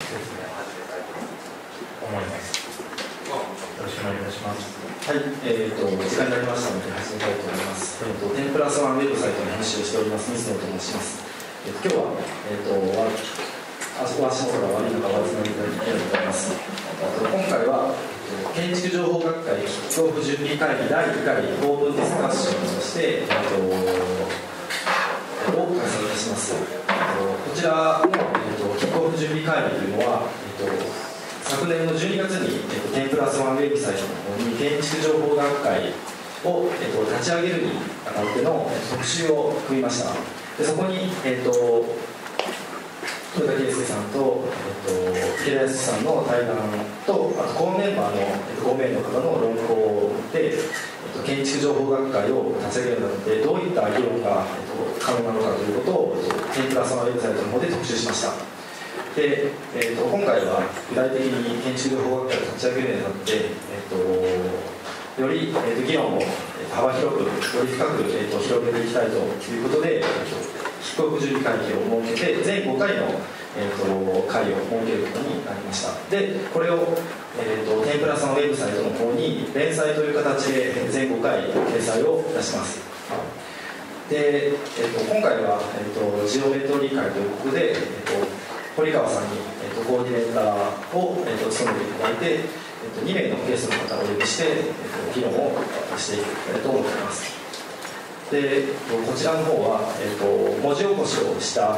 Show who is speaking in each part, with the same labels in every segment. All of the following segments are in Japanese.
Speaker 1: 説明を始めたいと思います。よろしくお願いいたします。
Speaker 2: はい、時間になりましたので始めたいと思います。10+1ウェブサイトの編集をしております水野と申します。今日は、足元が悪いのかお集まりいただきたいと思います。今回は、建築情報学会キックオフ準備会議第2回オープンディスカッションとして、を開催いたします。こちらの、キックオフ準備会議というのは、昨年の12月に、10+1ウェブサイトの方に建築情報学会を、立ち上げるにあたっての特集を組みました。でそこに、豊田圭介さんと、池田康さんの対談と、あとコーメンバーの5名の方の論考で、建築情報学会を立ち上げるのでどういった議論が、可能なのかということを10+1ウェブサイトの方で特集しました。で今回は具体的に建築情報学会を立ち上げるにあたって、より、議論を幅広く、より深く、広げていきたいということで、キックオフ準備会議を設けて、全5回の、会を設けることになりました。で、これを、10+1ウェブサイトの方に、連載という形で全5回掲載をいたします。で、今回は、ジオメトリー会ということで、堀川さんに、コーディネーターを、務めていただいて、2名のゲストの方をお呼びして、議論をしていきたいと思っています。でこちらの方は、文字起こしをした、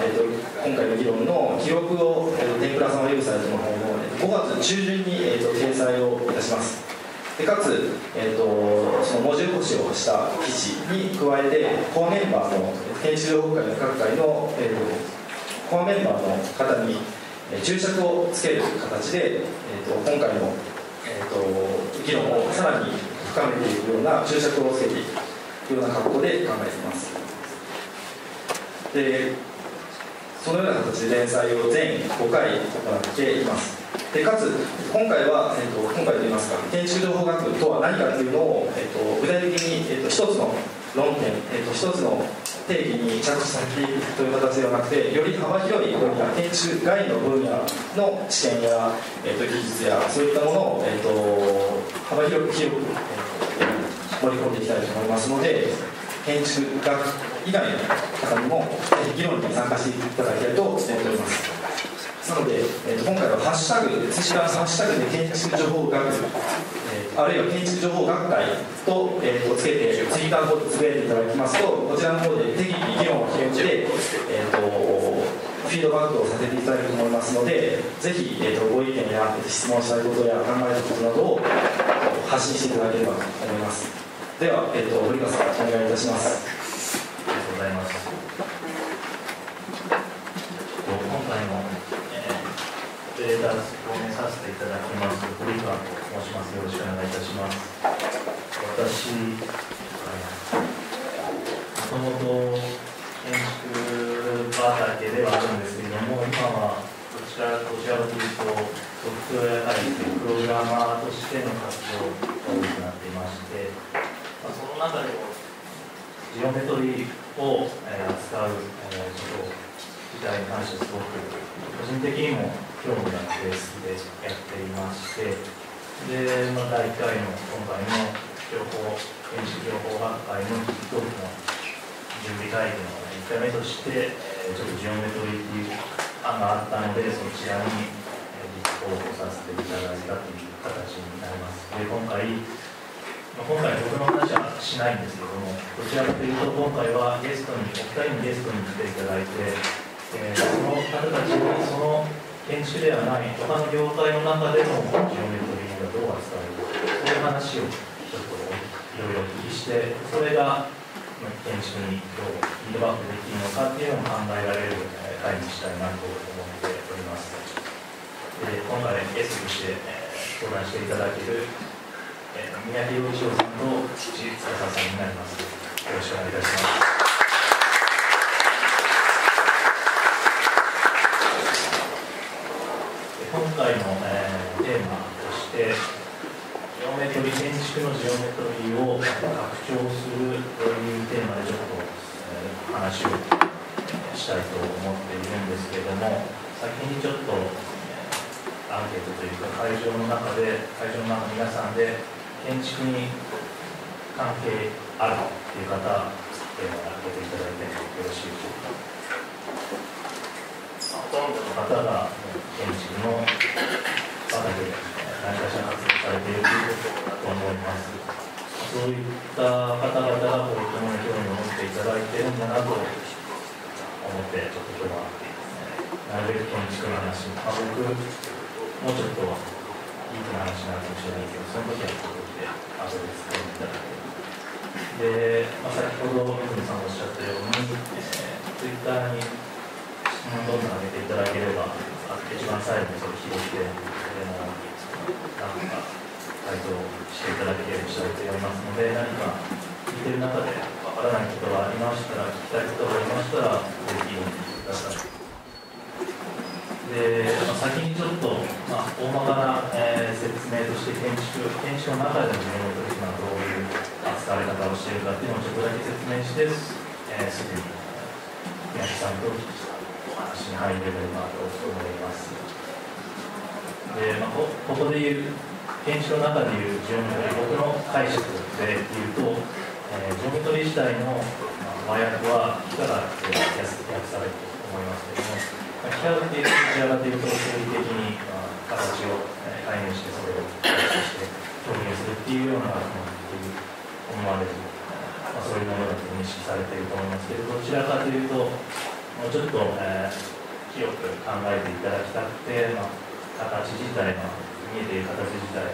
Speaker 2: 今回の議論の記録を、10+1ウェブサイトの方の5月中旬に、掲載をいたします。でかつ、その文字起こしをした記事に加えて、コアメンバーの建築情報会の各会の、コアメンバーの方に注釈をつける形で、今回の、議論をさらに深めていくような注釈をつけていくような格好で考えています。でそのような形で連載を全5回行っています。でかつ今回といいますか、建築情報学とは何かというのを、具体的に、一つの論点、一つの定義に着地させていくという形ではなくて、より幅広い分野、建築外の分野の知見や、技術やそういったものを、幅広く盛り込んでいきたいと思いますので、建築学以外の方にも議論に参加していただきたいと思っております。なので、今回はハッシュタグ、ツイッターのハッシュタグで建築情報学、あるいは建築情報学会と、つけてツイッターの方でつぶやいていただきますと、こちらの方で適宜議論を広げて、フィードバックをさせていただくと思いますので、ぜひ、ご意見や質問したいことや考えたことなどを発信していただければと思います。では、堀川さんお願いいたします。
Speaker 1: ありがとうございます。今回のオペレーターを務めさせていただきます堀川と申します。よろしくお願いいたします。私、もともと建築畑ではあるんですけれども、今はどちらかというとソフトウェア開発プログラマーとしての活動が多くなっていまして、その中でもジオメトリーを扱うこと自体に関してすごく個人的にも興味があって好きでやっていまして、で、第1回の今回の建築情報学会のキックオフの準備会議の1回目として、ちょっとジオメトリーという案があったので、そちらに立候補させていただいたという形になります。で、今回僕の話はしないんですけども、どちらかというと今回はお二人にゲストに来ていただいて、その方たちにその建築ではない他の業界の中でもジオメトリーがどう扱われるか、そういう話をちょっといろいろお聞きして、それが建築にどうフィードバックできるのかっていうのを考えられる会にしたいなと思っております。で、今回ゲストとして相談していただける三宅陽一郎さんと司さんになります。よろしくお願いいたします。今回の、テーマとしてジオメトリー、建築のジオメトリーを拡張するというテーマでちょっと、話をしたいと思っているんですけれども、先にちょっとアンケートというか会場の中の皆さんで建築に関係あるという方、手を挙げていただいてよろしいでしょうか。ほとんどの方が建築の畑で何かしら活動されているということだと思います。そういった方々がこういったものに興味を持っていただいているんだなと思って、ちょっと今日はなるべく建築の話、僕もうちょっといい話になるかもしれないけど、その時はこうで後で使っていただければ。で、先ほど水野さんおっしゃったように、Twitter に質問どんどん上げていただければ、一番最後にそれを拾って、なんか回答していただければしたいと思いますので、何か聞いている中でわからないことがありましたら、聞きたいことがありましたら、ぜひ聞いてください。で、先にちょっと、大まかな、説明として建築の中でのジオメトリーがどういう扱われ方をしているかっていうのをちょっとだけ説明して、すぐに宮城さんとお話に入れればと思います。で、ここでいう建築の中でいうジオメトリー、僕の解釈で言うと、ジオメトリー自体の和訳は木から訳されると思いますけれども、木からっていうとどちらかというと生理的に形を解明してそれを形して表現するっていうような学問っていう思われる、そういうものだと認識されていると思いますけど、どちらかというともうちょっと、広く考えていただきたくて、形自体、見えている形自体、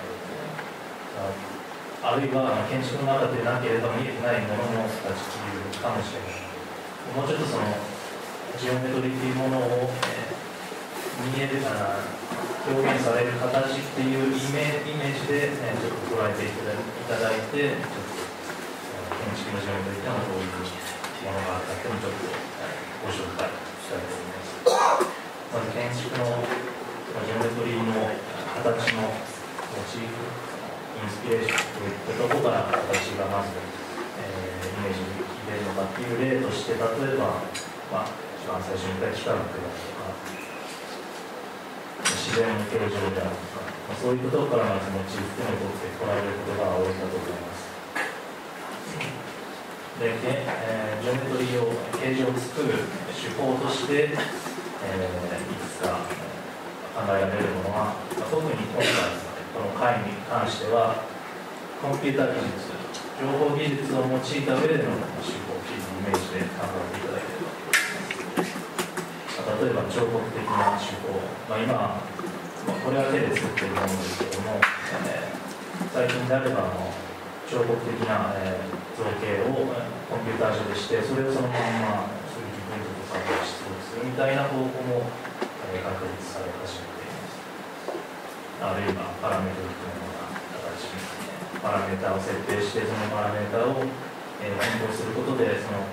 Speaker 1: あるいは建築の中でなければ見えてないものの形っていうかもしれない。もうちょっとそのジオメトリーというものを、見える表現される形っていうイメージで、ちょっと捉えていただいて、ちょっと建築のジオメトリーというのはどういうものがあったかというのをちょっとご紹介したいと思います。まず建築のジオメトリーの形のモチーフ、インスピレーションといったところから形がまず、イメージに入れるのかっていう例として、例えば、一番最初に言った幾何学だとか、自然の形状であるとか、そういうところからまずモチーフというのを取って捉えることが多いかと思います。で、ジオメトリーを形状を作る手法として、いくつか考えられるものは、特に今回この回に関してはコンピューター技術、情報技術を用いた上での手法をイメージで考えていただければ。例えば彫刻的な手法、今、これは手で作っているものですけれども、最近であれば彫刻的な、造形をコンピューター上でして、それをそのまま3Dプリントとかで出力するみたいな方法も、確立され始めています。あるいはパラメトリックのような形に、パラメータを設定して、そのパラメータを、変更することで、その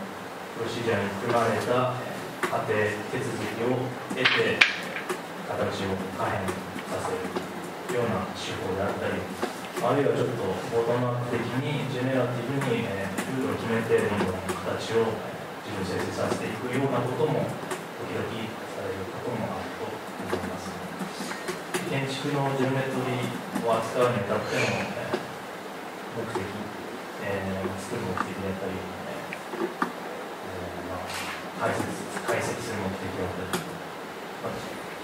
Speaker 1: プロシージャーに含まれた過程、手続きを得て、形を可変させるような手法であったり、あるいはちょっとボトムアップ的に、ジェネラティブに、ルールを決めて、どんどん形を自動生成させていくようなことも、時々されることもあると思います。建築のジオメトリーを扱うにあたっての、目的、作る目的であったり、解析する目的だったり、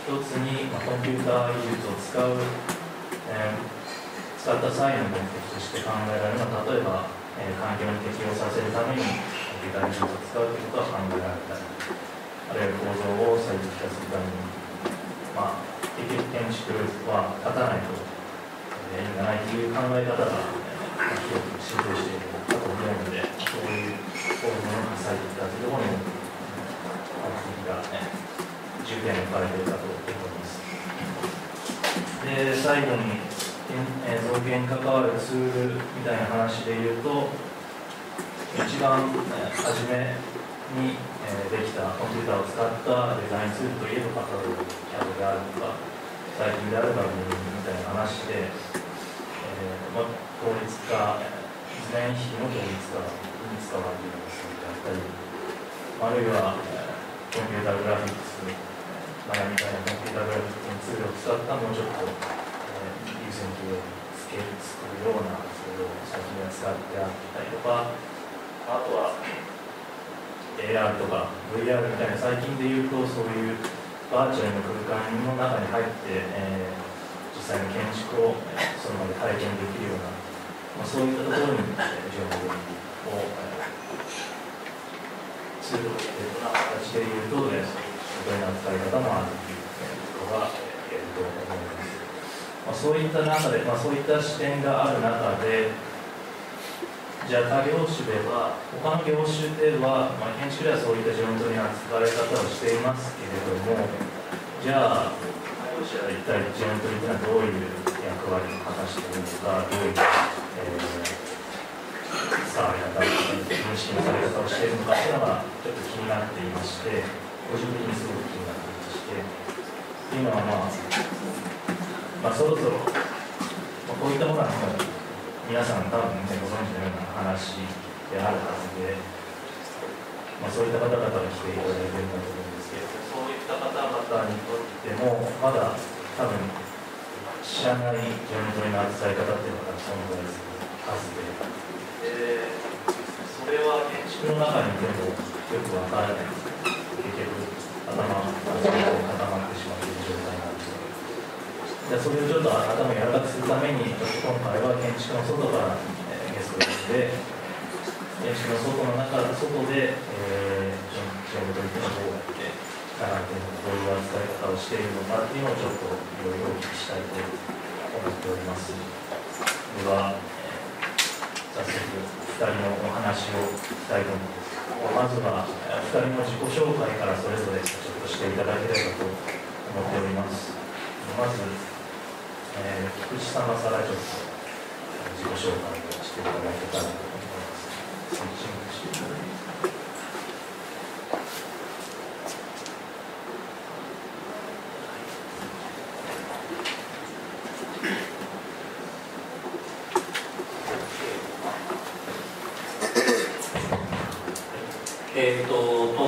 Speaker 1: 一つに、コンピューター技術を使った際の目的として考えられるのは、例えば、環境に適応させるためにコンピューター技術を使うということは考えられたり、あるいは構造を最適化するために、結局建築は立たないと意味がないという考え方が広く浸透しているかと思うので、そういう構造の最適化というところに目的が、重点を置かれているかと思います。で、最後に造形に関わるツールみたいな話でいうと、一番初めにできたコンピューターを使ったデザインツールといえばカタログ、CADであるとか、最近であればみたいな話で、効率化、図面比の効率化に使われているものであったり、あるいはコンピューターグラフィックスマヤみたいなコンピュータグラフィックのツールを使ったもうちょっと、優先級を作るようなツールを最近は使ってあったりとか、あとは AR とか VR みたいな最近で言うとそういうバーチャルの空間の中に入って、実際の建築をその場で体験できるような、そういったところに情報をツールを入れるような形で言うと、そういう扱い方もあるということが言えると思います。そういった中で、そういった視点がある中で、じゃあ他業種では、他の業種では、建築ではそういったジオメトリーの扱い方をしていますけれども、じゃあ他業種は一体ジオメトリーというのはどういう役割を果たしているのか、どういう、使われ方、認識のされ方をしているのかというのがちょっと気になっていまして、個人的にすごく気になっていまして、今はそろそろ、こういったものは皆さん多分ね、ご存知のような話であるはずで、そういった方々が来ていただいているんだと思うんですけど、そういった方々にとっても、まだ多分知らないジオメトリの扱い方っていうのが存在するはずで、それは建築の中にいてもよくわからない。結局、頭が固まってしまっている状態なんですけど、それをちょっと頭を柔らかくするために、今回は建築の外から、ゲストを呼んで、建築の外で、ジオメトリーっていうのはどうやって並んでどういう扱い方をしているのかっていうのをちょっといろいろお聞きしたいと思っております。では、早速2人のお話をしたいと思います。まずは2人の自己紹介からそれぞれちょっとしていただければと思っております。まず、菊池様からちょっと自己紹介をしていただけたらと思います。
Speaker 3: 東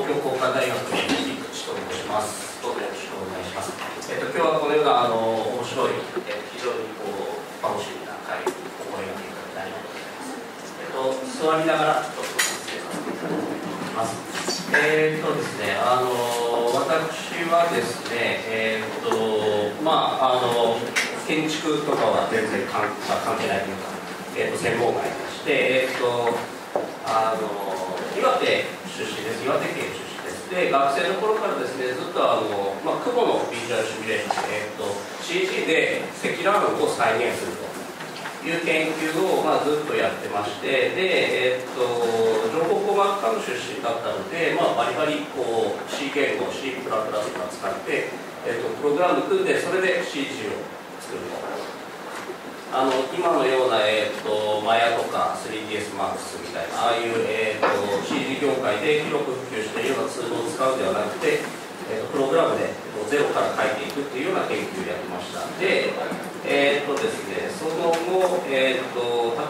Speaker 3: 京工科大学の菊池と申します。どうぞよろしくお願いします。今日はこのような面白い、非常に楽しみな会を思いがけいただきありがとうございます。座りながらちょっと説明させていただきたいと思います。ですね、私はですね、建築とかは全然関係ないというか、専門外でして、岩手出身です。岩手県出身です。で、学生の頃からですね、ずっと雲のビジュアルシミュレーション、CG で積乱雲を再現するという研究を、ずっとやってまして、で、情報工学科の出身だったので、バリバリC 言語、C++ とか使って、プログラム組んで、それで CG を作ると。今のような、マヤとか 3ds Max みたいなああいう、CG 業界で広く普及しているようなツールを使うのではなくて、プログラムでゼロから書いていくっていうような研究をやりました。で、ですね、その後、拓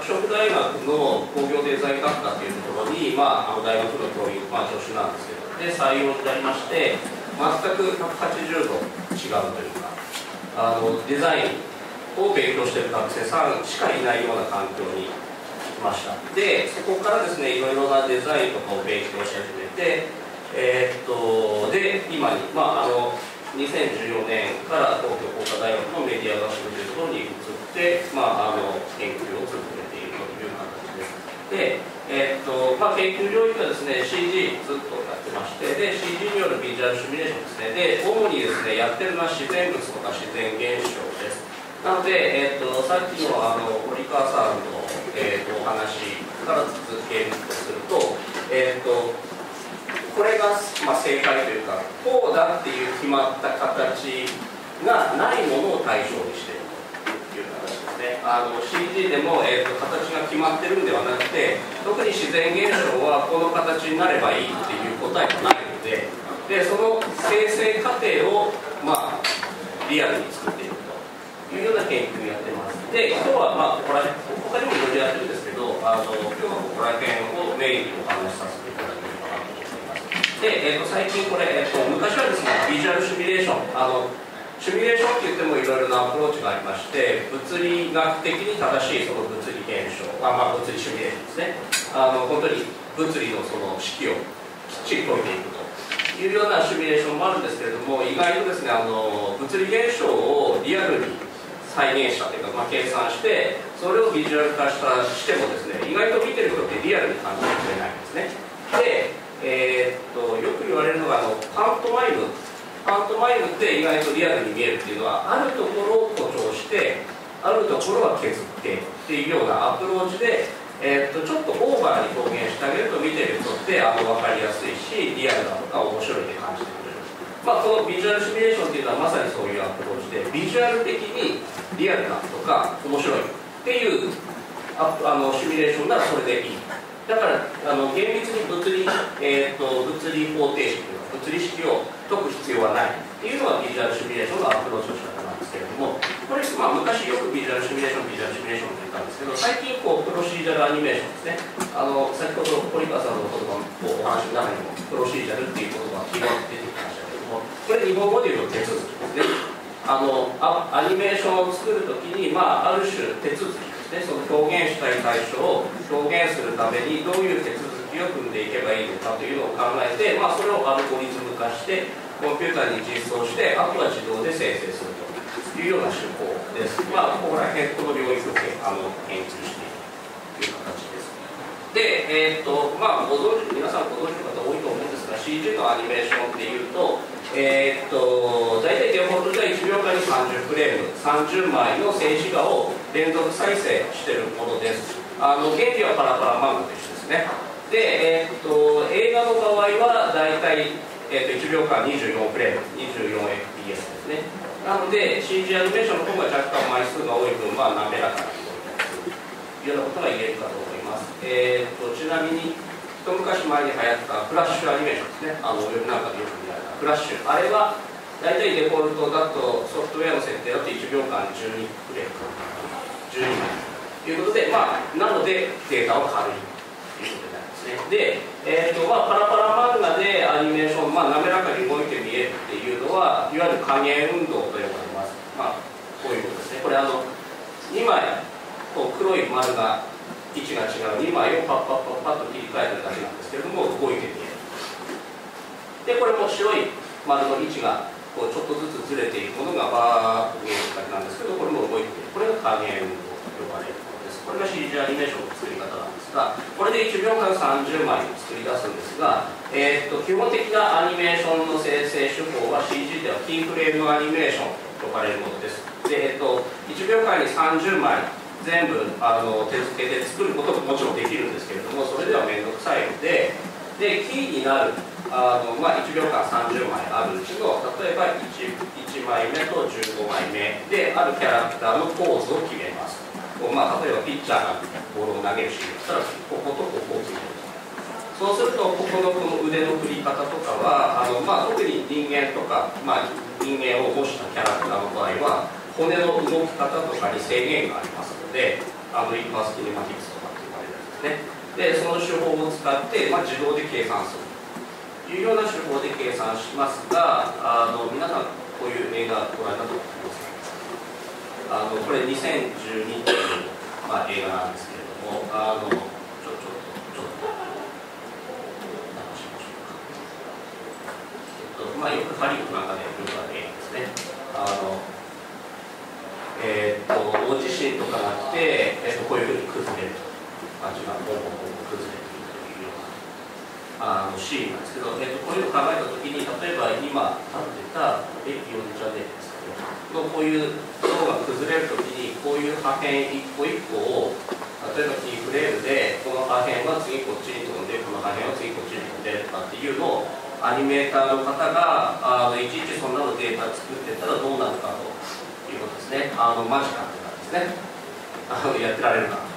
Speaker 3: 殖大学の工業デザイン学科というところに、大学の教員、助手なんですけど、で採用になりまして、全く180度違うというか、デザインを勉強している学生さんしかいないような環境に来ました。で、そこからですね、いろいろなデザインとかを勉強し始めて、で、今に、2014年から東京工科大学のメディア学部というところに移って、研究を続けているという形です。で、研究領域はですね、CG ずっとやってまして、で、CG によるビジュアルシミュレーションですね。で、主にですね、やってるのは自然物とか自然現象です。なので、さっきの堀川さんの、お話から続けるとすると、これが、正解というか、こうだっていう決まった形がないものを対象にしているという形ですね。CG でも、形が決まってるんではなくて、特に自然現象はこの形になればいいっていう答えがないので、その生成過程を、リアルに作っているというような研究をやってます。で、今日はここら辺、他にもいろいろやってるんですけど、今日はここら辺をメインにお話しさせていただければなと思います。で、最近これ、昔はですね、ビジュアルシミュレーション、シミュレーションって言ってもいろいろなアプローチがありまして、物理学的に正しいその物理現象、物理シミュレーションですね、本当に物理のその式をきっちり解いていくというようなシミュレーションもあるんですけれども、意外とですね、物理現象をリアルに再現したというか、計算して、それをビジュアル化してもですね、意外と見てる人ってリアルに感じてくれないんですね。で、よく言われるのがパントマイムって意外とリアルに見えるっていうのは、あるところを誇張してあるところは削ってっていうようなアプローチで、ちょっとオーバーに表現してあげると見てる人って分かりやすいし、リアルだとか面白いって感じてくれる。このビジュアルシミュレーションっていうのはまさにそういうアプローチで、ビジュアル的にリアルだとか面白いっていうシミュレーションならそれでいい。だから厳密に物理方程式というか物理式を解く必要はないっていうのがビジュアルシミュレーションのアプローチの仕方なんですけれども、これ、昔よくビジュアルシミュレーションって言ったんですけど、最近プロシージャルアニメーションですね、先ほど堀川さんの言葉のお話の中にもプロシージャルっていう言葉がキーワード出てきましたけれども、これ日本語で言うと手続きですね。アニメーションを作るときに、ある種手続きですね、その表現したい対象を表現するためにどういう手続きを踏んでいけばいいのかというのを考えて、それをアルゴリズム化してコンピューターに実装して、あとは自動で生成するというような手法です。ここら辺この領域を研究しているという形です。で、皆さんご存知の方多いと思うんですが、 CG のアニメーションっていうと大体デフォルトでは1秒間に30フレーム、30枚の静止画を連続再生しているものです。原理はパラパラ漫画と一緒ですね。で、映画の場合は大体、1秒間24フレーム、24fps ですね。なので CG アニメーションの方が若干枚数が多い分、滑らかなというようなことが言えるかと思います。ちなみに一昔前に流行ったフラッシュアニメーションですね、ウェブなんかでよく見られたフラッシュ、あれは大体デフォルトだとソフトウェアの設定だと1秒間12フレーム、12枚ということで、なのでデータは軽いということになりますね。で、パラパラ漫画でアニメーション、滑らかに動いて見えるっていうのは、いわゆる影運動と呼ばれます。こういうことですね。これ2枚黒い丸が位置が違う2枚をパッと切り替えてるだけなんですけれども、動いて見える。で、これも白い丸の位置がちょっとずつずれていくものがバーッと見えるだけなんですけど、これも動いて見える。これが影運動と呼ばれるものです。これが CG アニメーションの作り方なんですが、これで1秒間30枚作り出すんですが、基本的なアニメーションの生成手法は CG ではキーフレームアニメーションと呼ばれるものです。で、1秒間に30枚全部手付けで作ることももちろんできるんですけれども、それでは面倒くさいので、キーになる1秒間30枚あるうちの、例えば 1枚目と15枚目であるキャラクターのポーズを決めます。例えばピッチャーがボールを投げるシーンだったら、こことここを決める。そうすると、ここの腕の振り方とかは特に人間とか、人間を模したキャラクターの場合は骨の動き方とかに制限がありますので、インバースキネマティクスとかって言われるんですね。で、その手法を使って、自動で計算するというような手法で計算しますが、皆さんこういう映画ご覧になったと思いますか。これ2012という、映画なんですけれども、ちょっと直しましょうか。よくハリウッドなんかでよくある映画ですね。大地震とかが来て、こういうふうに崩れると、街がボンボン崩れているというようなシーンなんですけど、こういうのを考えたときに、例えば今立ってた駅を出ちゃうですけど、こういう像が崩れるときに、こういう破片一個一個を、例えばキーフレームで、この破片は次こっちに飛んで、この破片は次こっちに飛んでとかっていうのを、アニメーターの方がいちいちそんなのデータ作ってったらどうなるかということですね。マジかって感じですね。やってられるかと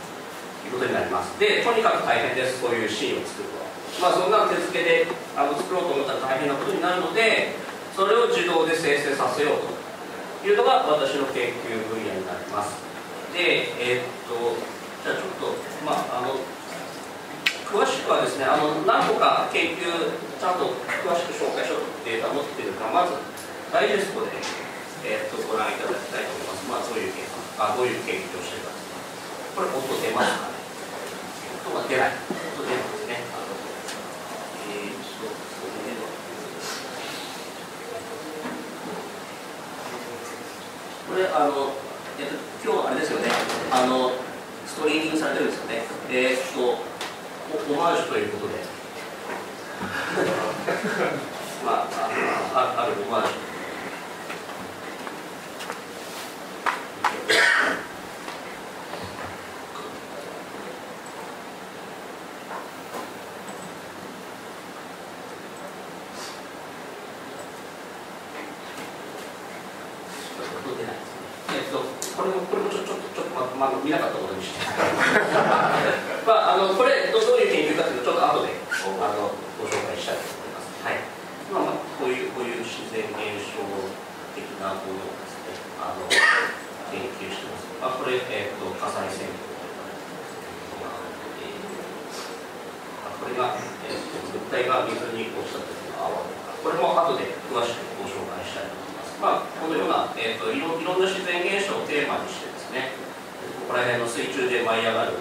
Speaker 3: いうことになります。で、とにかく大変です、そういうシーンを作ると。そんな手付けで作ろうと思ったら大変なことになるので、それを自動で生成させようというのが私の研究分野になります。で、じゃあちょっと、詳しくはですね、何個か研究、ちゃんと詳しく紹介しようとデータを持っているから、まずダイジェストで、ご覧いただきたいと思います。どういう研究をしているか。これ、音出ますかね。音が出ない。音出ますね。これ、今日あれですよね。ストリーミングされてるんですよね。オマージュということで、まあ、あるオマージュ。これもちょっと見なかったことにしてこれどういう研究かというとちょっと後でご紹介したいと思います。はい。こういう自然現象的なものをですね研究してます。これ、火災旋風これが、物体が水に落ちた時の泡とか、これも後で詳しくご紹介したいと思います。このような、いろんな自然現象をテーマにしてですね、ここら辺の水中で舞い上がる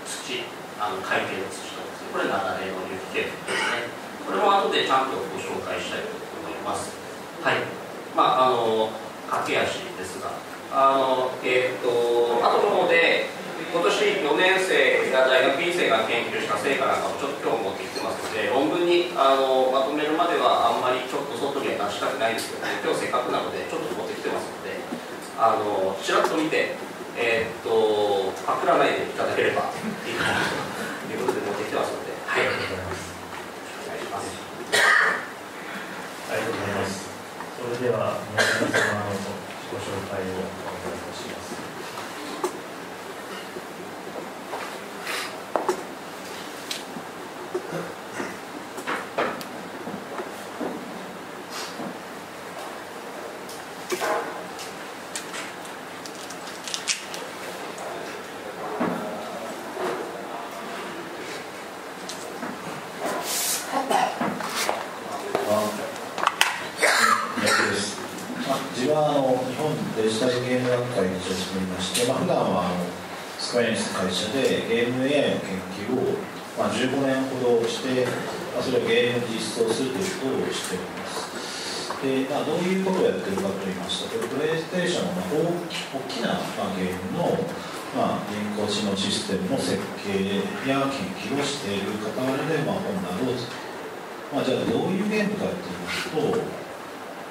Speaker 3: 土、海底の土とですね、これ雪崩の雪形ですね。これも後でちゃんとご紹介したいと思います。はい。駆け足ですが、後の方で今年4年生が大学院生が研究した成果なんかをちょっと今日持ってきてますので、論文にまとめるまではあんまりちょっと外には出したくないんですけど、ね、今日せっかくなのでちょっと持ってきてますので、ちらっと見て、パクらないでいただければいいかなということで持ってきてますので、はい、ありがとうございます。お願いします。
Speaker 1: ありがとうございます。それでは皆様のご紹介をお願いいたします。
Speaker 4: 自分は日本デジタルゲーム学会に所属しておりまして、普段はスクエアエニックス会社でゲーム AI の研究を15年ほどして、それをゲームに実装するということをしております。でどういうことをやっているかといいますと、プレイステーションの大きなゲームの人工知能システムの設計や研究をしている傍らで本などをじゃあどういうゲームかといいますと、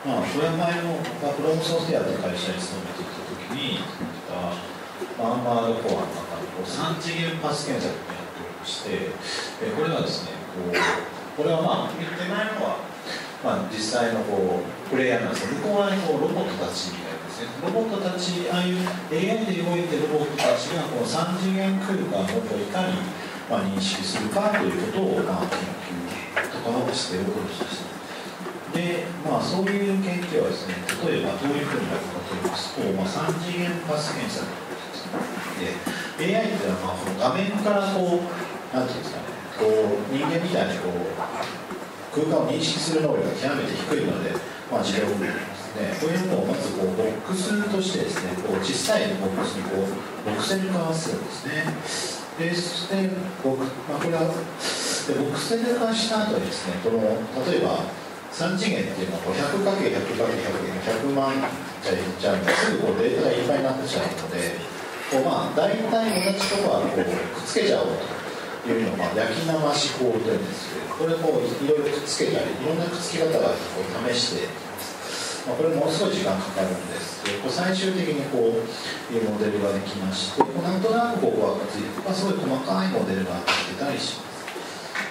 Speaker 4: これは前のフロムソフトウェアという会社に勤めていたときに、アーマードコアの中に3次元パス検索をやっておりまして、これはですね、これは手前のは、実際のプレイヤーなんですけど、向こう側にロボットたちみたいですね、ロボットたち、ああいう AI で動いているロボットたちがこの3次元空間をいかに認識するかということを研究とかをしておることでした。でそういう研究はですね、例えばどういうふうにやるかといいますと、3次元パス検索で AI っていうのは画面からなんていうんですかね、人間みたいに空間を認識する能力が極めて低いので、自動運転ですね。こういうのをまずボックスとしてですね、小さいボックスにボクセル化するんですね。でそしてこれはボクセル化した後にですね、例えば3次元っていうのは 100×100×100 万じゃあすぐデータがいっぱいになってしまうので、大体同じところはくっつけちゃおうというのを焼き生し法というんですけど、これをいろいろくっつけたり、いろんなくっつき方が試していきます。これものすごい時間かかるんです。最終的にいうモデルができまして、なんとなくここがくっついて、すごい細かいモデルが出たりします。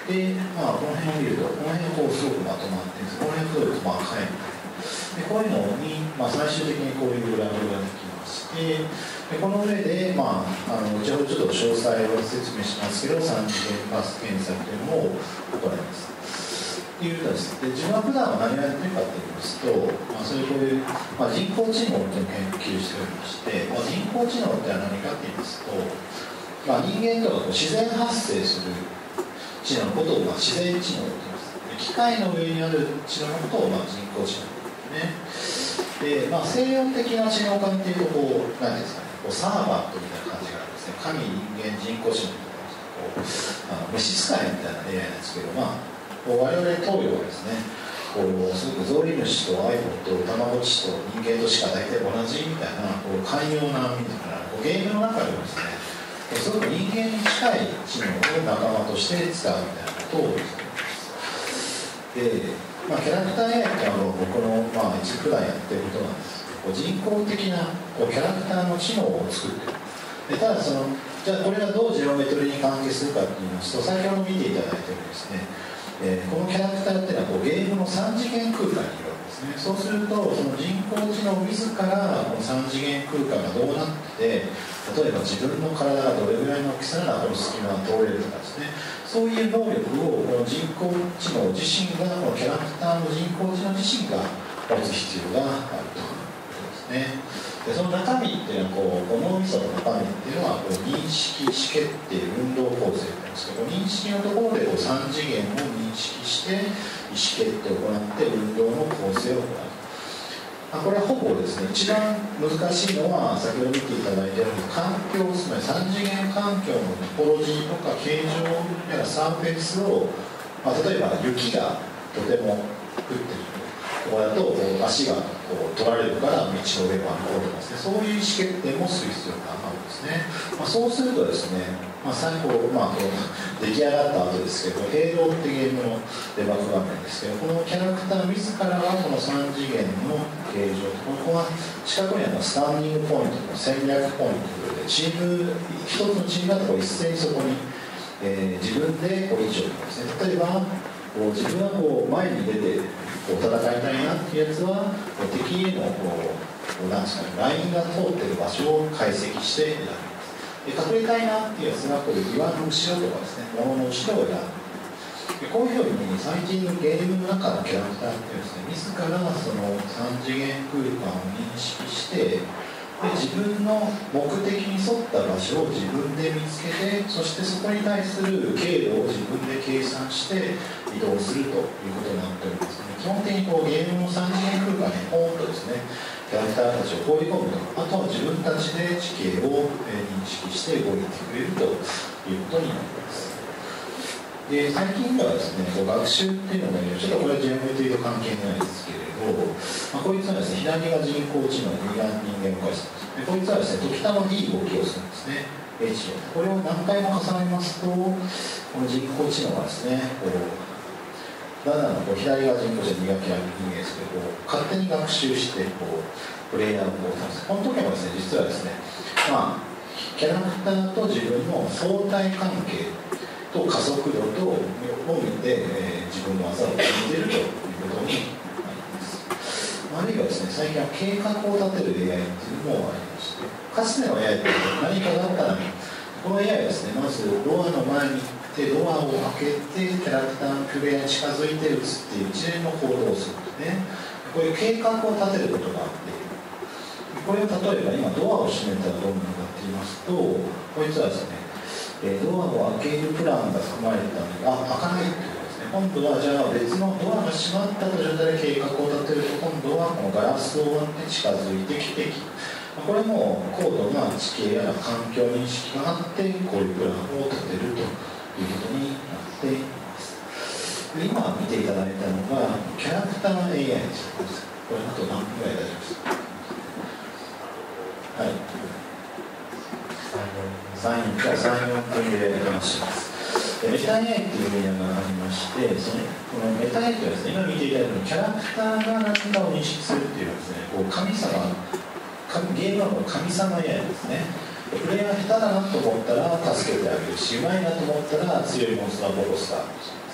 Speaker 4: でこの辺を見ると、この辺すごくまとまっているんです。この辺すごい細かいで、こういうのに、最終的にこういうグラフができまして、この上で、後ほどちょっと詳細を説明しますけど、3次元パス検索というのを行います。というとですね、自分は普段は何をやっているかといいますと、そういうこういう、人工知能という研究をしておりまして、人工知能って何かといいますと、人間とか自然発生する知能のことを自然知能と言います。機械の上にある知能のことを人工知能と言いますね。で、西洋的な知能感っていうと何ですかね、サーバーとみたいな感じがあるんですね。神、人間、人工知能とか召使いみたいな AI なんですけど、我々東洋はですね、すごくゾウリムシとアイボとタマゴチと人間としか大体同じみたいな寛容なみたいなゲームの中でもですね、すごく人間に近い知能を仲間として使うみたいなことをしています。で、キャラクター AI って僕の一普段やってることなんですけど、人工的なキャラクターの知能を作っている。でただじゃあこれがどうジオメトリーに関係するかといいますと、先ほど見ていただいてるですね、このキャラクターっていうのはゲームの3次元空間にいるわけですね。そうするとその人工知能自らこの3次元空間がどうなってて、例えば自分の体がどれぐらいの大きさならこの隙間が通れるとかですね、そういう能力をこの人工知能自身が、このキャラクターの人工知能自身が持つ必要があるということですね。でその中身っていうのは脳みその中身っていうのは認識、意思決定、運動構成って言うんですけど、認識のところで3次元を認識して意思決定を行って運動の構成を行う。これはほぼですね、一番難しいのは先ほど見ていただいたように環境、つまり3次元環境のトポロジーとか形状やサーフェイスを、例えば雪がとても降っているここだと足が取られるから道の上を歩こうとかですね、そういう意思決定もする必要があるんですね。そうするとですね、最後、出来上がった後ですけど、ヘイローってゲームのデバッグ画面ですけど、このキャラクター自らはこの3次元の形状、ここは近くにスタンディングポイントとか戦略ポイントで、一つのチームだと一斉にそこに、自分で位置を置きますね。例えば自分は前に出て戦いたいなっていうやつは敵へのなんですかね、ラインが通ってる場所を解析して選びます。で隠れたいなっていうやつが岩の後ろとかですね、物の後ろを選ぶ。でこういうふうに最近のゲームの中のキャラクターってですね、自らその3次元空間を認識してで自分の目的に沿った場所を自分で見つけて、そしてそこに対する経路を自分で計算して移動するということになっておりますので、基本的にゲームの3次元空間にポーンとですね、キャラクターたちを放り込むと、あとは自分たちで地形を認識して動いてくれるということになります。で最近ではですね、学習っていうのがちょっとこれはジオメトリーと関係ないですけれど、こいつはですね、左が人工知能、右が人間を介してます。でこいつはですね、時たまいい動きをするんですね。これを何回も重ねますと、この人工知能はですね、だんだん左が人工知能、右が人間ですけど、勝手に学習してプレイヤーをこの時もですね、実はですね、キャラクターと自分の相対関係と加速度とを見て、自分の技を決めているということになります。あるいはですね、最近は計画を立てる AI っていうのもありまして、かつての AI って何かがあったら、この AI はですね、まずドアの前に行ってドアを開けてキャラクターのプレイヤーに近づいて撃つっていう一連の行動をするんですね。こういう計画を立てることがあって、これを例えば今ドアを閉めたらどうなるかって言いますと、こいつはですね、ドアを開けるプランが含まれてたので、開かないっていうことですね。今度はじゃあ別のドアが閉まった状態で計画を立てると、今度はこのガラスを割って近づいてきてこれも高度な地形や環境認識があって、こういうプランを立てるということになっています。で今見ていただいたのがキャラクター AI です。これあと何分ぐらい大丈夫ですか？はい。3、4分で話します。メタ AI っていう分野がありまして、このメタ AI というのはですね、今見ていただいたようにキャラクターが何かを認識するっていうのはですね、神様、ゲームの神様 AI ですね。プレイヤーが下手だなと思ったら助けてあげるし、うまいなと思ったら強いモンスターをボコスタートしま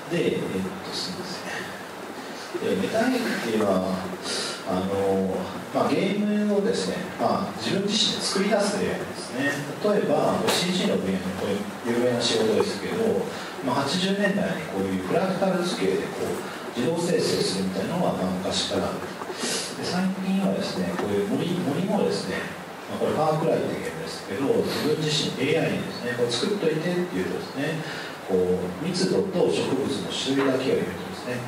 Speaker 4: す。で、すみません。メタ AI っていうのは、ゲームをですね、自分自身で作り出す AI ですね。例えば CG の分野のこれ有名な仕事ですけど、80年代にこういうフラクタル図形で自動生成するみたいなのが昔からある。で最近はですね、こういう森もですね、これパワークライっていうゲームですけど、自分自身 AI にですね、これ作っといてっていうとですね、こう密度と植物の種類だけを入れるとですね、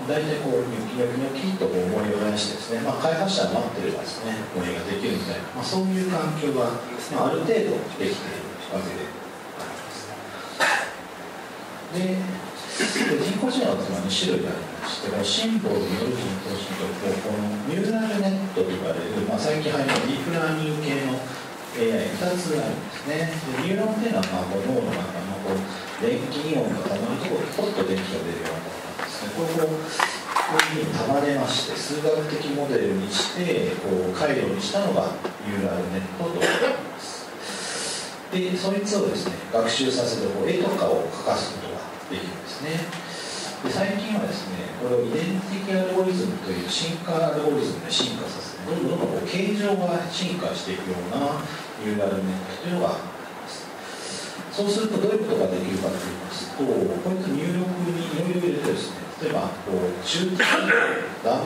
Speaker 4: 大体こうニョキニョキニョキとこう森を生やしてですね、開発者が待ってればですね、森ができるみたいな、そういう環境が、ある程度できているわけであります。で、人工知能は2種類ありまして、シンボルによる人工知能と、このニューラルネットと呼ばれる、最近流行るディープラーニング系の AI2 つあるんですね。でニューロンっていうのはこう脳の中のこう電気イオンがたまるとポッと電気が出るようなものなんですね。これをこういうふうに束ねまして数学的モデルにしてこう回路にしたのがニューラルネットと呼ばれます。でそいつをですね学習させてこう絵とかを描かすことができるんですね。で最近はですねこれを遺伝的アルゴリズムという進化アルゴリズムで進化させてどんどんこう形状が進化していくようなニューラルネットというのがあります。そうするとどういうことができるかといいますと、こういった入力にいろいろ入れるとですね、例えばこう中継弾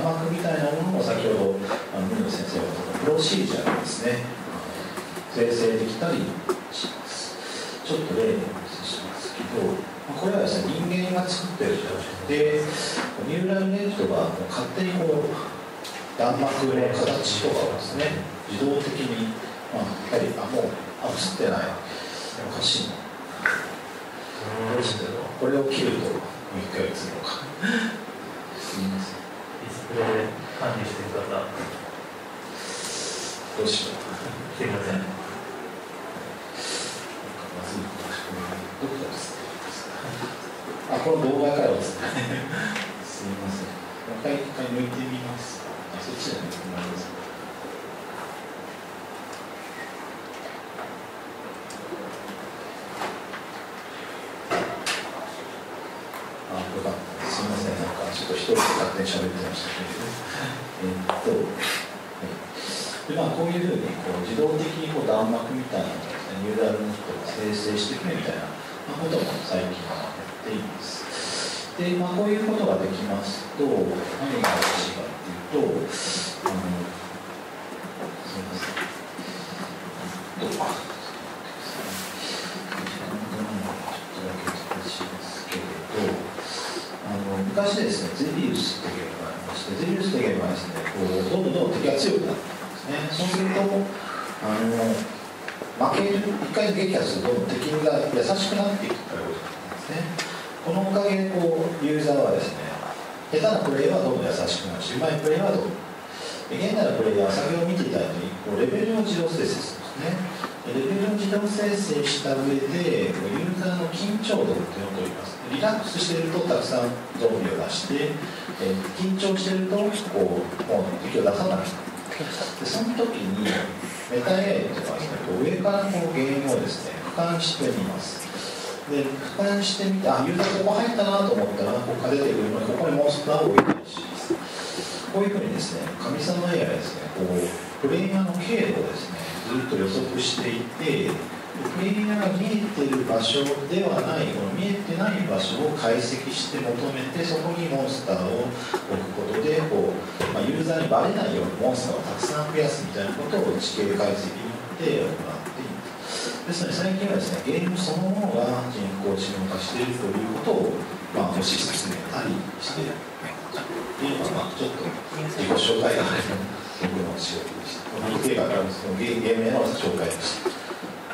Speaker 4: 幕みたいなものも先ほど水野先生が言ったプロシージャーですね生成できたりします。ちょっと例にお見せしますけど、これはですね人間が作っているじゃなくてニューラルネットが勝手にこう弾幕の形とかをですね自動的にやっぱりもう映ってないおかしいなどうしてこれを切るともう一回映るのかすみません
Speaker 1: ディスプレイ管理している方
Speaker 4: どうしよう
Speaker 1: 来てください。
Speaker 4: まずいどこからですかこの動画からですねすみませんもう一回抜いてみますそっちじゃないと思いますよかったすみませんちょっと一人で勝手に喋ってましたけどでこういうふうにこう自動的にこう弾幕みたいなのをですねニューラルネットが生成してくれみたいなことも最近はやっています。で、こういうことができますと何が嬉しいかというとすみませんちょっとだけお聞きしますけれど昔ですねゼビウスというゲームがありましてゼビウスというゲームはですねこうどんどん敵が強くなってそうすると負ける一回撃破すると敵が優しくなっていくということなんですね。このおかげでこうユーザーはですね下手なプレイはどんどん優しくなるしうまいプレイはどんどん現代のプレイは先ほど見ていただいたようにレベルを自動生成するんですね。レベルを自動生成した上でユーザーの緊張度というのを取ります。リラックスしているとたくさんゾンビを出して緊張しているとこうもう敵を出さないでその時にメタ AI というのはですね上からこうゲームをですね俯瞰してみます。で俯瞰してみてユーザーここ入ったなと思ったらここから出てくるのでここにモンスターを置いたりします。こういうふうにですね神様 AI はですねこうプレイヤーの経路をですねずっと予測していてプレイヤーが見えている場所ではないこの見えてない場所を解析して求めてそこにモンスターを置くことでユーザーにバレないようにモンスターをたくさん増やすみたいなことを地形解析によって行っています。ですので最近はですねゲームそのものが人工知能化しているということを推し進めたりしているというのはちょっと自己紹介がある僕の仕事でした。ゲームへの紹介でした。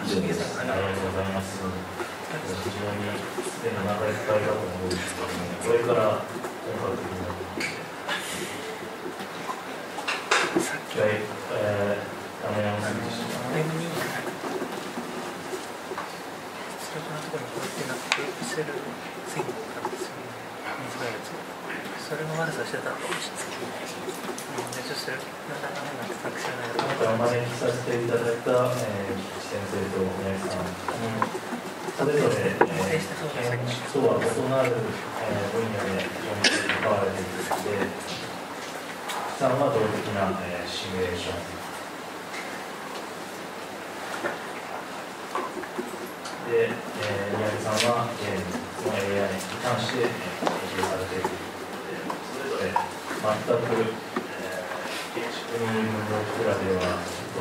Speaker 4: 以上です。
Speaker 1: ありがとうございます。非常にすでに長い使いだと思うんですけども、これから本格的になっていくので、山さんでした。
Speaker 5: それのところにこうやってなって見せる線があるんですよね。短いやつ。それの悪さしてたのかもしれない。ちょっとなかなか変な作詞じゃない
Speaker 1: 今回お招きさせていただいた先生と宮城さん、それぞれ研究とは異なる分野で関わられているので、さんは動的なシミュレーションで、宮城さんはその AI に関して研究されているので、それぞれ全く建築に僕らではちょっと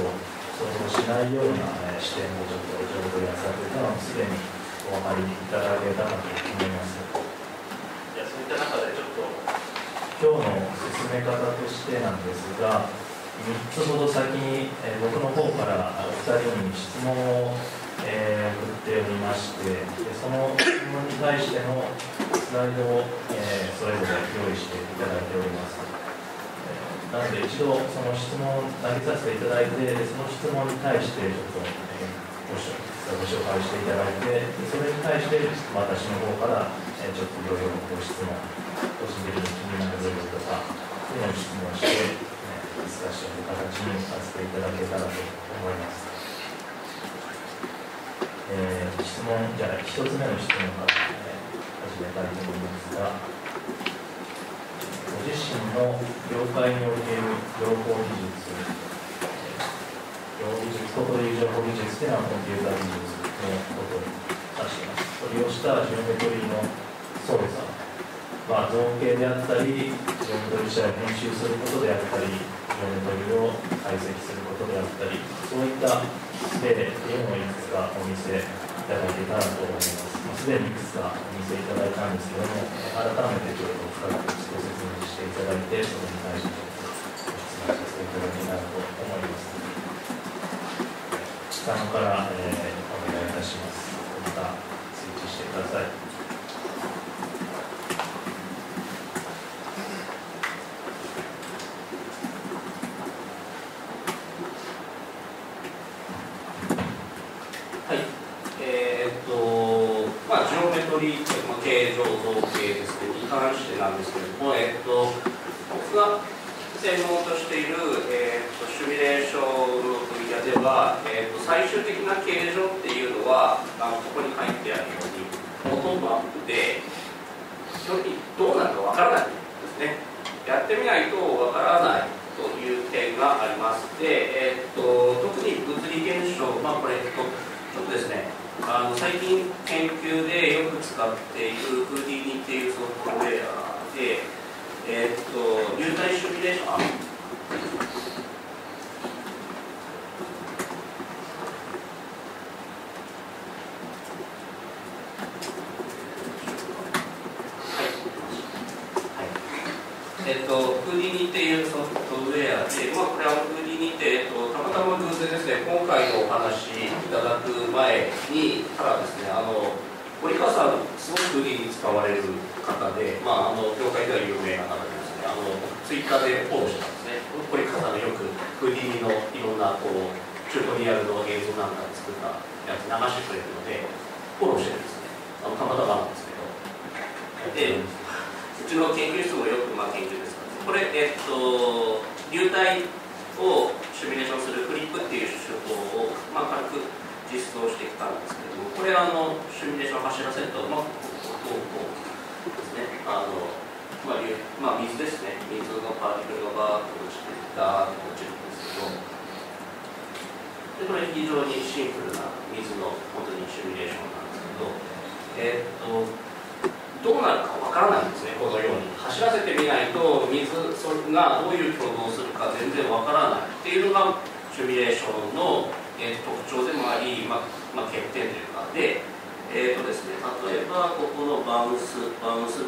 Speaker 1: 想像をしないような視点をちょっと情報やされていたのをすでにお分かりいただけたかと思います。じゃあそういった中でちょっと今日の進め方としてなんですが、3つほど先に僕の方からお二人に質問を送っておりまして、その質問に対してのスライドをそれぞれ用意していただいております。なので一度その質問を投げさせていただいて、その質問に対してちょっとご紹介していただいて、それに対して私の方からちょっといろいろご質問、個人的に気になる部分とかそういうのを質問してディスカッションの形にさせていただけたらと思います。質問じゃあ1つ目の質問から始めたいと思いますが、ご自身の業界における情報技術、こという情報技術というのはコンピューター技術のことに指しています。それをしたジオメトリーの操作、造形であったり、ジオメトリー社を編集することであったり、ジオメトリーを解析することであったり、そういった例というのをいくつかお見せいただけたらと思います。すでにいくつかお見せいただいたんですけども、改めてちょっと深くご説明していただいて、それに対してご質問させていただけたらと思います。下のから、お願いいたします。またスイッチしてください。
Speaker 3: ジオメトリー、形状造形ですね、に関してなんですけれども、僕が専門としている、シミュレーションの分野では、最終的な形状っていうのはここに書いてあるようにボトムアップで基本的にどうなるかわからないですね。やってみないとわからないという点がありまして、特に物理現象、これちょっとですね、最近研究でよく使っているフーディーニっていうソフトウェアで、流体シミュレーション、フーディーニっていうソフトウェアで、これはフーディーニって、たまたま偶然ですね、今回のお話いただく前にからですね、堀川さん、すごくフーディーニ使われる方で、業界では有名な方でですね、ツイッターでフォローしたんですね。堀川さんがよくフーディーニのいろんなチュートリアルの映像なんかで作ったやつ流してくれるので、フォローしてるんですね。たまたまなんですけど。で、うちの研究室もよく研究ですから、これ、流体をシミュレーションするフリップっていう手法を、軽く実装してきたんですけども、これシミュレーションを走らせると、こうですね、水ですね、水のパーティクルがバーッと落ちてダーッと落ちるんですけど、でこれ非常にシンプルな水の本当にシミュレーションなんですけど、どうなるかわからないんですね。このように走らせてみないと水がどういう挙動をするか全然わからないっていうのがシミュレーションの、特徴でもあり、欠点というかで、ですね、例えばここのバウンスっ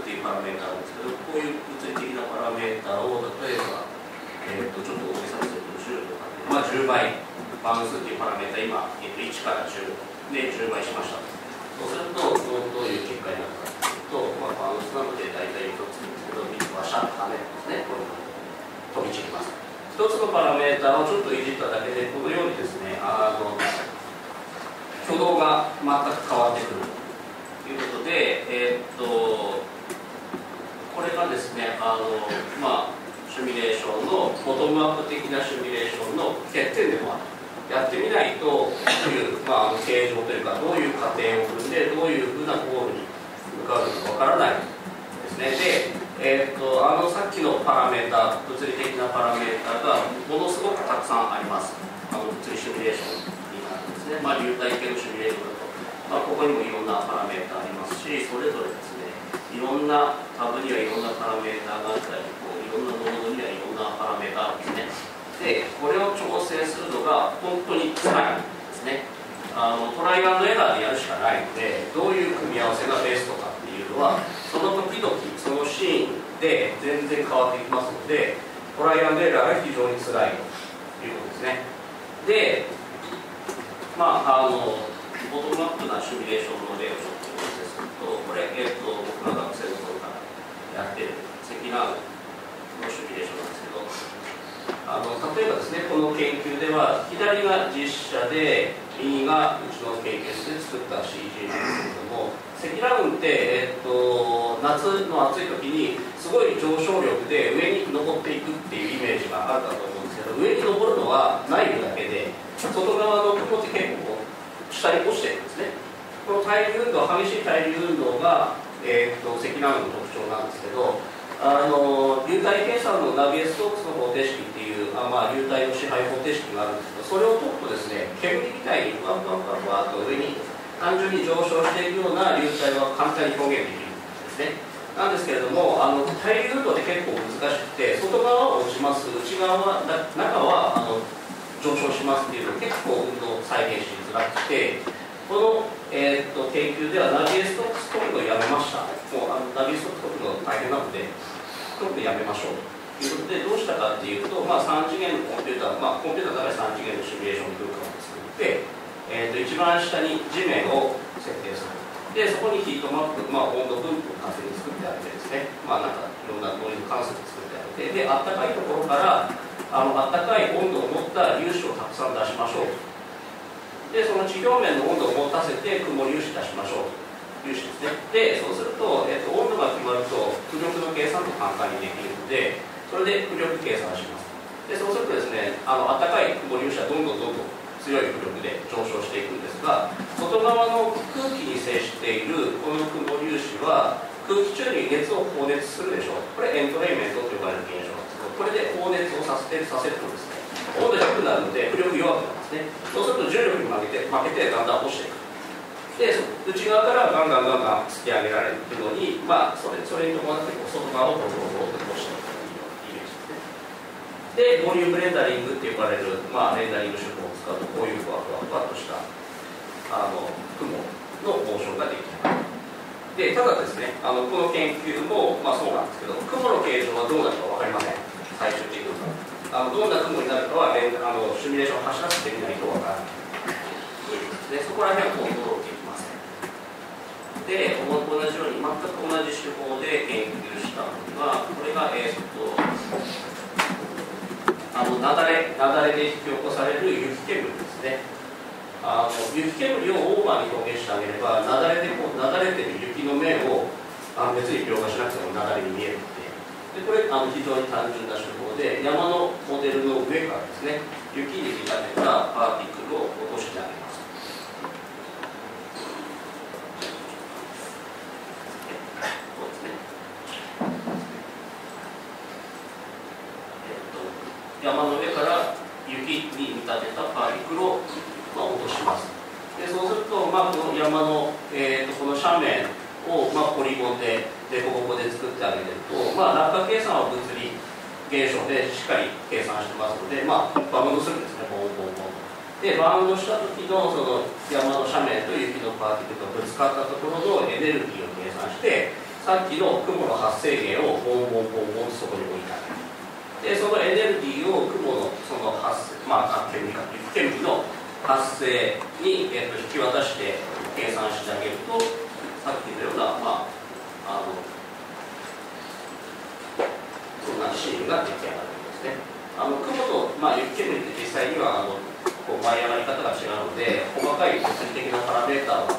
Speaker 3: ていうパラメータなんですけど、こういう物理的なパラメータを例えば、ちょっと大げさにすると10とかで、10倍バウンスっていうパラメータ今、1から10で10倍しました。そうするとどういう結果になるかというと、バウンスなので大体1つですけど、水はシャッと跳ねるんですね。こういうふうに飛び散ります。1つのパラメータをちょっといじっただけで、このようにですね、挙動が全く変わってくるということで、これがですね、シミュレーションのボトムアップ的なシミュレーションの欠点でもある。やってみないとどういう、形状というかどういう過程を踏んでどういうふうなゴールに向かうのかわからないですね。で、さっきのパラメータ、物理的なパラメータがものすごくたくさんあります。物理シミュレーションになるんですね。流体系のシミュレーションだと、ここにもいろんなパラメータありますし、それぞれですね、いろんなタブにはいろんなパラメータがあったり、いろんなノードにはいろんなパラメータあるんですね。でこれを調整するのが本当に辛いんですね。トライアンドエラーでやるしかないので、どういう組み合わせがベストかっていうのはその時々そのシーンで全然変わってきますので、トライアンドエラーが非常に辛いということですね。で、ボトムアップなシミュレーションの例をちょっとお見せすると、これ、僕が学生の頃からやってる積乱雲のシミュレーションなんですけど、例えばですね、この研究では左が実写で右がうちの研究室で作った CG なんですけども、積乱雲って、夏の暑い時にすごい上昇力で上に登っていくっていうイメージがあるかと思うんですけど、上に登るのは内部だけで、外側の雲って結構下に落ちてるんですね。この対流運動、激しい対流運動が、積乱雲の特徴なんですけど、流体計算のナビエストークスの方程式っていう流体の支配方程式があるんですけど、それを解くとですね、煙みたいにふわふわふわふわっと上に単純に上昇していくような流体は簡単に表現できるんですね。なんですけれども、対流運動って結構難しくて、外側は落ちます、内側は中は上昇しますっていうのを結構運動を再現しづらくて、この、研究ではナビエストークス解くのをやめました。もうナビエストークス解くの大変なので解くのやめましょうということで、どうしたかっていうと、3次元のコンピューター、コンピューターの中で3次元のシミュレーション空間を作って、一番下に地面を設定する。で、そこにヒートマップ、温度分布を勝手に作ってあげてですね、いろんなノイズ関数を作ってあげて、で、あったかいところからあったかい温度を持った粒子をたくさん出しましょう。で、その地表面の温度を持たせて雲粒子出しましょう。粒子ですね。で、そうすると、温度が決まると浮力の計算も簡単にできるので、それで浮力計算します。で、そうするとですね、あったかい雲粒子はどんどん強い浮力で上昇していくんですが、外側の空気に接しているこの雲粒子は空気中に熱を放熱するでしょう。これエントレイメントと呼ばれる現象なんですけど、これで放熱をさせるとですね、温度低くなるので浮力弱くなるんですね。そうすると重力に負けてだんだん落ちていく。で、内側からガンガン突き上げられるのに、それに伴って外側をボロボロと落ちていくというイメージですね。で、ボリュームレンダリングって呼ばれる、レンダリング手法を使うとこういうふわふわとした雲のモーションができる。で、ただですね、この研究も、そうなんですけど、雲の形状はどうなるか分かりません。最終的にはどんな雲になるかはシミュレーションを走らせてみないと分からないで、そこら辺はコントロールできません。で、同じように全く同じ手法で研究したのが、これが雪崩で引き起こされる雪煙ですね。雪煙をオーバーに表現してあげれば、雪崩れてる雪の面を別に描画しなくても雪崩に見えるので、これ非常に単純な手法で、山のモデルの上からですね、雪に見立てたパーティクルを落としてあげます。そうですね。山の上から雪に見立てたパーティクルを落とします。で、そうすると、この山の、この斜面を、ポリゴンで凸凹で作ってあげると、落下計算は物理現象でしっかり計算してますので、バウンドするんですね、ボンボンボン。で、バウンドした時のその山の斜面と雪のパーティクルがぶつかったところのエネルギーを計算して、さっきの雲の発生源をボンボンボンボンとそこに置いてあげる。で、そのエネルギーを雲のその発生、煙の発生に、引き渡して計算してあげると、さっきのような、そんなシーンが出来上がるんですね。雲と、雪煙って実際には舞い上がり方が違うので、細かい物理的なパラメーターは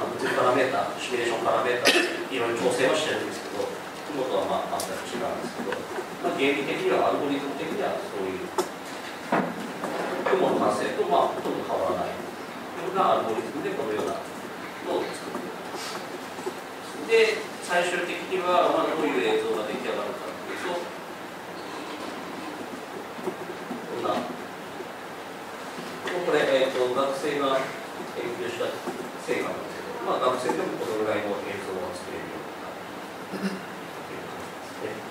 Speaker 3: 物理パラメーター、シミュレーションパラメーターでいろいろ調整はしてるんですけど、雲とは全く違うんですけど、原理的にはアルゴリズム的にはそういう雲の発生とほとんど変わらないようなアルゴリズムでこのようなのを作っています。で、最終的にはどういう映像が出来上がるかというと、こんな、これ、学生が研究した成果なんですけど、学生でもこのぐらいの映像が作れるようになるという感じですね。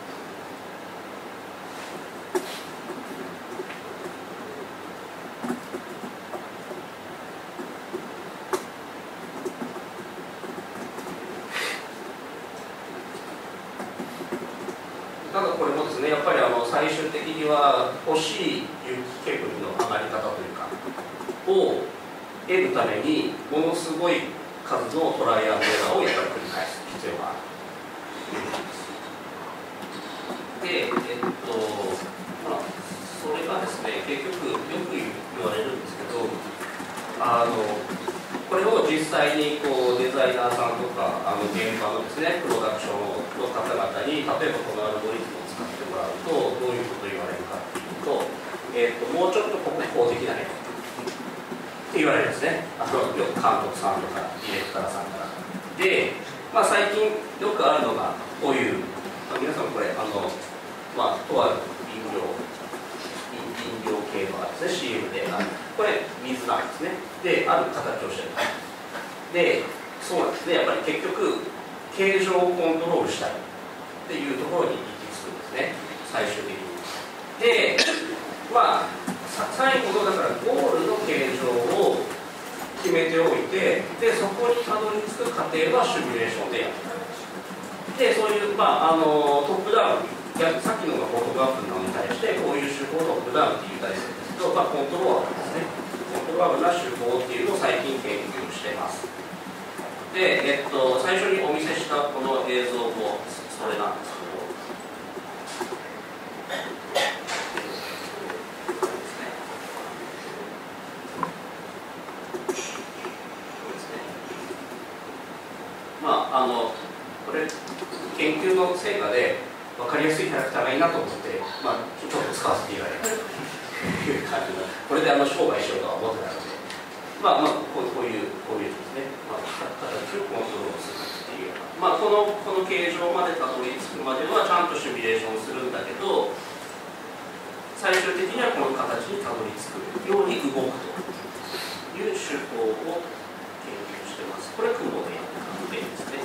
Speaker 3: 最終的には欲しい有機煙の上がり方というかを得るためにものすごい数のトライアンドエラーをやっぱり繰り返す必要があるということです。で、それがですね、結局よく言われるんですけど、これを実際にこうデザイナーさんとか現場のですね、プロダクションの方々に例えばこのアルゴリズムを使ってもらうとどういうことを言われるかっていうと、もうちょっとここ公的だねって言われるんですね。監督さんとかディレクターさんから。で、最近よくあるのがこういう、皆さんこれとある飲料系がですね、CM でこれ水なんですね。で、ある形をしてる。で、そうなんですね。やっぱり結局形状をコントロールしたいっていうところに行き着くんですね。最終的に。で、最後のだからゴールの形状を決めておいて、でそこにたどり着く過程はシミュレーションでやっていく。で、そういうトップダウン。さっきのがボトムアップなのに対してこういう手法をトップダウンって言ったりするんですけど、コントローラーですね。コントローラーな手法っていうのを最近研究しています。で、最初にお見せしたこの映像もそれなんですけど、これ研究の成果で分かりやすいキャラクターがいいなと思って、ちょっと使わせていただいたという感じの、これで商売しようとは思ってたので、こういうですね、形をコントロールするっていうような、この形状までたどり着くまではちゃんとシミュレーションするんだけど、最終的にはこの形にたどり着くように動くという手法を研究してます。これ雲でやってるんですね。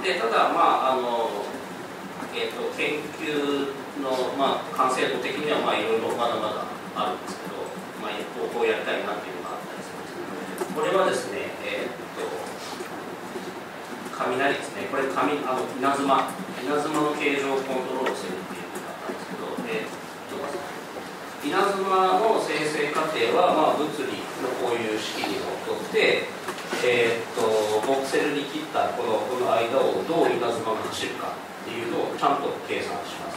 Speaker 3: で、ただ研究の、完成度的にはいろいろまだまだあるんですけど、こうやりたいなっていうのがあったりするんですけど、これはですね、雷ですね。これ稲妻の形状をコントロールするっていうのがあったんですけど、稲妻の生成過程は、物理のこういう式にのっとって、ボクセルに切ったこの間をどう稲妻が走るかっていうのをちゃんと計算します。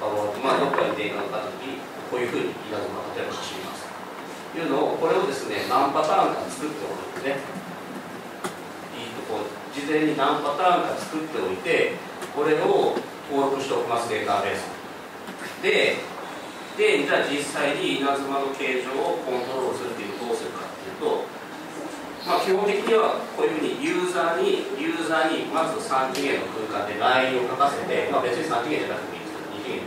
Speaker 3: どっかにデータがあった時にこういうふうに稲妻が例えば走りますというのを、これをですね、何パターンか作っておくんですね。事前に何パターンか作っておいて、これを登録しておきます、データベースで。じゃあ実際に稲妻の形状をコントロールするっていうのをどうするかっていうと、基本的にはこういうふうにユーザーにまず3次元の空間でラインを書かせて、別に3次元じゃなくてもいいんですけど、2次元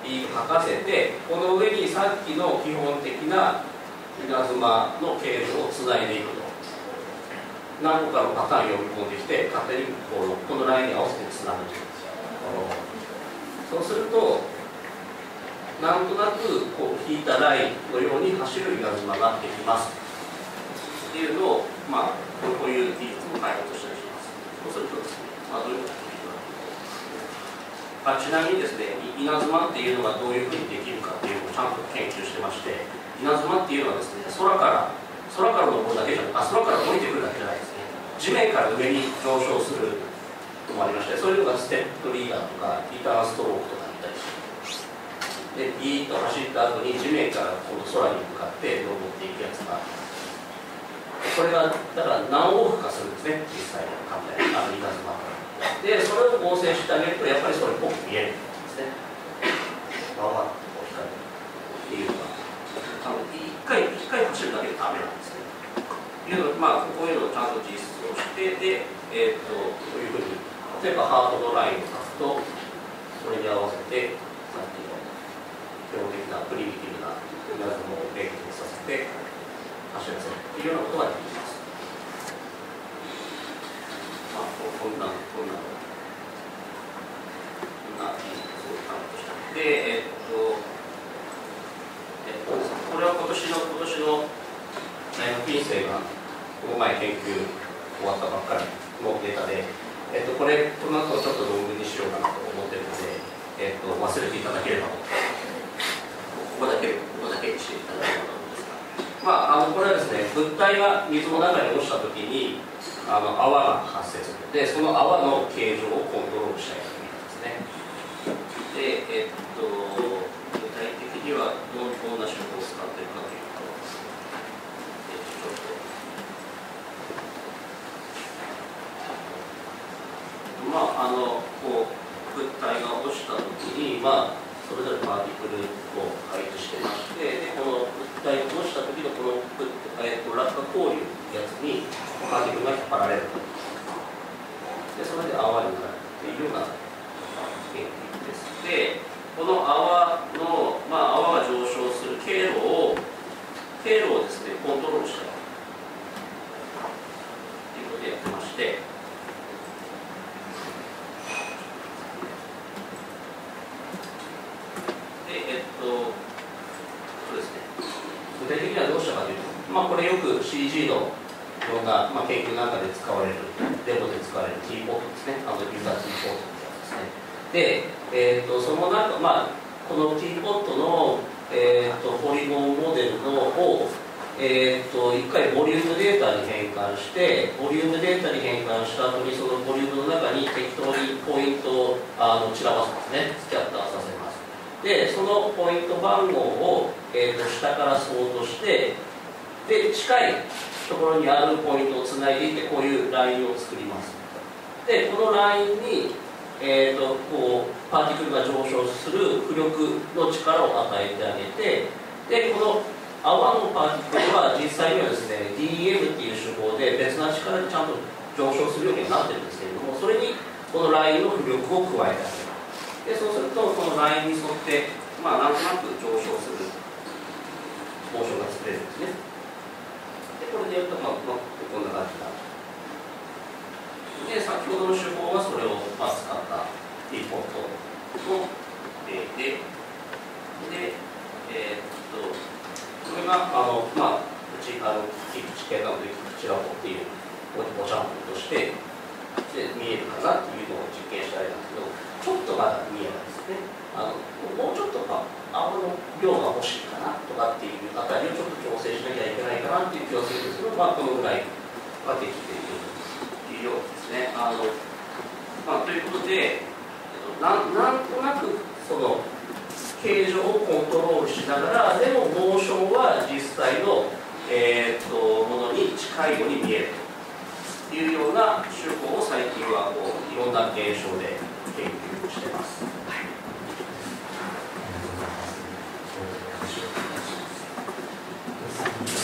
Speaker 3: に書かせて、この上にさっきの基本的な稲妻の形状をつないでいくと。何個かのパターンを読み込んできて、勝手にこのラインに合わせてつなぐと。そうすると、なんとなく引いたラインのように走る稲妻ができますっていうのを、こういう技術を開発したりします。そうするとですね、どういうことかちなみにですね、稲妻っていうのがどういうふうにできるかっていうのをちゃんと研究してまして、稲妻っていうのはですね、空から登るだけじゃなくて、空から降りてくるだけじゃないですね。地面から上に上昇するのもありまして、そういうのがステップリーダーとかリターンストロークとかみたいで、ビーッと走った後に地面からこの空に向かって登っていくやつが、これがだから何往復かするんですね、実際に簡単に稲妻で、それを合成してあげるとやっぱりそれっぽく見えるんですね。ババッと光るっていうのが一回走るだけでダメなんですね。いうのこういうのをちゃんと実装して、で、こういうふうに例えばハートのラインを書くと、それに合わせてさっきの基本的なプリミティブな稲妻を連結させて走らせるというようなことができます。こんなそういう感じでした。で、これは今年の大学院生がこの前研究終わったばっかりのデータで、この後ちょっと論文にしようかなと思ってるので、忘れていただければと、ここだけにしていただければと思うんですが、これはですね、物体が水の中に落ちたときに泡が発生するので、その泡の形状をコントロールしたいという意味ですね。で、具体的にはどんな手法を使っているかというと、こう物体が落ちたときに、それぞれパーティクルを配置してまして、でこの物体が落ちたときのこの落下交流のやつにパーティクルが引っ張られると。でそれで泡になるというような研究です。で、この泡が上昇する経路をですね、コントロールしたいということでやってまして、そうですね、具体的にはどうしたかというと、これよく CG のいろんな、研究なんかで使われる、デモで使われる T ポットですね、ユーザー T ポットですね。で、その中、この T ポットの、ポリゴンモデルを、一回ボリュームデータに変換して、ボリュームデータに変換した後にそのボリュームの中に適当にポイントを散らばすんですね、スキャッターさせます。で、そのポイント番号を、下からソートして、で、近いところにあるポイントをつないでいって、こういうラインを作ります。で、このラインに、こうパーティクルが上昇する浮力の力を与えてあげて、で、この泡のパーティクルは実際にはですね、DM っていう手法で別な力でちゃんと上昇するようにはなってるんですけれども、それにこのラインの浮力を加えてあげる。で、そうすると、このラインに沿って、なんとなく上昇するモーションが作れるんですね。で、これでやると、こんな感じになる。で、先ほどの手法はそれを使った T ポットの例で、これがうち地形なのでキプチラボっていうおちゃんぽんとして見えるかなっていうのを実験したいんですけど、ちょっとまだ見えないですね。もうちょっと泡の量が欲しいかなとかっていうあたりをちょっと調整しなきゃいけないかなっていう気はするんですけど、このぐらいはできているというようですね。ということで、なんとなくその形状をコントロールしながら、でもモーションは実際の、ものに近いように見えるというような手法を最近はいろんな現象で研究しています。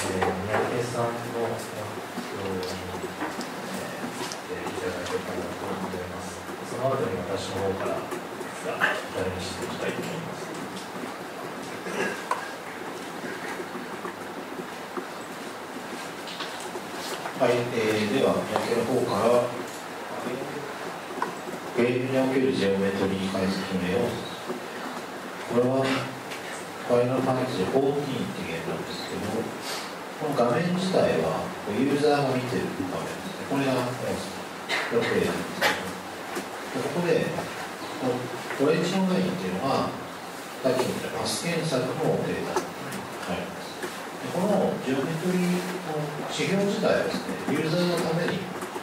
Speaker 1: 三宅さんのいただけたらと思います。その後に私の方から誰に質問したいと思います。
Speaker 4: はい、では三宅の方からゲームにおけるジオメトリー解析名を、これはファイナルファンタジー14っていうゲームなんですけど、この画面自体はユーザーが見てる画面ですね。これがプレイなんですけど、ここでオレンジのラインっていうのはさっき言ったパス検索のデータに入ります。このジオメトリーの指標自体はですね、ユーザーのために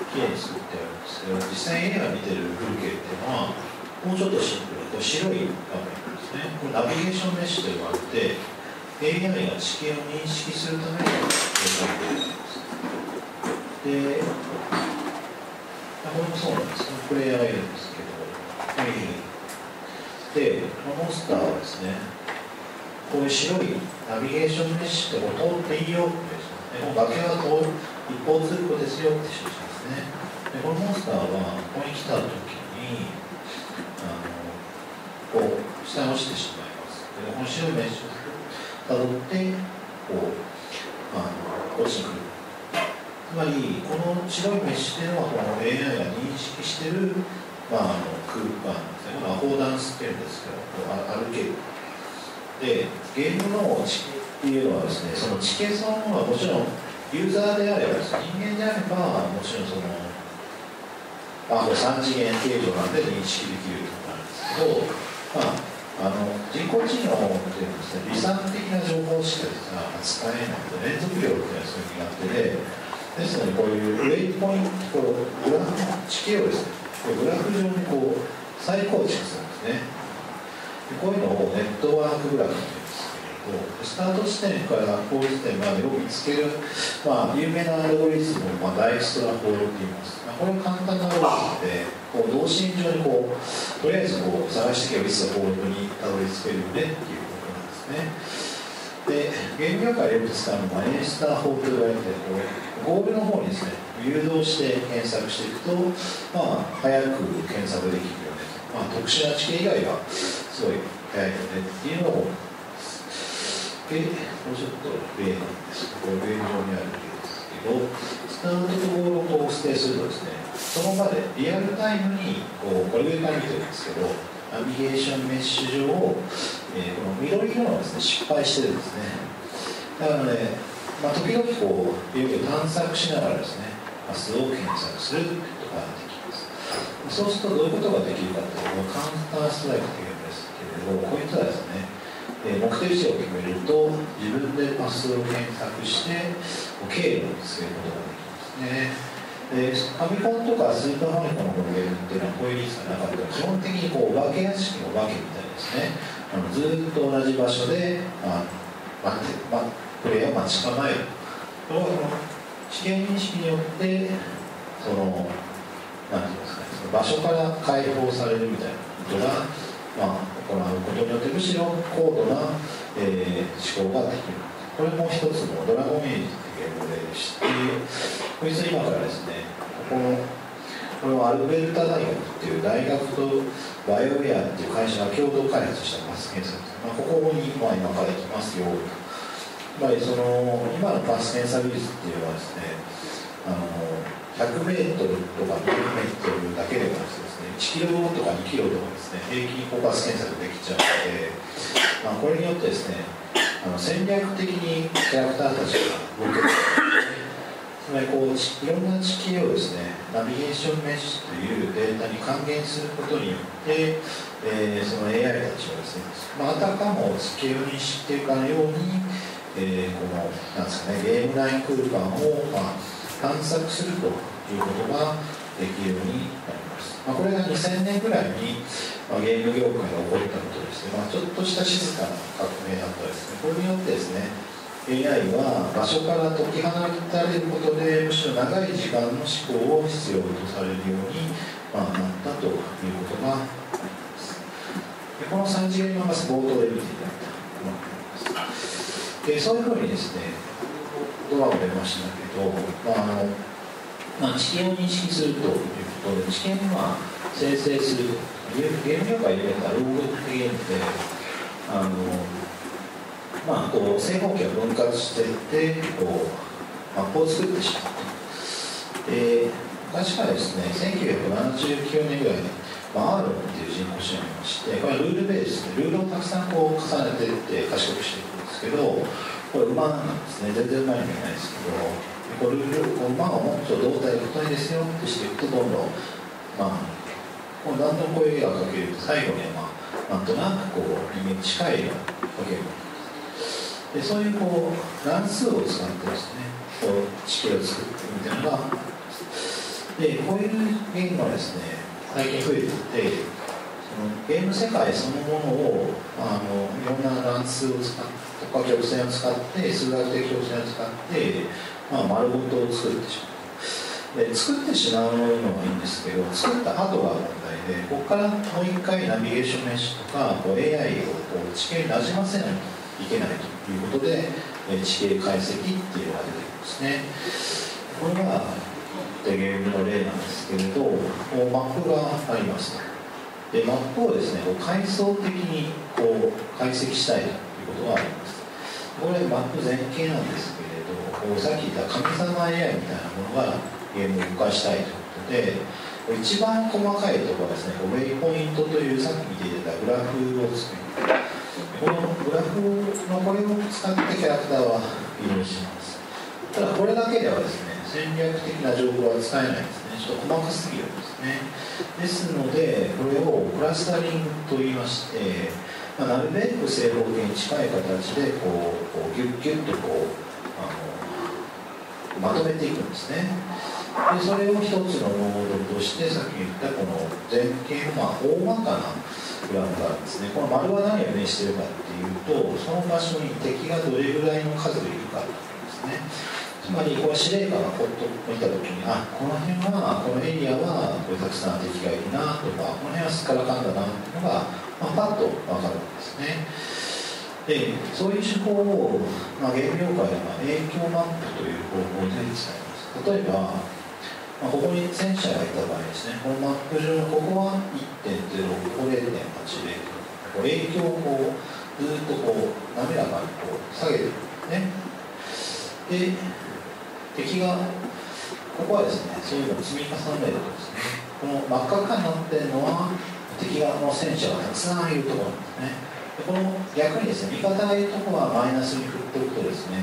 Speaker 4: きれいに作ってあるんですけど、実際 AI が見てる風景っていうのはもうちょっとシンプルで白い画面なんですね。これナビゲーションメッシュと呼ばれて AI が地形を認識するために描いているんです。で、これもそうなんです。プレイヤーがいるんですけど、で、このモンスターはですね、こういう白いナビゲーションメッシュで通っていいよって、もう崖は一方通行ですよって示しますね。で、このモンスターはここに来た時にこう下に落ちてしまいます。で、この白いメッシュをたどってこう落ちてくる。つまりこの白いメッシュというのはこの AI が認識している、空間ですね。これはアフォーダンスっていうんですけど、歩ける。で、ゲームの地形っていうのはですね、その地形そのものはもちろんユーザーであればですね、人間であればもちろんその3次元形状なんで認識できるところなんですけど、人工知能っていうのはですね、理算的な情報しか扱えないと連続量っていうのはそういう苦手ですので、こういうウェイポイント、グラフ地形をですね、グラフ上に再構築するんですね。こういうのをネットワークグラフっていうんですけれど、スタート地点からゴール地点までを見つける、有名なアルゴリズムをダイエクストラフォールって言います。これは簡単なアルゴリズムで、同心上にとりあえず探していけばいつかフォールにたどり着けるよねっていうことなんですね。で、ゲーム業界でよく使うのはエースター法と言われて、ゴールの方にですね、誘導して検索していくと、早く検索できるよねと、特殊な地形以外はすごい早いよねっていうのを、これちょっと例なんですけど、これ現状にある例ですけど、スタートとゴールを指定するとですね、その場でリアルタイムにこれ上から見てるんですけど、ナビゲーションメッシュ上を、この緑色のですね、失敗してるんですね。だからね、時々いろいろ探索しながらですね、数を検索するということができます。そうするとどういうことができるかというと、カウンターストライクというんですけれど、こういったですね、目的地を決めると自分でパスを検索して経路を見つけることができますね。ファミコンとかスーパーファミコンのゲームっていうのはこういう技術がなかったら基本的にお化け屋敷のお化けみたいですね。ずっと同じ場所でプレイヤーを待ち構える。これは地形認識によってなんていうんですかね、その場所から解放されるみたいなことが行うことによってむしろ高度な、思考ができる。これも一つのドラゴンエイジというゲームでして、こいつ今からですね、これはアルベルタ大学っていう大学とバイオウェアっていう会社が共同開発したパス検査です。ここに今から行きますよ。今のパス検査技術っていうのはですね、100メートルとか200メートルだけではなくてですね、1キロとか2キロとかですね、平均パス検索できちゃうので、これによってですね、戦略的にキャラクターたちが動ける。つまりいろんな地形をですね、ナビゲーションメッシュというデータに還元することによって、その AI たちはですね、あたかも地形を認識しているかのように、なんですかね、ゲーム内空間を探索するということができるようになります。これが2000年ぐらいに、ゲーム業界が起こったことですね、ちょっとした静かな革命だったですね。これによってですね、AI は場所から解き放たれることでむしろ長い時間の思考を必要とされるように、なったということがあります。でこの3次元がまず冒頭で見ていただいたと思います。でそういうふうにですね、言葉も出ましたけど、地形を認識するということで、地形に生成するゲーム業界で言ったらローグゲームで正方形を分割していってマップを作ってしまうと。昔からですね、1979年ぐらいにアーロンっていう人工知能がいまして、これはルールベースでルールをたくさん重ねていって賢くしていくんですけど、これ馬なんですね、全然馬に見えないですけど、馬をもっと胴体太いですよってしていくとどんどんだんだんこういう絵が描けると最後にはなんとなく人間に近い絵が描ける。でそういう乱数を使ってですね、地形を作ってみたいなのがあります。でこういうゲームはですね、最近増えていて、ゲーム世界そのものをいろんな乱数を使ってとか曲線を使って数学的曲線を使って丸ごとを作ってしまう。で作ってしまうのはいいんですけど、作った後が問題で、ここからもう一回ナビゲーションメッシュとかAI を地形になじませないといけないということで、地形解析っていうのが出てきますね。これがゲームの例なんですけれど、マップがあります。でマップをですね、階層的に解析したいということがあります。これマップ全景なんですけれど、さっき言った神様 AI みたいなものがゲームを動かしたいということで、一番細かいところはですね、ウェイポイントというさっき見ていたグラフを作る。このグラフのこれを使ってキャラクターは移動します。ただこれだけではですね、戦略的な情報は使えないんですね。ちょっと細かすぎるんですね。ですのでこれをクラスタリングといいまして、なるべく正方形に近い形でこうギュッギュッとまとめていくんですね。でそれを一つのノードとして、さっき言ったこの前景の大まかなグラフがあるんですね。この丸は何を意味しているかっていうと、その場所に敵がどれぐらいの数がいるかってことですね。つまりこれ司令官がこう見たときに、この辺はこのエリアはこれたくさん敵がいるなとか、この辺はすっからかんだなっていうのが、パッと分かるんですね。でそういう手法を、ゲーム業界では影響マップという方法で使います。例えば、ここに戦車がいた場合ですね、このマップ上のここは 1.0、ここ 0.80、影響をずっと滑らかに下げていくんですね。で敵がここはですね、そういうのを積み重ねるとですね、この真っ赤っかになっているのは敵側の戦車がたくさんいるところなんですね。でこの逆にですね、味方がいるところはマイナスに振っておくとですね、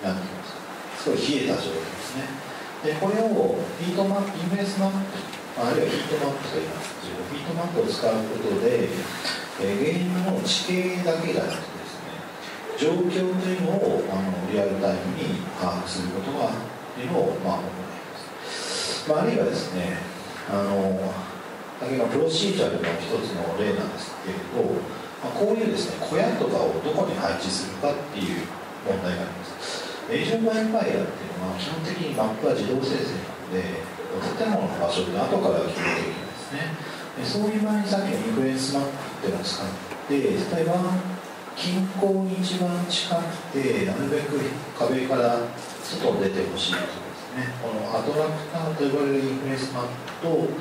Speaker 4: なんて言いますか、すごい冷えた状態ですね。でこれをヒートマップ、インフレンスマップ、あるいはヒートマップと言いますけど、ヒートマップを使うことで、ゲームの地形だけじゃなくてですね、状況というのをリアルタイムに把握することがというのを行います。あるいはですね、先ほどのプロシージャルの一つの例なんですけれど、こういうですね、小屋とかをどこに配置するかっていう問題があります。エイジ・オブ・エンパイアっていうのは基本的にマップは自動生成なので、建物の場所って後から決めていくんですね。でそういう場合にさっきのインフルエンスマップっていうのを使って、例えば近郊に一番近くてなるべく壁から外に出てほしいとかですね、このアトラクターと呼ばれるインフルエンスマップと、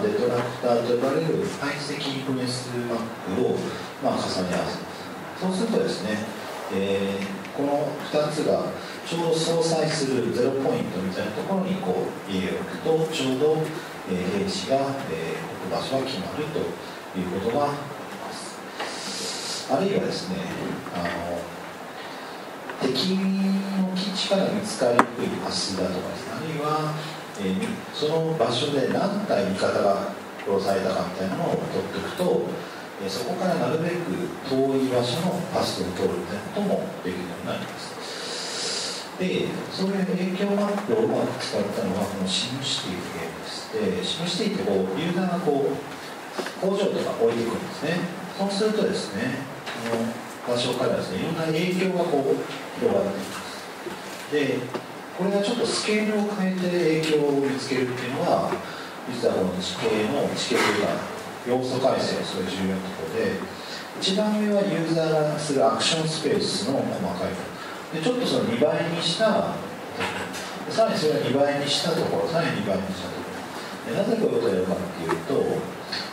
Speaker 4: デトラクターと呼ばれる排斥インフルエンスマップを、重ね合わせます。そうするとですね、この2つがちょうど相殺するゼロポイントみたいなところに家を置くと、ちょうど、兵士が、置く場所が決まるということがあります。あるいはですね、敵の基地から見つかりにくいパスだとかですね、あるいは、その場所で何体味方が殺されたかみたいなのを取っておくと、そこからなるべく遠い場所のパスを取るみたいなこともできるようになります。で、そういう影響マップをうまく使ったのがこのシムシティというゲームでして、シムシティってユーザーが工場とか置いていくんですね。そうするとですね、この場所からですね、いろんな影響が広がっていきます。で、これがちょっとスケールを変えて影響を見つけるっていうのは、実はこの地形というか要素改正がすごい重要なところで、一番上はユーザーがするアクションスペースの細かいところで、ちょっとその2倍にしたさらにそれを2倍にしたところ、さらに2倍にしたところで、なぜこういうことをやるかっていうと、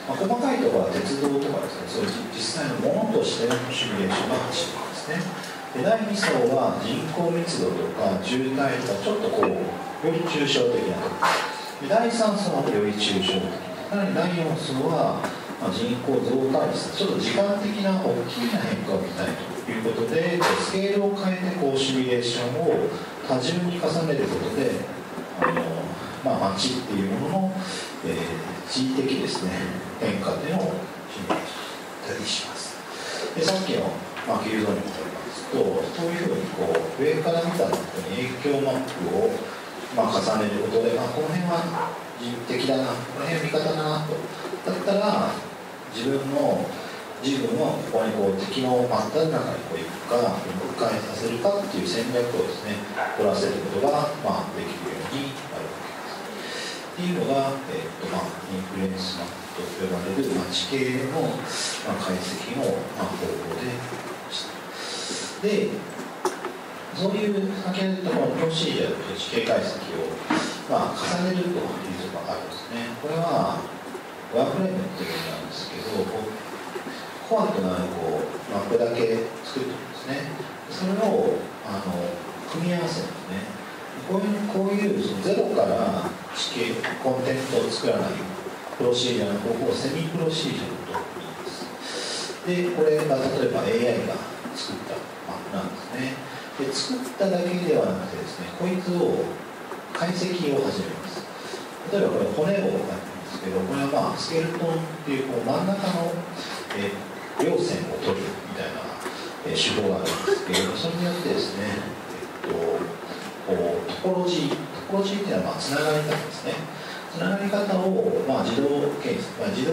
Speaker 4: 細かいところは鉄道とかですね、そういう実際のものとしてのシミュレーションが走っていますね。で第2層は人口密度とか渋滞とかちょっとより抽象的なところで、第3層はより抽象的、さらに第4層は人口増加率、ちょっと時間的な大きな変化を見たいということで、スケールを変えてシミュレーションを多重に重ねることで、街っていうものの、地理的ですね、変化っていうのをシミュレーションしたりします。でさっきのフィールドに戻りますと、そういうふうに上から見た時に影響マップを重ねることで、この辺は敵だな、この辺は味方だなと、だったら自分をここに敵の真っ只中に行くか迂回させるかっていう戦略をですね取らせることができるようになるわけです。っていうのが、インフルエンスマップと呼ばれる地形の解析の方法でした。で、そういう先ほど言ったこのプロシージャルと地形解析を重ねるというのがあるんですね。これはワーフレームっていうものなんですけど、コアとなるマップだけ作ってるんですね。それを組み合わせるんですね。こういうゼロから地形コンテンツを作らないプロシージャーの方法をセミプロシージャーと言います。で、これが例えば AI が作ったマップなんですね。で、作っただけではなくてですね、こいつを解析を始めます。例えばこれ骨をやってるんですけど、これはまあスケルトンっていうこう真ん中の、稜線を取るみたいな、手法があるんですけれど、それによってですね、トポロジーっていうのはまあつながり方ですね。つながり方を、まあ、自動検出、まあ、自動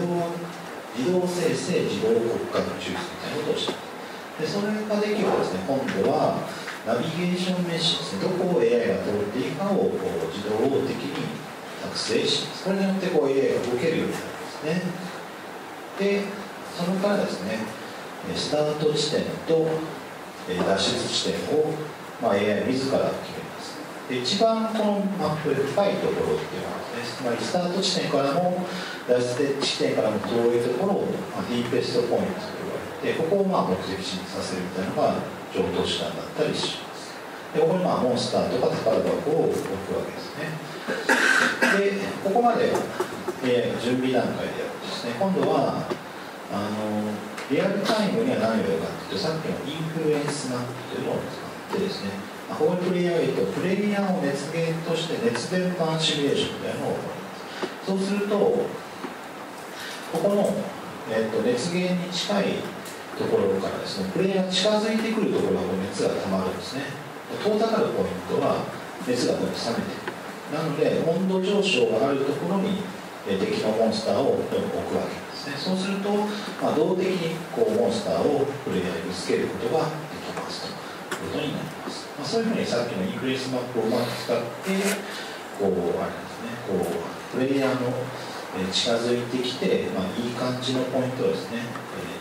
Speaker 4: 生成、自動骨格抽出みたいなことをしています。で、それができるとですね、今度はナビゲーションメッシュですね、どこを AI が通っていいかをこう自動的に作成します。それによってこう AI が動けるようになるんですね。で、それからですね、スタート地点と脱出地点を、まあ、AI 自ら決めます。で、一番このマップで深いところっていうのはですね、つまりスタート地点からも脱出地点からも遠いところを、まあ、ディーペストポイントと呼ばれて、ここをまあ目的地にさせるみたいなのが上等手段だったりします。で、ここにまあモンスターとか宝箱を置くわけですね。で、ここまでは AI の準備段階でやるんですね。今度はリアルタイムには何をやるかというと、さっきのインフルエンスマップというのを使ってですね、ここにプレイヤーがいると、プレイヤーを熱源として熱伝導シミュレーションみたいなのを行います。そうすると、ここの、熱源に近いところからですね、プレイヤーが近づいてくるところは熱が溜まるんですね。遠ざかるポイントは熱がどんどん冷めていく。なので、温度上昇があるところに敵のモンスターを置くわけですね。そうすると、まあ、動的にこうモンスターをプレイヤーにぶつけることができますということになります。まあ、そういうふうにさっきのインフルエンスマップをうまく使って、こうあれですね、こうプレイヤーの近づいてきて、まあ、いい感じのポイントをですね、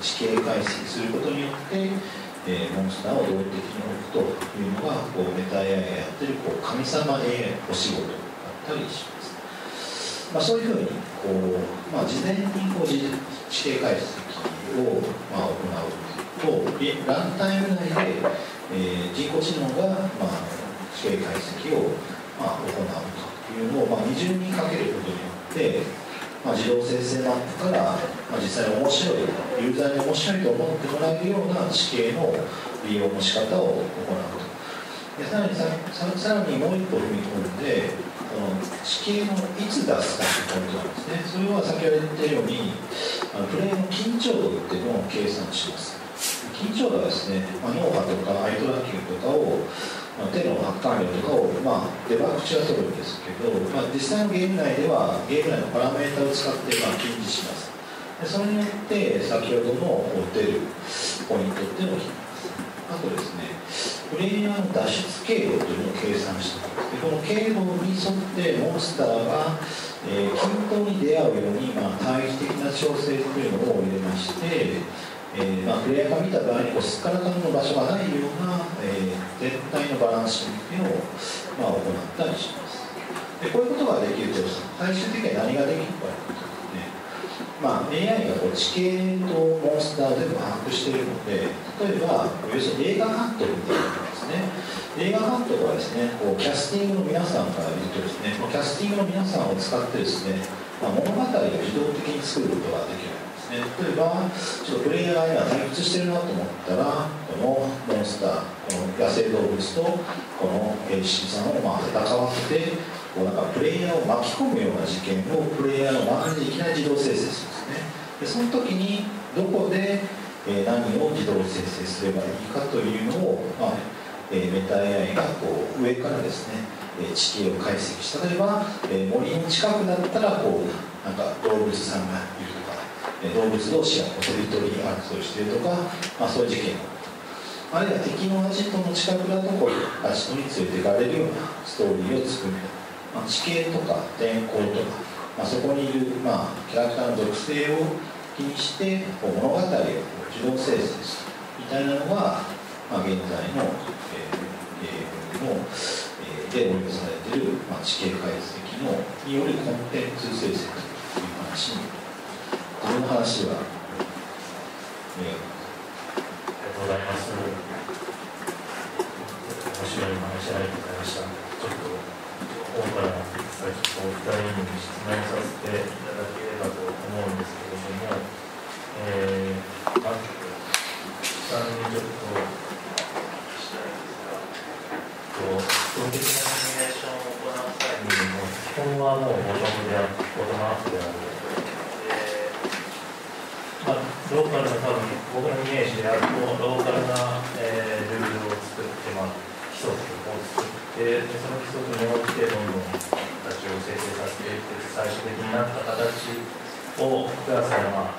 Speaker 4: 地形解析することによって、モンスターを動的に置くというのがこうメタ AI がやってるこう神様 AI のお仕事だったりします。まあ、そういうふうにこう、まあ、事前にこう地形解析を、まあ、行うとランタイム内で、人工知能が、まあ、地形解析を、まあ、行うというのを、まあ、二重にかけることによって、まあ、自動生成マップから、まあ、実際に面白いユーザーに面白いと思ってもらえるような地形の利用の仕方を行うと。でさらにもう一歩踏み込んで、この地形のいつ出すかというポイントなんですね。それは先ほど言ったように、プレイの緊張度っていうのを計算します。緊張度はですね、まあ、脳波とかアイトラッキングとかを、まあ、手の発汗量とかを、まあ、デバッグ中は取るんですけど、まあ、実際のゲーム内ではゲーム内のパラメータを使って、まあ、禁じします。でそれによって先ほどの出るポイントっていうのを決めます。あとですね、プレイヤーの脱出経路というのを計算しています。でこの経路に沿ってモンスターが、均等に出会うように、まあ、対比的な調整というのを入れまして、まあ、プレイヤーが見た場合にすっからかんの場所がないような、全体のバランスというのを、まあ、行ったりします。でこういうことができると最終的には何ができるかというとですね、まあ、AI がこう地形とモンスター全部把握しているので、例えば要するに映画監督みたいなものですね。映画監督はですね、こうキャスティングの皆さんから言うとですね、キャスティングの皆さんを使ってですね、まあ、物語を自動的に作ることができるんですね。例えばちょっとプレイヤーが今退屈してるなと思ったら、このモンスター、この野生動物とこの獅子さんをまあ戦わせて、こうなんかプレイヤーを巻き込むような事件をプレイヤーの周りでいきなり自動生成するんですね。でその時にどこで何を自動生成すればいいかというのを、まあメタ AI がこう上からですね、地形を解析した。例えば、森の近くだったらこうなんか動物さんがいるとか、動物同士がテリトリー争いしているとか、まあ、そういう事件があるいは敵のアジトの近くだとこうアジトに連れていかれるようなストーリーを作る。まあ、地形とか天候とか、まあ、そこにいる、まあ、キャラクターの属性を気にしてこう物語を自動生成するみたいなのが、まあ、現在のゲームので応用されている、まあ、地形解析のによるコンテンツ生成という話に、この話は、
Speaker 1: ありがとうございます。面白い話ありがとうございました。ちょっとここから最初お二人に質問させていただければと思うんですけれども、まず下にちょっとしたいんですが、基本的なシミュレーションを行う際に基本はもうボトムアップである。ローカルな多分僕のイメージであるとローカルな、ルールを作って、規則を作ってでその規則に応じてどんどん形を生成させていって最終的になった形をクラスが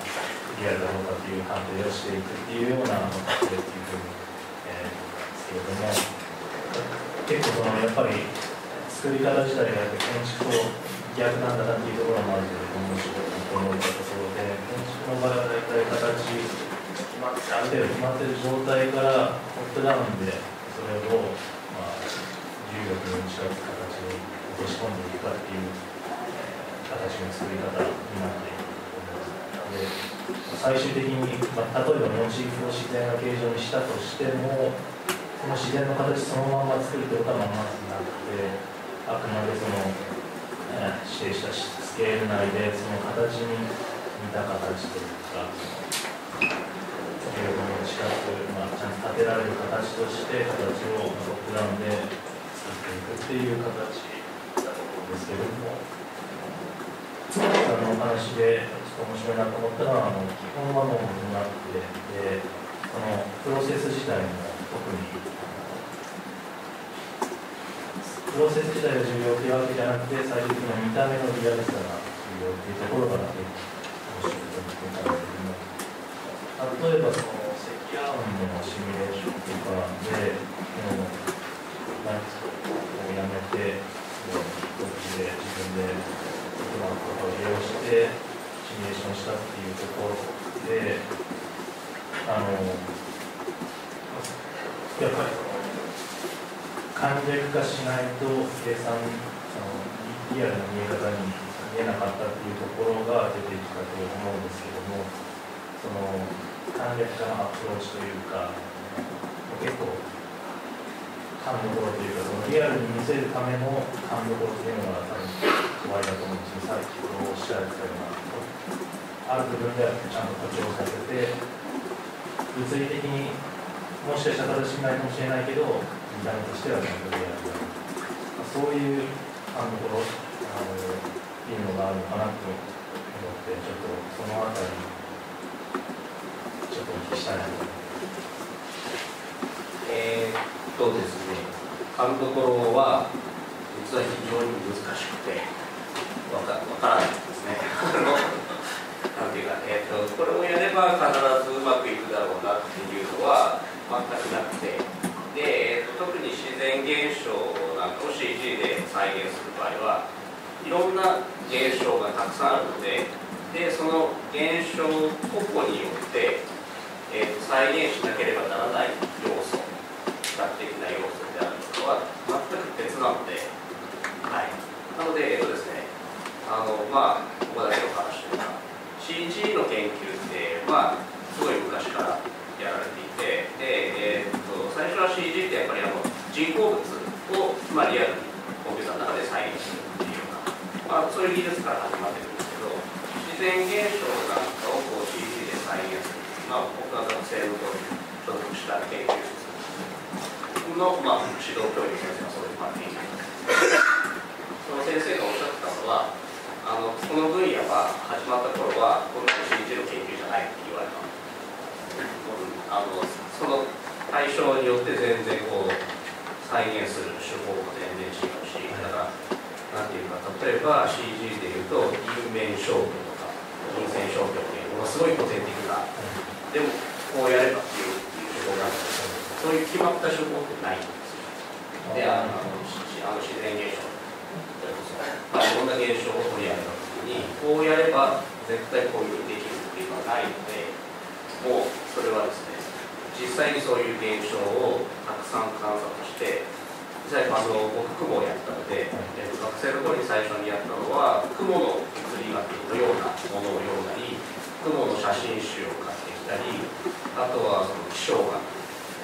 Speaker 1: リアルだろうかという判定をしていくっていうような過程っていうふうに、ですけれども結構やっぱり作り方自体が建築と逆なんだなっていうところもあるけれども面白いと思ったところで建築の場合は大体形ある程度決まっている状態からトップダウンでそれを、重力に打ち勝つ形に落とし込んでいくかっていう、形の作り方になっていると思います。最終的に、例えばモチーフを自然な形状にしたとしてもその自然の形そのまま作るということはまずなくてあくまでその指定したスケール内でその形に似た形というか重力に打ち勝つ、ちゃんと立てられる形として形をトップダウンで作っていくっていう形だと思うんですけれどもさんのお話でちょっと面白いなと思ったのは基本はもうボトムアップでそのプロセス自体も特にプロセス自体が重要というわけじゃなくて最終的には見た目のリアルさが重要というところが面白いと思ってたんですけども例えばその積乱雲のシミュレーションとかで何ですかをやめてこっちで自分で言葉とかを利用してシミュレーションしたっていうところでやっぱり簡略化しないと計算リアルな見え方に見えなかったっていうところが出てきたと思うんですけどもその簡略化のアプローチというか結構勘どころというかそのリアルに見せるための勘どころというのが多分終わりだと思うんですけどさっきおっしゃられてたようなある部分ではちゃんと誇張させて物理的にもしかしたら正しくないかもしれないけど見た目としてはちゃんとリアルだそういう勘どころいうのがあるのかなと思ってちょっとそのあたりちょっとお聞きしたいなと思います。
Speaker 3: ですね、勘どころは実は非常に難しくてわからないですね。なんていうか、これをやれば必ずうまくいくだろうなっていうのは全くなくて、で、特に自然現象なんかを CG で再現する場合はいろんな現象がたくさんあるので、その現象個々によって、再現しなければならない要素比較的な要素であるとかは全く別なので、はい、なので、ですね、ここだけの話というか CG の研究って、すごい昔からやられていて、最初は CG ってやっぱり人工物を、リアルにコンピューターの中で再現するっていうような、そういう技術から始まってるんですけど、自然現象なんかをCG で再現する、僕が学生の頃に所属した研究室の、指導教育先生がそういう研究です。その先生がおっしゃってたのは、この分野が始まった頃は、この CG の研究じゃないって言われた。その対象によって全然再現する手法も全然違うし、だから、なんていうか、例えば CG でいうと、因面消去とか、因線消去っていうものすごい古典的な、でも、こうやればっていう手法があるんですけど、そういう決まった手法ってないんですよ。で、自然現象、それこそ、いろんな現象を取り上げたときに、こうやれば絶対こういうふうにできるっていうのはないので、もうそれはですね、実際にそういう現象をたくさん観察して、実際僕、雲をやったので、学生の頃に最初にやったのは、雲の物理学のようなものを読んだり、雲の写真集を買ってきたり、あとはその気象学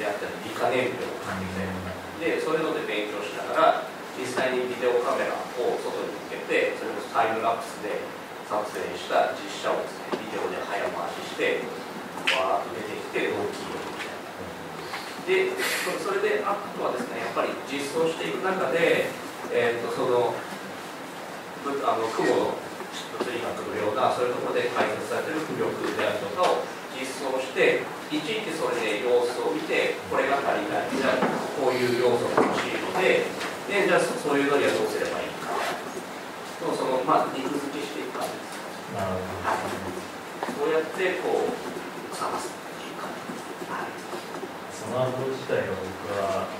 Speaker 3: であったり、理科年表を買ってきたり、で、そういうので勉強しながら、実際にビデオカメラを外に向けて、それこそタイムラプスで撮影した実写をですね、ビデオで早回しして、わーっと出てきて、大きいよみたいな。で、それで、あとはですね、やっぱり実装していく中で、その雲の物理学のようなそういうところで解説されている浮力であるとかを実装していちいちそれで様子を見てこれが足りないじゃあこういう要素が欲しいのでじゃあそういうのにはどうすればいいかとその肉付けしていく感じです。
Speaker 1: なるほど。
Speaker 3: そうやってこう探すっていう感じです。はい、
Speaker 1: そのアプローチ自体が僕は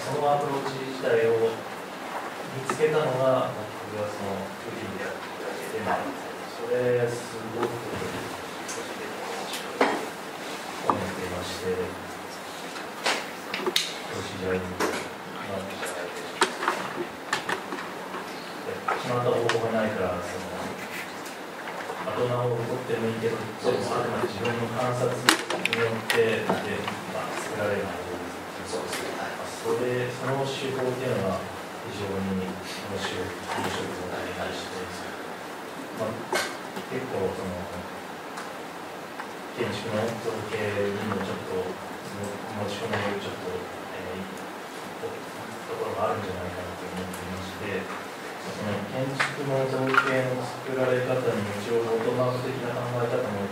Speaker 1: そのアプローチ自体を見つけたのが僕がその個人でやってきただけで、それすごく思っていまして、投資時代に決まった方法がないから、後名を取ってもいいけど、それもあくまで自分の観察によって作られるものです。そうですね。その手法っていうのが非常に面白いことになりまして、結構建築の造形にもちょっと持ち込めるところがあるんじゃないかなと思っていまして、その建築の造形の作られ方に一応ロードマップ的な考え方も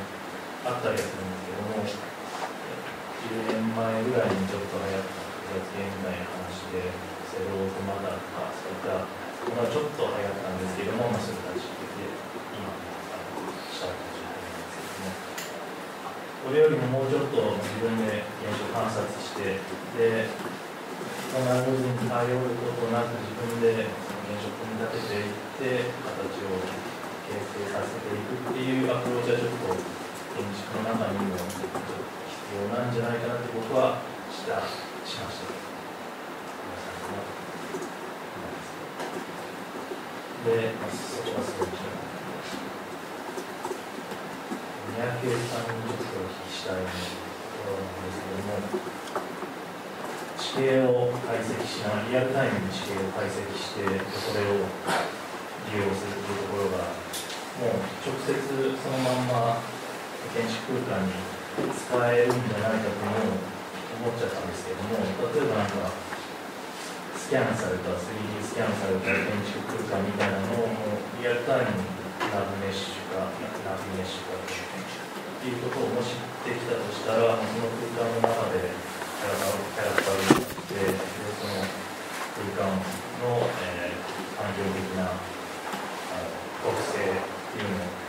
Speaker 1: あったりするんですけども、10年前ぐらいにちょっと流行った複雑系みたいな話でセロートマダとかそういったものがちょっと流行ったんですけども、それたちで今したかもしれないんですけども、これよりももうちょっと自分で現象観察してでその部分に頼ることなく自分で現象を組み立てていって形を形成させていくっていうアプローチはちょっと建築の中にも必要なんじゃないかなって僕はしました。で、そこはすごい気になってます。三宅さんにちょっとお聞きしたいところなんですけども、地形を解析しながらリアルタイムに地形を解析してそれを利用するというところがもう直接そのまんま建築空間に使えるんじゃないかと思っちゃったんですけども、例えばスキャンされた 3D スキャンされた建築空間みたいなのをもうリアルタイムにラブメッシュかっていうことをもしできたとしたら、その空間の中でキャラクターを使ってその空間の、環境的な特性っていうのを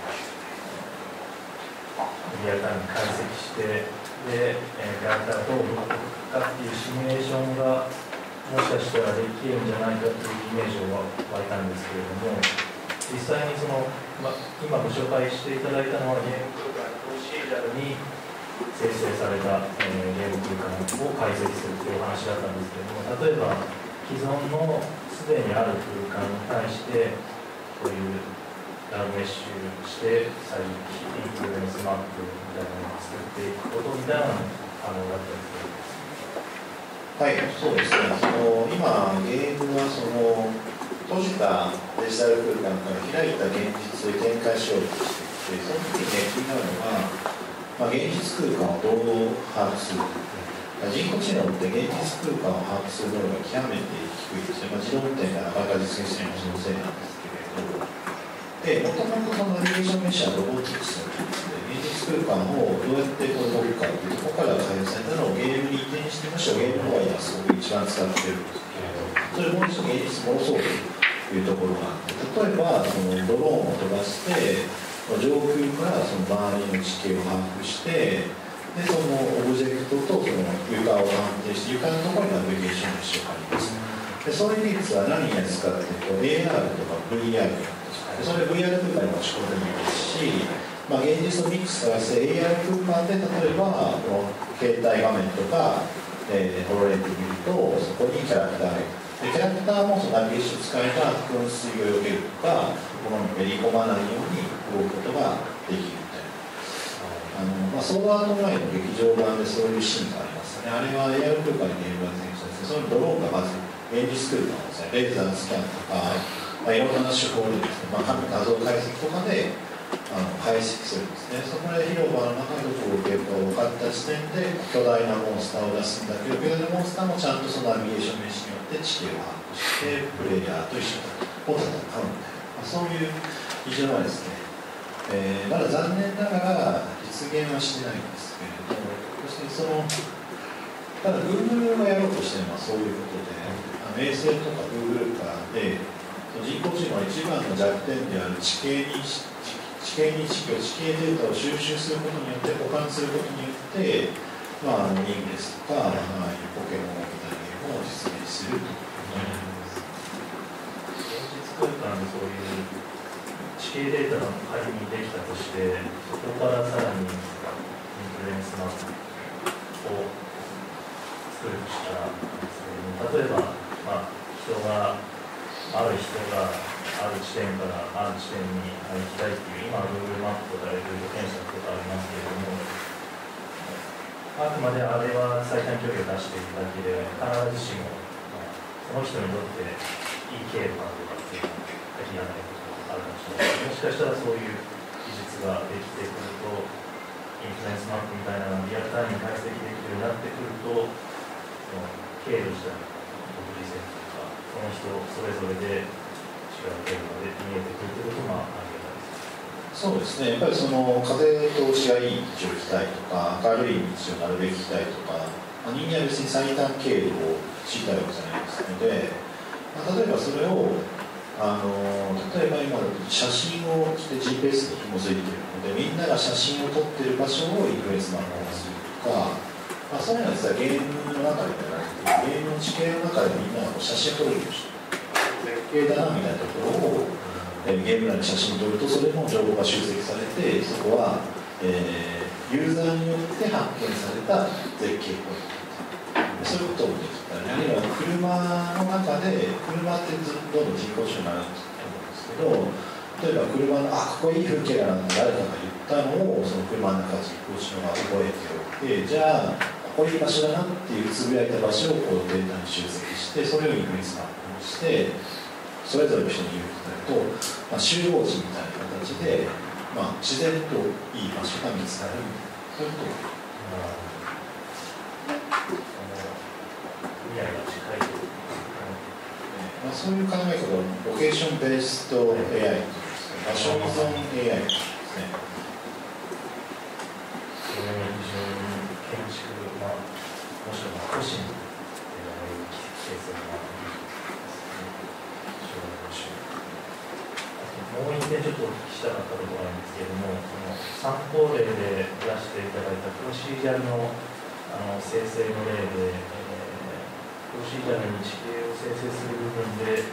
Speaker 1: リアルタイムに解析してで、キャラクターがどう動くかっていうシミュレーションがもしかしたらできるんじゃないかというイメージを湧いたんですけれども、実際に今ご紹介していただいたのはゲーム空間プロシージャルに生成された、ゲーム空間を解析するというお話だったんですけれども、例えば既存のすでにある空間に対してこういうラブメッシュして最初インフルエンスマップみたいなのを作っていくことみたいなのも可能だったりするんです。
Speaker 4: はい、そうですね。今ゲームは閉じたデジタル空間から開いた現実へ展開しようとしていて、その時に気になるのが、現実空間をどう把握するか。人工知能って現実空間を把握する能力が極めて低いですね。自動運転がなかなか実現しているのもそのせいなんですけれど、もともとそのナビゲーションメッシュはロボティクスの技術で、現実空間をどうやって動くかというところから開発されたのをゲームに移転して、むしろゲームの方が今すごく一番使っているんですけれど、それもう一度現実戻そうというところがあって、例えばドローンを飛ばして上空から周りの地形を把握して、でそのオブジェクトとその床を判定して床のところにナビゲーションをしようかります。でそういう技術は何に使っていると AR とか VR でそれ VR 空間に持ち込んでもいいですし、現実とミックスさせて AR 空間で例えばこの携帯画面とか、ホロレンズ見るとそこにキャラクターがいる。でキャラクターもそのナビゲーション使えば噴水を避けるとか、このめり込まないように動くことができるみたいな。ソードアート前の劇場版でそういうシーンがありますね。あれは AR 空間にゲームが転送して、そのドローンがまず現実空間をですね、レーザースキャンとか、いろんな手法でですね、画像解析とかで解析するんですね。そこで広場の中でどこを動けるか分かった時点で巨大なモンスターを出すんだけど、巨大なモンスターもちゃんとそのナビゲーションメッシュによって地形を把握してプレイヤーと一緒に戦うみたいな。そういう非常はですね、まだ残念ながら実現はしてないんですけれども、そしてただ Google がやろうとしてるのはそういうことで、衛星とか Google 化で人工知能の一番の弱点である地形データを収集することによって保管することによって、人ですとか、ポケモンみたいなゲームを実現するということになります。
Speaker 1: 現実空間でそういう地形データが仮にできたとして、そこからさらにインフルエンスマップを作るとしたら、例えば、ある人がある地点からある地点に行きたいっていう、今 Google マップとかで Google 検索とかありますけれども、あくまであれは最短距離を出しているだけで、必ずしも、その人にとっていい経路かどうかっていうのは限らないことがあるかもしれない。もしかしたらそういう技術ができてくると、インフルエンスマップみたいなのをリアルタイムに解析できるようになってくると、経路自体の独自性というか、その人それぞれで違う経路が見えてくるということもあり得ないです。
Speaker 4: そうですね、やっぱり風通しがいい道を行きたいとか、明るい道をなるべく行きたいとか、人間は別に最短経路を知りたいわけじゃないですので、例えばそれを例えば今だと写真をして GPS に紐づいているので、みんなが写真を撮っている場所をインフルエンスマップをするとか、そういうのは実はゲームの中でやられている、ゲームの地形の中でみんなが写真を撮るようにしている絶景だなみたいなところをゲーム内に写真を撮ると、それも情報が集積されて、そこは、ユーザーによって発見された絶景ポイント、そういうこともできたり、あるいは車の中で、車ってどんどん人工知能になると思うんですけど、例えば車のここいい風景だなって誰かが言ったのをその車の中で人工知能が覚えておいて、じゃあここいい場所だなっていうつぶやいた場所をデータに集積して、それをインフルエンスマップにして、それぞれの人に言うと、集合値みたいな形で、自然といい場所が見つかる、そういうことを
Speaker 1: 未来が近いという、
Speaker 4: そういう考え方をロケーションベースと AI 場所依存 AI ですね。
Speaker 1: それは非常に建築、もしくは都市に形成がもう一点ちょっとお聞きしたかったことがあるんですけれども、参考例で出していただいたプロシージャルの生成の例で、プロシージャルに地形を生成する部分で、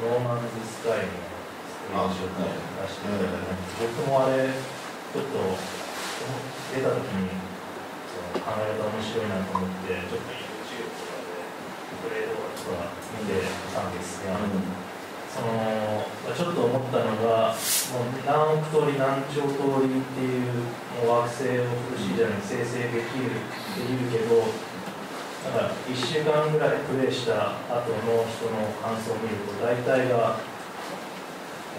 Speaker 1: ノーマンズスカイのスクリーンショットを出していただいたんです。僕もあれ、ちょっと出たときに考え方面白いなと思って、ちょっと YouTube とかでプレイ動画とか見てたんですが、ちょっと思ったのが、もう何億通り何兆通りっていう惑星をプロシージャルに生成できるけど、1週間ぐらいプレイした後の人の感想を見ると、大体が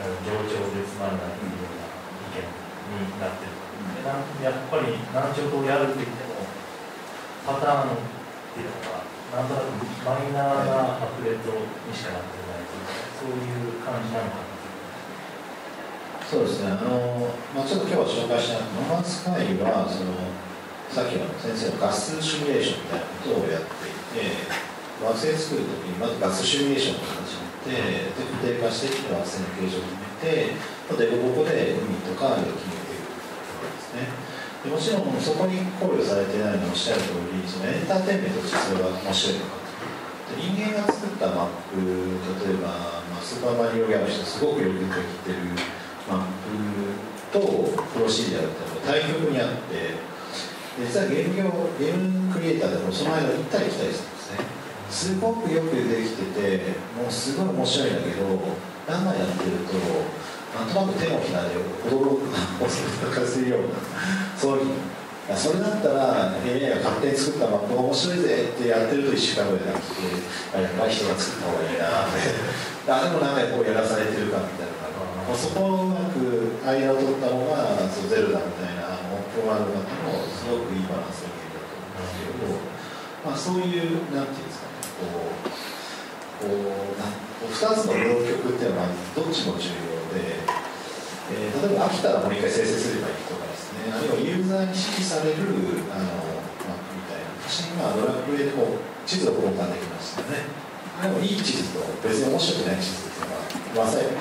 Speaker 1: 上長でつまらないというような意見になってる。やっぱり何兆通りあるって言っても、パターンっていうのが、なんとなくマイナーなアップデートにしかなってないというか、そういう感じなのかな。
Speaker 4: そうですね、ちょっと今日は紹介したノーマンスカイはさっきの先生のガスシミュレーションみたいなことをやっていて、惑星作るときにまずガスシミュレーションから始めて、で固定化していって惑星の形状を決めて、でここで海とかを決めていくわけですね。でもちろんそこに考慮されていないのはおっしゃる通り、エンターテインメントとしてそれは面白いのかと。人間が作ったマップ、例えば、スーパーマリオギャラクシーとすごくよくできてるマップとプロシージャーって対極にあって、実はゲームクリエイターでもその間行ったり来たりするんですね。すごくよくできてて、もうすごい面白いんだけど、何枚やってると、なんとなく手のひらで驚かせるような、そういうそれだったら AI が勝手に作ったマップが面白いぜってやってると1週間ぐらいなくて、やっぱり人が作った方がいいなってあれも何回こうやらされてるかみたいなのが、そこをうまく間を取ったのがゼルダみたいなオープンワールド型のすごくいいバランスのゲームだと思うんですけど、そういうなんていうんですかね、2つの浪曲っていうのはどっちも重要で、例えば飽きたらもう一回生成すればいいとかですね、あるいはユーザーに指揮されるマップみたいな、私にドラクエでも地図を交換できましたよね。でもいい地図と別に面白くない地図っていうのはまさに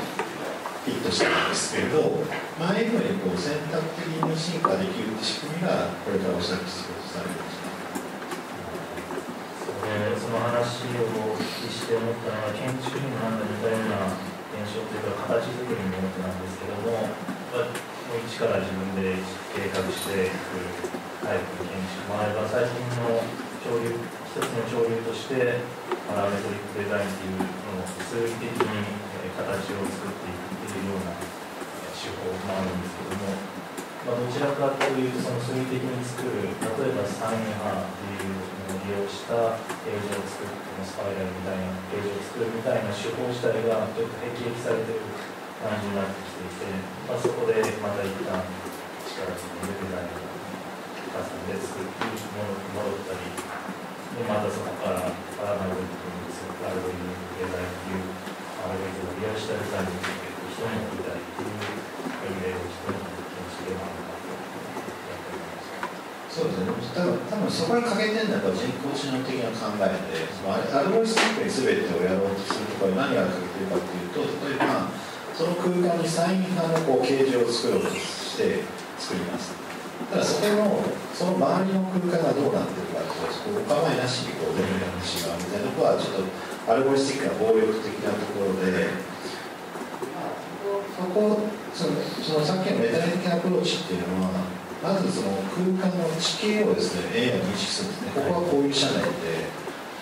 Speaker 4: ヒットしたんですけれど、前のように選択的に進化できるって仕組みがこれからおそらく必要とされるんですね。
Speaker 1: その話をお聞きして思ったのは、建築にも似たような現象というか形作りのものなんですけども、もう一から自分で計画していくタイプの建築もあれば、最近の一つの潮流としてパラメトリックデザインというのを数理的に形を作っていくというような手法もあるんですけども、どちらかというとその数理的に作る、例えばサイン波というのを利用した形状を作る、スパイラルみたいな形状を作るみたいな手法自体がちょっと辟易されている感じになってきていて、そこでまた一旦力を入れてデザインをカスタムで作って戻ったり、またそこからパラメトリックにするアルゴリズムデザインというアルゴリズムを利用したデザインについていく人もいたりという例をしている建築でもあるかと
Speaker 4: そうですね、多分そこに欠けてるのは人工知能的な考えで、アルゴリズムに全てをやろうとするところに何が欠けてるかというと、例えばその空間にサイン波の形状を作ろうとして作ります。ただその周りの空間がどうなってるかというと、お構いなしに全部やってしまうみたいなところはちょっとアルゴリスティックな暴力的なところで、そのさっきのメタ的なアプローチっていうのは、まずその空間の地形をですね AI が認識するんですね。ここはこういう斜面で、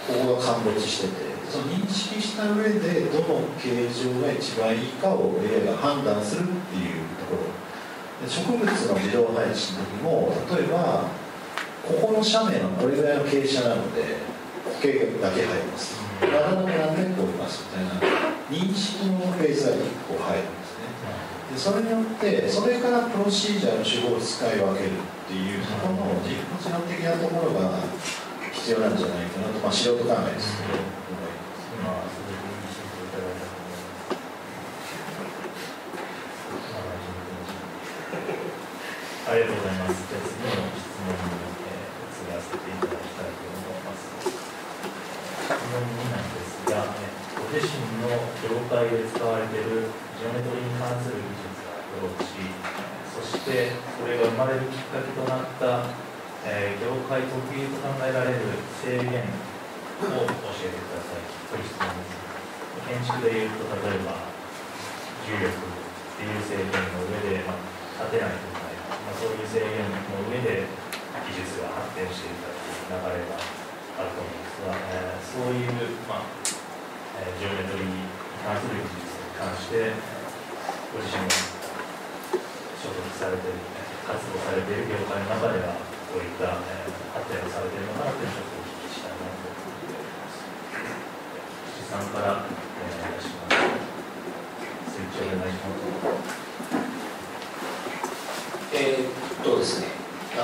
Speaker 4: ここが陥没してて、その認識した上でどの形状が一番いいかを AI が判断するっていうところ。植物の自動配置の時も、例えばここの斜面はこれぐらいの傾斜なので苔だけ生えます、バラの何百個いますみたいな認識のフェーズが1個入るんですね。でそれによってそれからプロシージャーの手法を使い分けるっていうところの人工知能的なところが必要なんじゃないかなと、素人考えですけど、思います。
Speaker 1: ありがとうございます。じゃあ次の質問に移らせていただきたいと思います。質問2なんですが、ご自身の業界で使われているジオメトリに関する技術やアプローチ、そしてそれが生まれるきっかけとなった、業界特有と考えられる制限を教えてくださいという質問です。建築でいうと、例えば重力っていう制限の上で、立てないとか、そういう制限の上で技術が発展していたという流れがあると思うんですが、そういう、ジオメトリに関する技術に関して、ご自身の所属されている、活動されている業界の中では、こういった発展をされているのかなというのをちょっとお聞きしたいなと思っております。岸さんからお願いします。スイッチをお願いします。
Speaker 3: ですね、こ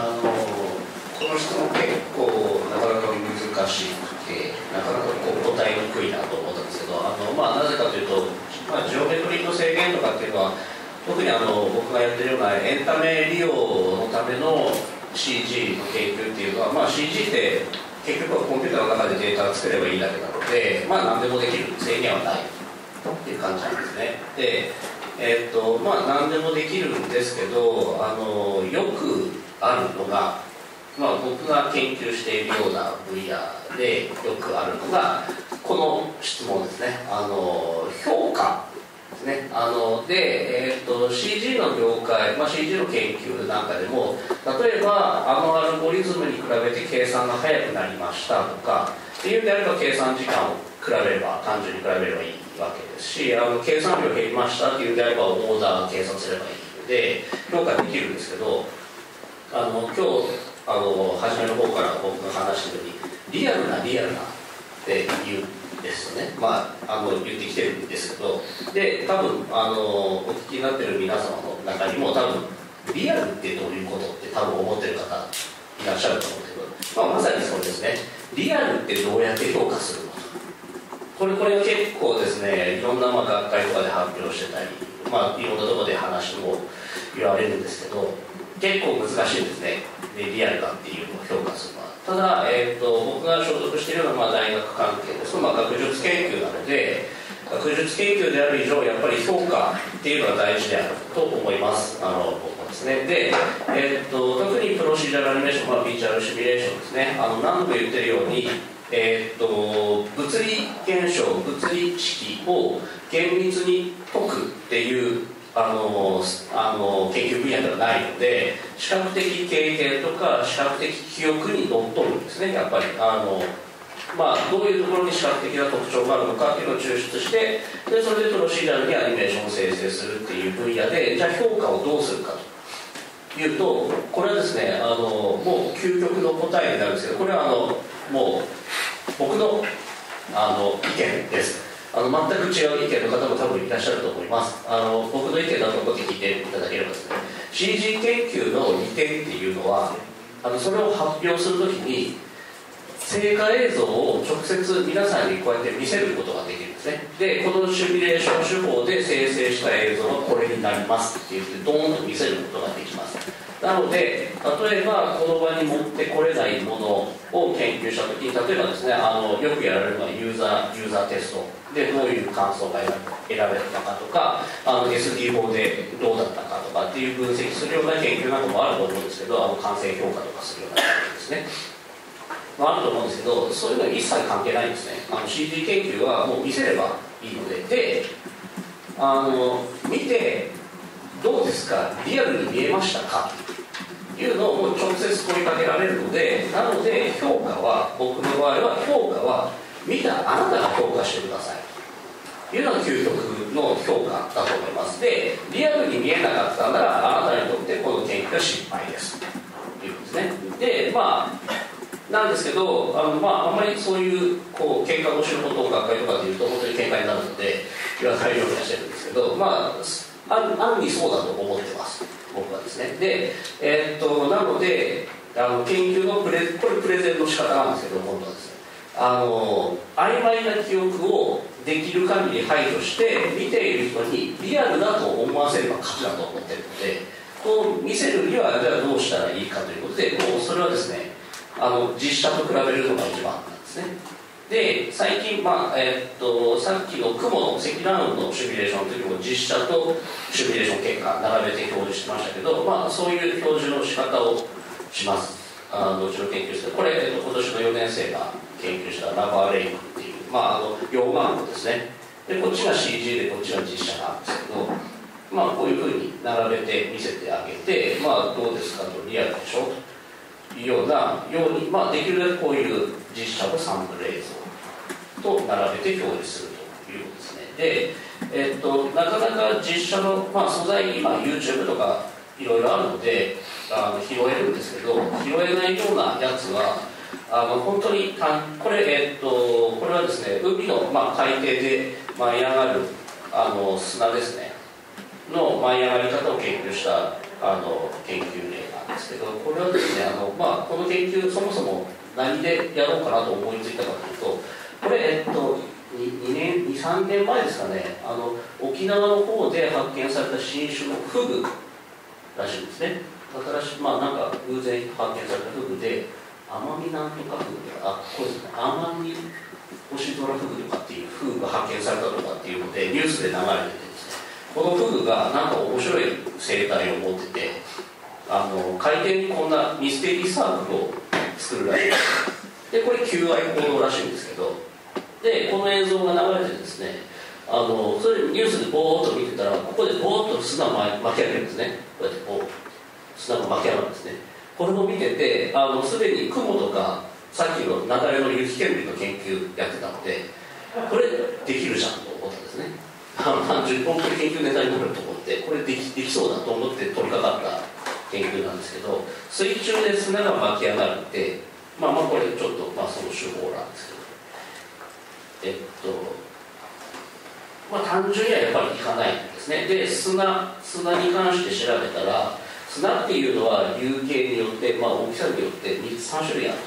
Speaker 3: の質問結構なかなか難しくて、なかなか答えにくいなと思ったんですけど、なぜかというと、ジオメトリの制限とかっていうのは、特に僕がやってるようなエンタメ利用のための CG の研究っていうのは、CG って結局はコンピューターの中でデータを作ればいいだけなので、何でもできる制限はないっていう感じなんですね。で何でもできるんですけど、よくあるのが、僕が研究しているような分野でよくあるのがこの質問ですね。評価ですね。CG の業界、CG の研究なんかでも、例えばアルゴリズムに比べて計算が速くなりましたとかっていうんであれば、計算時間を単純に比べればいいわけですし、計算量減りましたっていうんであれば、オーダー計算すればいいので評価できるんですけど、今日初めの方から僕が話してるように、リアルなって言うんですよね。言ってきてるんですけど、で多分お聞きになってる皆様の中にも、多分リアルってどういうことって多分思ってる方いらっしゃると思うんですけど、まさにそうですね。リアルってどうやって評価するのとこれが結構ですね、いろんな学会とかで発表してたり、いろんなところで話も言われるんですけど、結構難しいんですね、リアルかっていうのを評価するのは。ただ、僕が所属しているような大学関係ですと、学術研究なので、学術研究である以上、やっぱり評価っていうのは大事であると思います、僕はですね。で、特にプロシージャルアニメーション、ビジュアルシミュレーションですね、何度も言ってるように、物理現象、物理式を厳密に解くっていう研究分野ではないので、視覚的経験とか視覚的記憶にのっとるんですね、やっぱりどういうところに視覚的な特徴があるのかっていうのを抽出して、でそれでプロシージャルにアニメーションを生成するっていう分野で、じゃあ評価をどうするかというと、これはですね、もう究極の答えになるんですけど、これはもう僕の意見です。全く違う意見の方も多分いらっしゃると思います。僕の意見だと思って聞いていただければですね、 CG 研究の利点っていうのは、それを発表するときに成果映像を直接皆さんにこうやって見せることができるんですね。でこのシミュレーション手法で生成した映像はこれになりますって言ってドーンと見せることができます。なので例えばこの場に持ってこれないものを研究したときに、例えばですね、よくやられるのはユーザーテストでどういう感想が選べたかとか、SD 法でどうだったかとかっていう分析するような研究なんかもあると思うんですけど、完成評価とかするような研究ですね、あると思うんですけど、そういうのは一切関係ないんですね。CG 研究はもう見せればいいので、見てどうですか、リアルに見えましたかというのをもう直接問いかけられるので、なので評価は、僕の場合は評価は見たあなたが評価してくださいというのが究極の評価だと思います。でリアルに見えなかったならあなたにとってこの研究は失敗ですということですね。でなんですけど、あんまりそういう喧嘩をすることを学会とかでいうと本当に喧嘩になるので言わないようにはしてるんですけど、暗にそうだと思ってます、僕はですね。で、なので研究のこれプレゼンの仕方なんですけど、今度はですね、曖昧な記憶をできる限り排除して見ている人にリアルだと思わせれば勝ちだと思っているので、こう見せるにはじゃあどうしたらいいかということで、もうそれはですね、実写と比べるのが一番なんですね。で最近、さっきの雲の積乱雲のシミュレーションの時も実写とシミュレーション結果並べて表示してましたけど、そういう表示の仕方をします。うちの研究室でこれ、今年の4年生が研究したラバーレイクっていう、溶岩湖ですね。でこっちが CG でこっちが実写なんですけど、こういうふうに並べて見せてあげて、どうですかと、リアルでしょというように、できるだけこういう実写のサンプル映像と並べて表示するということですね。で、なかなか実写の、素材今 YouTube とかいろいろあるので拾えるんですけど、拾えないようなやつは本当にこれはですね、海の、海底で舞い上がる砂ですねの舞い上がり方を研究した研究例なんですけど、これはですねこの研究そもそも何でやろうかなと思いついたかというと、これ2,3 年前ですかね、沖縄の方で発見された新種のフグらしいんですね。新しいなんか偶然発見されたフグで、アマミなんとかフグとか、これですね、アマミ星空フグとかっていうフグが発見されたとかっていうのでニュースで流れててですね、このフグがなんか面白い生態を持ってて、海底にこんなミステリーサークルを作るらしいです。でこれ求愛行動らしいんですけど、でこの映像が流れてですね、それニュースでボーっと見てたら、ここでボーっと砂が巻き上げるんですね。こうやって砂が巻き上がるんですね。これを見てて、すでに雲とかさっきの雪崩の雪煙の研究やってたので、これできるじゃんと思ったんですね。単純に本当に研究ネタになると思って、これできそうだと思って取り掛かった研究なんですけど、水中で砂が巻き上がるって、これちょっとその手法なんですけど、単純にはやっぱりいかないんですね。で砂に関して調べたら、砂っていうのは流形によって、大きさによって3種類ある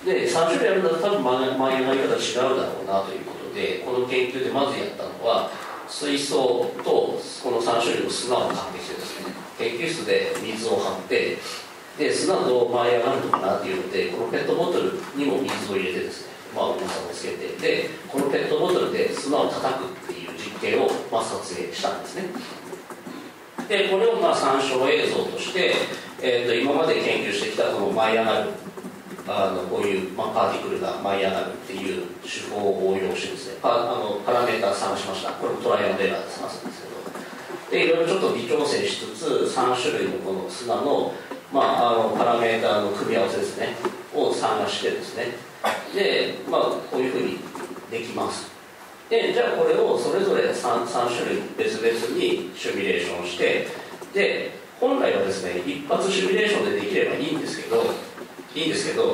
Speaker 3: とで3種類あるんだと多分舞い上がり方違うだろうなということで、この研究でまずやったのは水槽とこの3種類の砂を買ってきてですね、研究室で水を張って、で砂と舞い上がるのかなっていうので、このペットボトルにも水を入れてですね、重さをつけて、でこのペットボトルで砂を叩くっていう実験を撮影したんですね。でこれを参照映像として、今まで研究してきたこの舞い上がるこういう、パーティクルが舞い上がるっていう手法を応用してですね、パラメータ探しました。これもトライアンドエラーで探すんですけど、でいろいろちょっと微調整しつつ3種類のこの砂の、パラメータの組み合わせですねを探してですね、で、こういうふうにできます。でじゃあこれをそれぞれ 3種類別々にシミュレーションして、で本来はですね一発シミュレーションでできればいいんですけど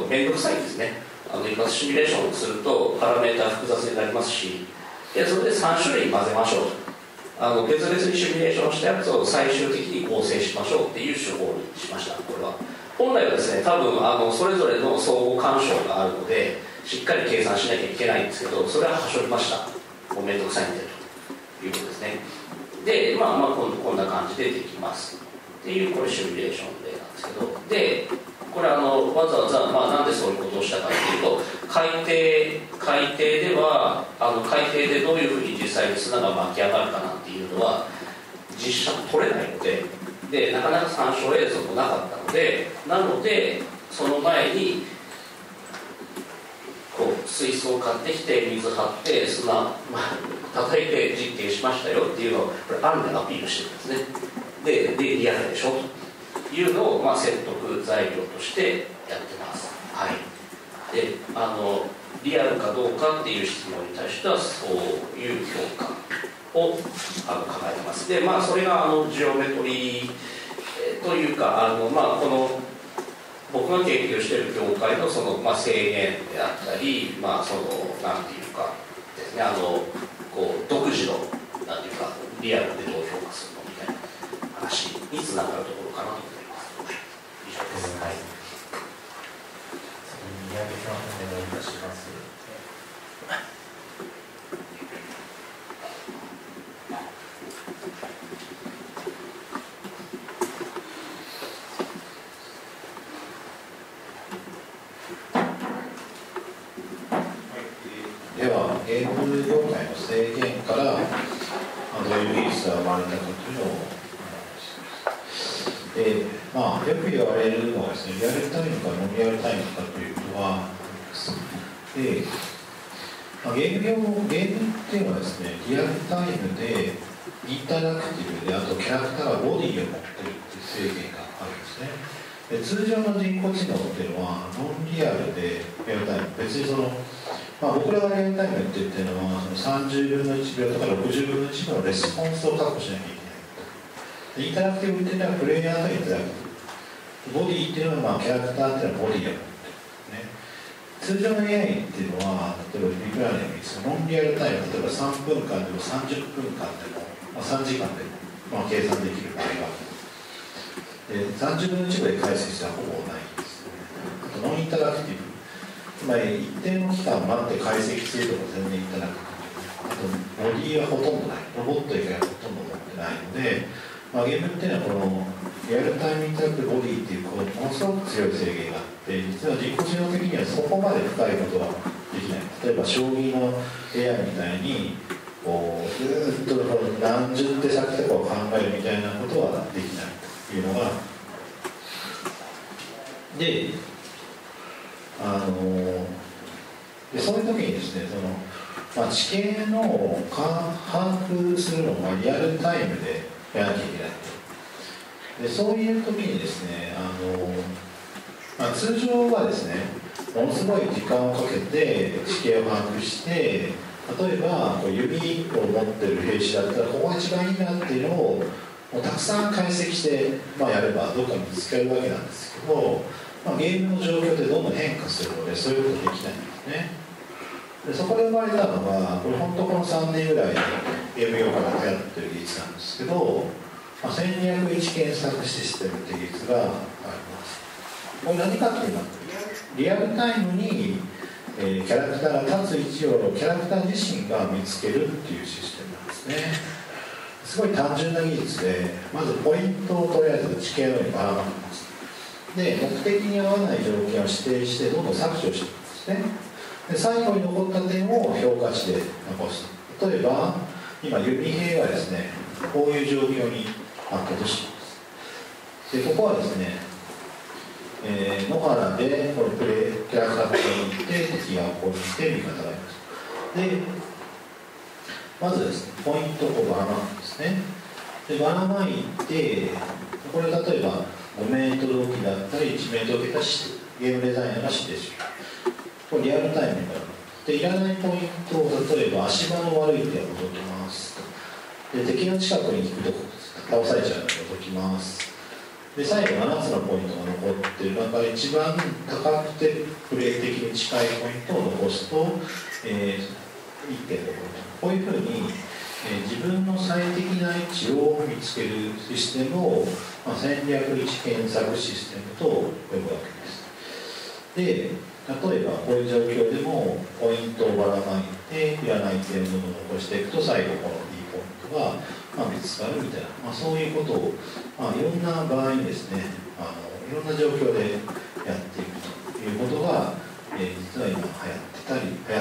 Speaker 3: 面倒くさいんですね。一発シミュレーションをするとパラメータ複雑になりますし、でそれで3種類混ぜましょう、別々にシミュレーションしたやつを最終的に合成しましょうっていう手法にしました。これは本来はですね多分それぞれの相互干渉があるのでしっかり計算しなきゃいけないんですけど、それははしょりました。もう面倒くさいんでということですね。でこんな感じでできますっていう、これシミュレーション例なんですけど、でこれわざわざ、なんでそういうことをしたかというと、海底では海底でどういうふうに実際に砂が巻き上がるかなんていうのは実写撮れないので、なかなか参照映像もなかったので、その前に水槽を買ってきて水張って砂叩いて実験しましたよっていうのをこれあるんでアピールしてるんですね。でリアルでしょというのを説得材料としてやってます。はい。でリアルかどうかっていう質問に対してはそういう評価を考えてます。でそれがジオメトリー、というかこの僕が研究している業界の制限であったり、なんていうかですね、独自のなんていうかリアルでどう評価するのみたいな話につながるところかなと思います。以上です。はい。
Speaker 1: 宮城さんお願いいたします。
Speaker 4: ではゲーム業界の制限からどういう技術が生まれたかというのをよく言われるのはですね、リアルタイムかノンリアルタイムかというのはで、ゲームっていうのはですね、リアルタイムでインタラクティブで、あとキャラクターがボディを持ってるっていう制限があるんですね。で通常の人工知能っていうのはノンリアルでリアルタイム、別に僕らがリアルタイムって言ってるのは30分の1秒とか60分の1秒のレスポンスを確保しなきゃいけない。インタラクティブっていうのはプレイヤーとインタラクティブ、ボディっていうのはキャラクターっていうのはボディを持ってる、ね、通常の AI っていうのは例えばビッグラーニングですノンリアルタイム、例えば3分間でも30分間でも、3時間でも、計算できる場合がある。30分の1秒で解析したらほぼないですね。あとノンインタラクティブ、つまり一定の期間待って解析するとか全然インタラクティブ、あとボディはほとんどない、ロボット以外はほとんど持ってないので、ゲームっていうのはこのリアルタイムインタラクティブボディっていうものすごく強い制限があって、実は人工知能的にはそこまで深いことはできない。例えば将棋の AI みたいにずっと何十手先とかを考えるみたいなことはできないというのがで、そういう時にですね、地形の把握するのがリアルタイムでやらなきゃいけないで、そういう時にですね、通常はですね、ものすごい時間をかけて地形を把握して、例えば弓を持ってる兵士だったらここが一番いいなっていうのをもうたくさん解析して、やればどっかに見つかるわけなんですけど、ゲームの状況ってどんどん変化するのでそういうことできないんですね。でそこで生まれたのがこれ本当この3年ぐらいでゲーム業界が流行ってる技術なんですけど、1201検索システムっていう技術があります。これ何かっていうとリアルタイムに、キャラクターが立つ位置をキャラクター自身が見つけるっていうシステムなんですね。すごい単純な技術で、まずポイントをとりあえず地形のようにばらまきます。で、目的に合わない条件を指定してどんどん削除していくんですね。で、最後に残った点を評価値で残す。例えば今弓兵がですね、こういう状況にあったとします。で、ここはですね、野原でこのキャラクターがいて、敵がここにいて、味方がいます。で、まずですね、ポイントをばらまくんですね。で、ばらまいて、これ例えば5メートル置きだったり1メートル置きだし、ゲームデザイナーが指定する。これリアルタイムにばらまく。で、いらないポイントを例えば足場の悪い手を除きます。で、敵の近くに行くと倒されちゃうので除きます。で、最後7つのポイントが残っている中で一番高くてプレイ的に近いポイントを残すと、1.5 ポイント。こういうふうに、自分の最適な位置を見つけるシステムを、戦略位置検索システムと呼ぶわけです。で、例えばこういう状況でもポイントをばらまいていらない点をどんどん残していくと最後このいいポイントが、見つかるみたいな、そういうことを、いろんな場合にですね、いろんな状況でやっていくということが、実は今流行ってたりというか、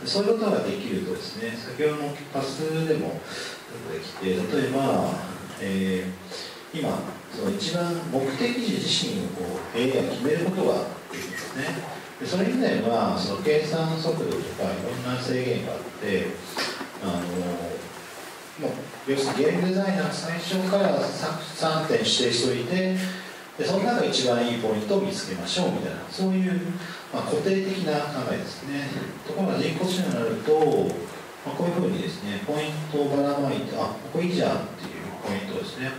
Speaker 4: そういうことができるとですね、先ほどのパスでも出てきて、例えば、今その一番目的地自身をAI が決めることができるんですね。でそれ以前はその計算速度とかいろんな制限があって、要するにゲームデザイナーが最初から3点指定しておいて、でその中で一番いいポイントを見つけましょうみたいな、そういう、固定的な考えですね。ところが人工知能になると、こういうふうにですね、ポイントをばらまいて、ここいいじゃんっていうポイントをですね、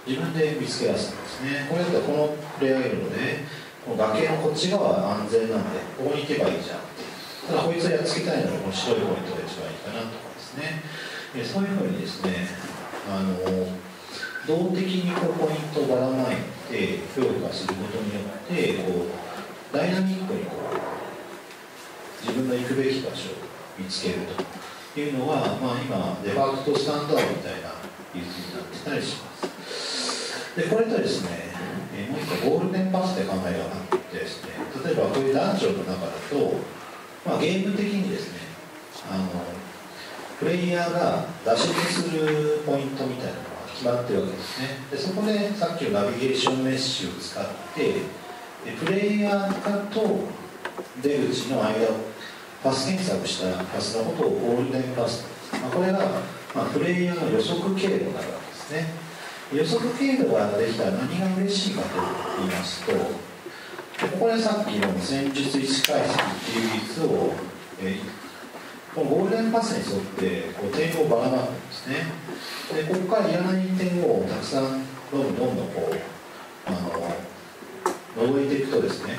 Speaker 4: 自分で見つけ出すんですね。これだったらこのプレイヤーがいるので、この崖のこっち側は安全なんで、ここに行けばいいじゃんって。ただこいつをやっつけたいので、この白いポイントが一番いいかなとかですね。そういうふうにですね、動的にポイントをばらまいて評価することによってダイナミックに自分の行くべき場所を見つけるというのは、今デファクトスタンダードみたいな技術になってたりします。でこれとですね、もう一個ゴールデンパスって考えがあってですね、例えばこういうダンジョンの中だと、ゲーム的にですね、プレイヤーが脱出するポイントみたいなのが決まってるわけですね。でそこでさっきのナビゲーションメッシュを使ってプレイヤーと出口の間をパス検索したパスのことをゴールデンパス、これが、プレイヤーの予測経路になるわけですね。予測経路ができたら何が嬉しいかと言いますと、ここでさっきの戦術位置解析っていう技術を、このゴールデンパスに沿って点をばらまくんですね。でここからいらない点をたくさんどんどん覗いていくとですね、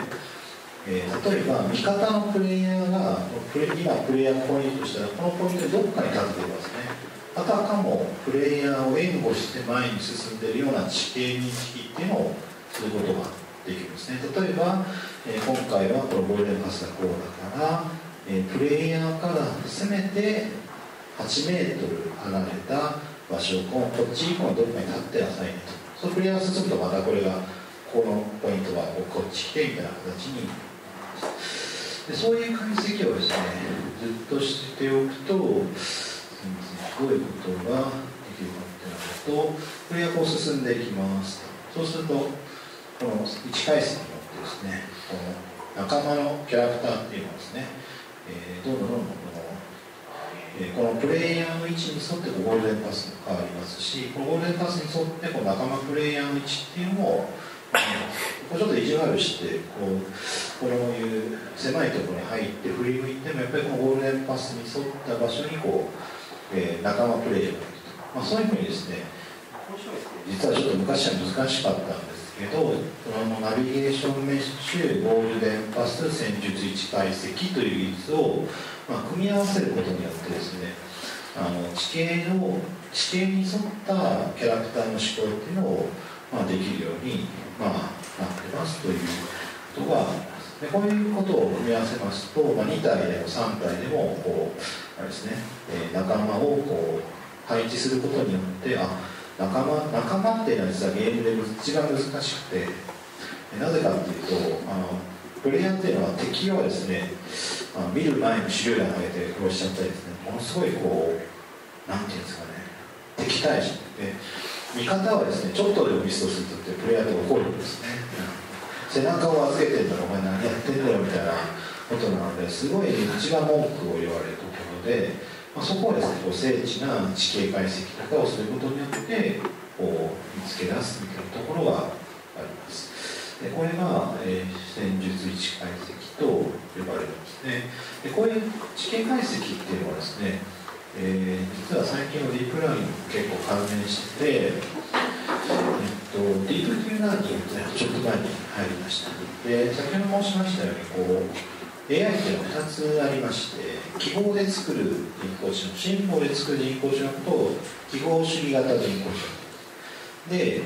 Speaker 4: 例えば味方のプレイヤーが今プレイヤーポイントしたらこのポイントでどこかに立っていますね。あたかもプレイヤーを援護して前に進んでいるような地形認識っていうのをすることができるんですね。例えば、今回はこのゴールデンパスがこうだからプレイヤーからせめて8メートル離れた場所をこっち以降のどこかに立ってなさいねと。そのプレイヤーが進むとまたこれがこのポイントがこっち来てみたいな形になります。でそういう解析をですねずっとしておくとどういうことができるかっていうのとプレイヤーが進んでいきます。そうするとこの位置解析によってですねこの仲間のキャラクターっていうのをですねどんどんこのプレイヤーの位置に沿ってゴールデンパスも変わりますし、このゴールデンパスに沿ってこの仲間プレイヤーの位置っていうのもちょっと意地悪してこういう狭いところに入って振り向いてもやっぱりこのゴールデンパスに沿った場所に仲間プレイヤーがいると、そういうふうにですね実はちょっと昔は難しかったんですけど、ナビゲーションメッシュゴールデンパス戦術位置解析という技術を組み合わせることによってですね地形に沿ったキャラクターの思考っていうのをできるようになってますというこことがあります。でこういうことを組み合わせますと、2体でも3体でもこうあれですね、仲間をこう配置することによって仲間っていうのは実はゲームで一番難しくて、なぜかっていうとプレイヤーっていうのは敵をですね見る前に手榴弾を投げて殺しちゃったりですね、ものすごいこうなんていうんですかね、敵対視で味方はですねちょっとでもミスをするとってプレイヤーで怒るんですね、背中を預けてんだろお前何やってんだよみたいなことなので、すごい一番文句を言われるところで、そこをですねこう精緻な地形解析とかをすることによってこう見つけ出すみたいなところがあります。でこれが、戦術位置解析と呼ばれるんですね。でこういう地形解析っていうのはですね、実は最近のディープラーニング結構関連してて、ディープデューラーニングってちょっと前に入りました。で先ほど申しましたようにこう AI っていうのは2つありまして、記号で作る人工知能、シンボルで作る人工知能と記号主義型人工知能で、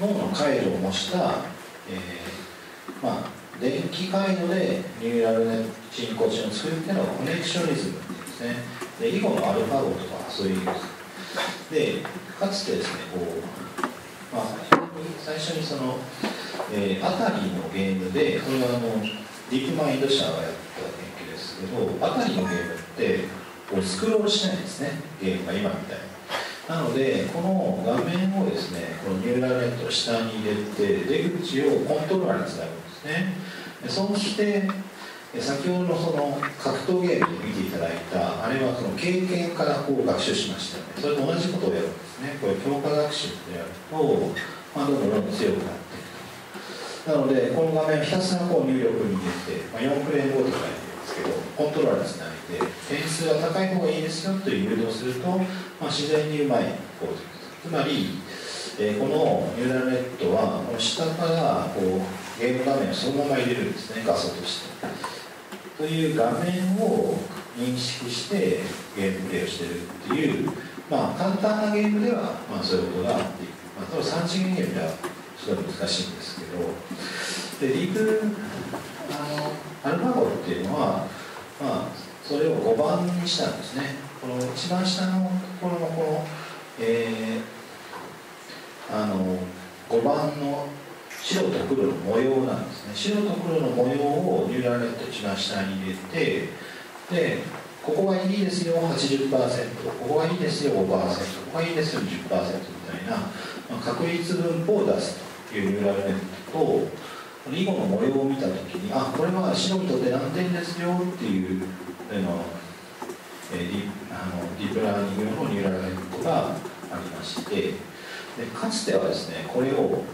Speaker 4: 脳の回路を模した、電気回路でニューラルネット人工知能を作るっていうのはコネクショニズムっていうんですね。で囲碁のアルファ碁とかそういう意味です。でかつてですねこう、最初にその、アタリのゲームで、これはディープマインド社がやった研究ですけど、アタリのゲームってこうスクロールしないんですね、ゲームが今みたいに。なのでこの画面をですねこのニューラルネットを下に入れて出口をコントローラーにつなぐんですね。そうして先ほどのその格闘ゲームで見ていただいたあれはその経験からこう学習しましたよね。それと同じことをやるんですね。これ強化学習でやると、どんどん強くなっていくと。なのでこの画面をひたすらこう入力に入れて、4フレームごと書いてるんですけど、コントローラーにつないで点数が高い方がいいですよという誘導をすると、自然にうまい構築。つまり、このニューラルネットはこの下からこうゲーム画面をそのまま入れるんですね、画素として。という画面を認識してゲームプレイをしているっていう、簡単なゲームでは、そういうことができる。ただ3次元ゲームではちょっと難しいんですけど、でディープアルファ碁っていうのは、それを5番にしたんですね。この一番下のところのこの、5番の白と黒の模様なんですね。白と黒の模様をニューラルネット一番下に入れて、でここがいいですよ 80%、 ここがいいですよ 5%、 ここがいいですよ 10% みたいな、確率分布を出すというニューラルネットと、囲碁の模様を見たときに、これは白にとって何点ですよっていうディープラーニング用のニューラルネットがありまして、でかつてはですねこれを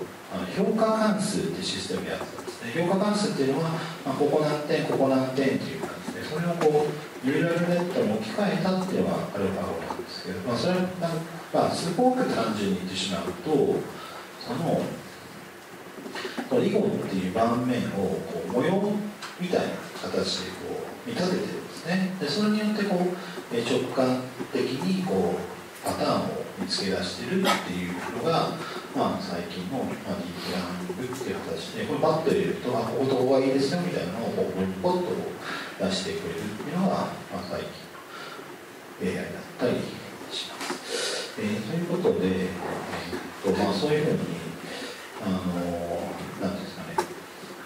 Speaker 4: 評価関数っていうシステムでやってたんですね。評価関数っていうのは、ここ何点ここ何点っていう感じで、それをこうニューラルネットに置き換えたっていうのがアルファ碁なんですけど、それはすごく単純に言ってしまうと、囲碁っていう盤面をこう模様みたいな形でこう見立ててるんですね。でそれによってこう直感的にこうパターンを見つけ出してるっていうのが、最近の、ディープラーニングっていう形で、これバッと入れるとこことここがいいですよみたいなのをこうポッと出してくれるっていうのが、最近 AI だったりします。ということで、そういうふうになんていうんですかね、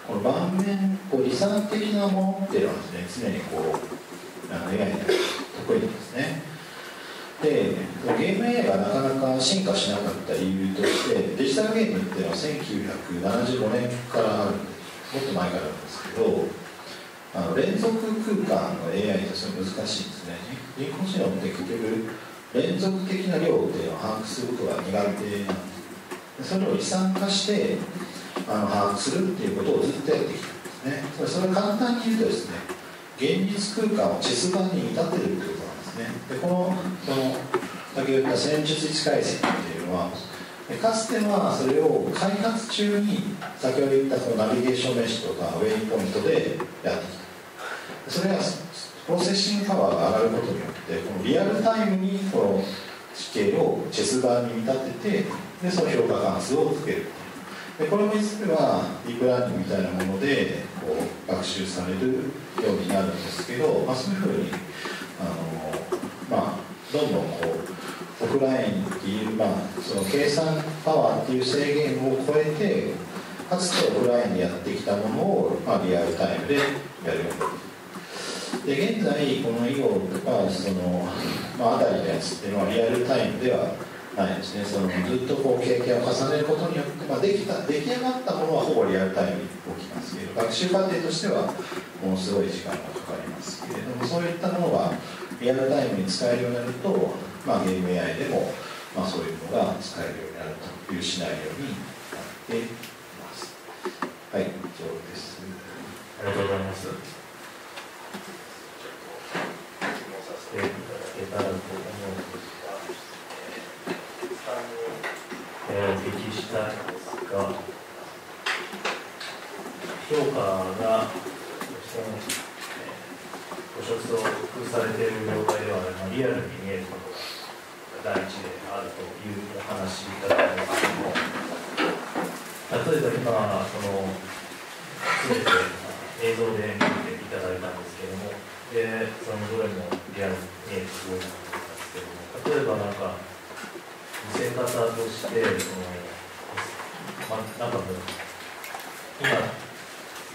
Speaker 4: この盤面理想的なものっていうのはですね、常にこうAI が得意なんですね。でゲーム AI がなかなか進化しなかった理由として、デジタルゲームっていうのは1975年からあるんで、もっと前からなんですけど、連続空間の AI ってすごい難しいんですね。人工知能って結局連続的な量っていうのを把握することが苦手なんです。それを理算化して把握するっていうことをずっとやってきたんですね。それを簡単に言うとですね、現実空間をチェス盤に見立てるってことなんですね。で先ほど言った戦術位置解析っていうのは、かつてはそれを開発中に先ほど言ったそのナビゲーションメッシュとかウェイポイントでやってきた。それはプロセッシングパワーが上がることによって、このリアルタイムにこの地形をチェス盤に見立てて、でその評価関数をつける。でこれもいずれはディープラーニングみたいなものでこう学習されるようになるんですけど、そういうふうにどんどんこうオフラインっていう、その計算パワーっていう制限を超えて、かつてオフラインでやってきたものを、リアルタイムでやるようになる。で現在この囲碁とかあたりのやつっていうのはリアルタイムではないですね。ずっとこう経験を重ねることによって、出来上がったものはほぼリアルタイムに起きますけど、学習過程としてはものすごい時間がかかりますけれども、そういったものがリアルタイムに使えるようになると、ゲーム AI でも、そういうのが使えるようになるというシナリオになっています。はい、以上です。
Speaker 1: ありがとうございます。させていただけたらと思うんですが、お聞きしたいんですが、評価がご所属されている業界では、リアルに見えることが第一であるというお話いただいたんですけども、例えば今全て映像で見ていただいたんですけども、そのどれもリアルに見えてすごいなと思ったんですけども、例えば見せ方として今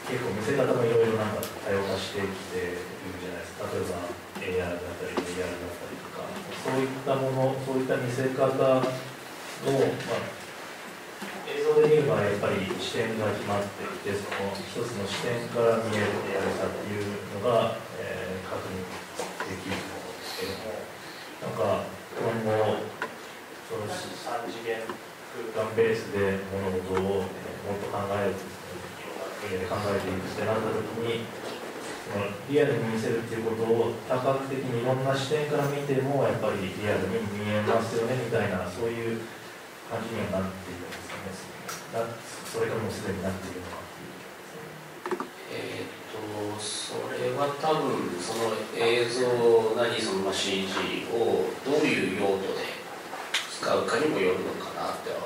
Speaker 1: 結構見せ方もいろいろ多様化してきているじゃないですか。例えば AR だったり VR だったりとか、そういったもの、そういった見せ方の、映像で見るのはやっぱり視点が決まってきて、その一つの視点から見えるリアルさっていうのが、確認できると思うんですけども、今後その3次元空間ベースで物事をもっと考える、考えていくってなったときに、リアルに見せるっていうことを多角的にいろんな視点から見てもやっぱりリアルに見えますよねみたいな、そういう感じにはなっているんですかね。それがもうすでになっているのかっていう。
Speaker 3: それは多分その映像なりCG をどういう用途で使うかにもよるのかなって思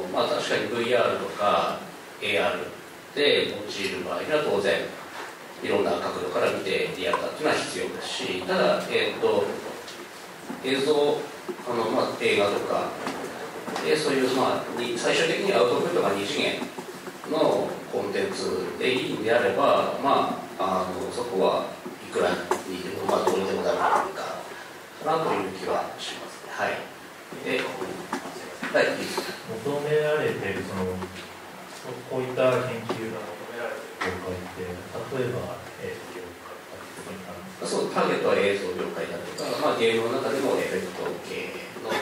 Speaker 3: います。確かに VR とか AR で用いる場合には当然いろんな角度から見てリアルだっていうのは必要ですし、ただ、映像映画とかでそういう最終的にアウトプットが2次元のコンテンツでいいんであれば、そこはいくらにでもどうにでもなるかなという気はしますね。はい。
Speaker 1: 求められているこういった研究が求められている業界って例えば
Speaker 3: そうターゲットは映像業界だとか、ゲームの中でもエフェクト系の、と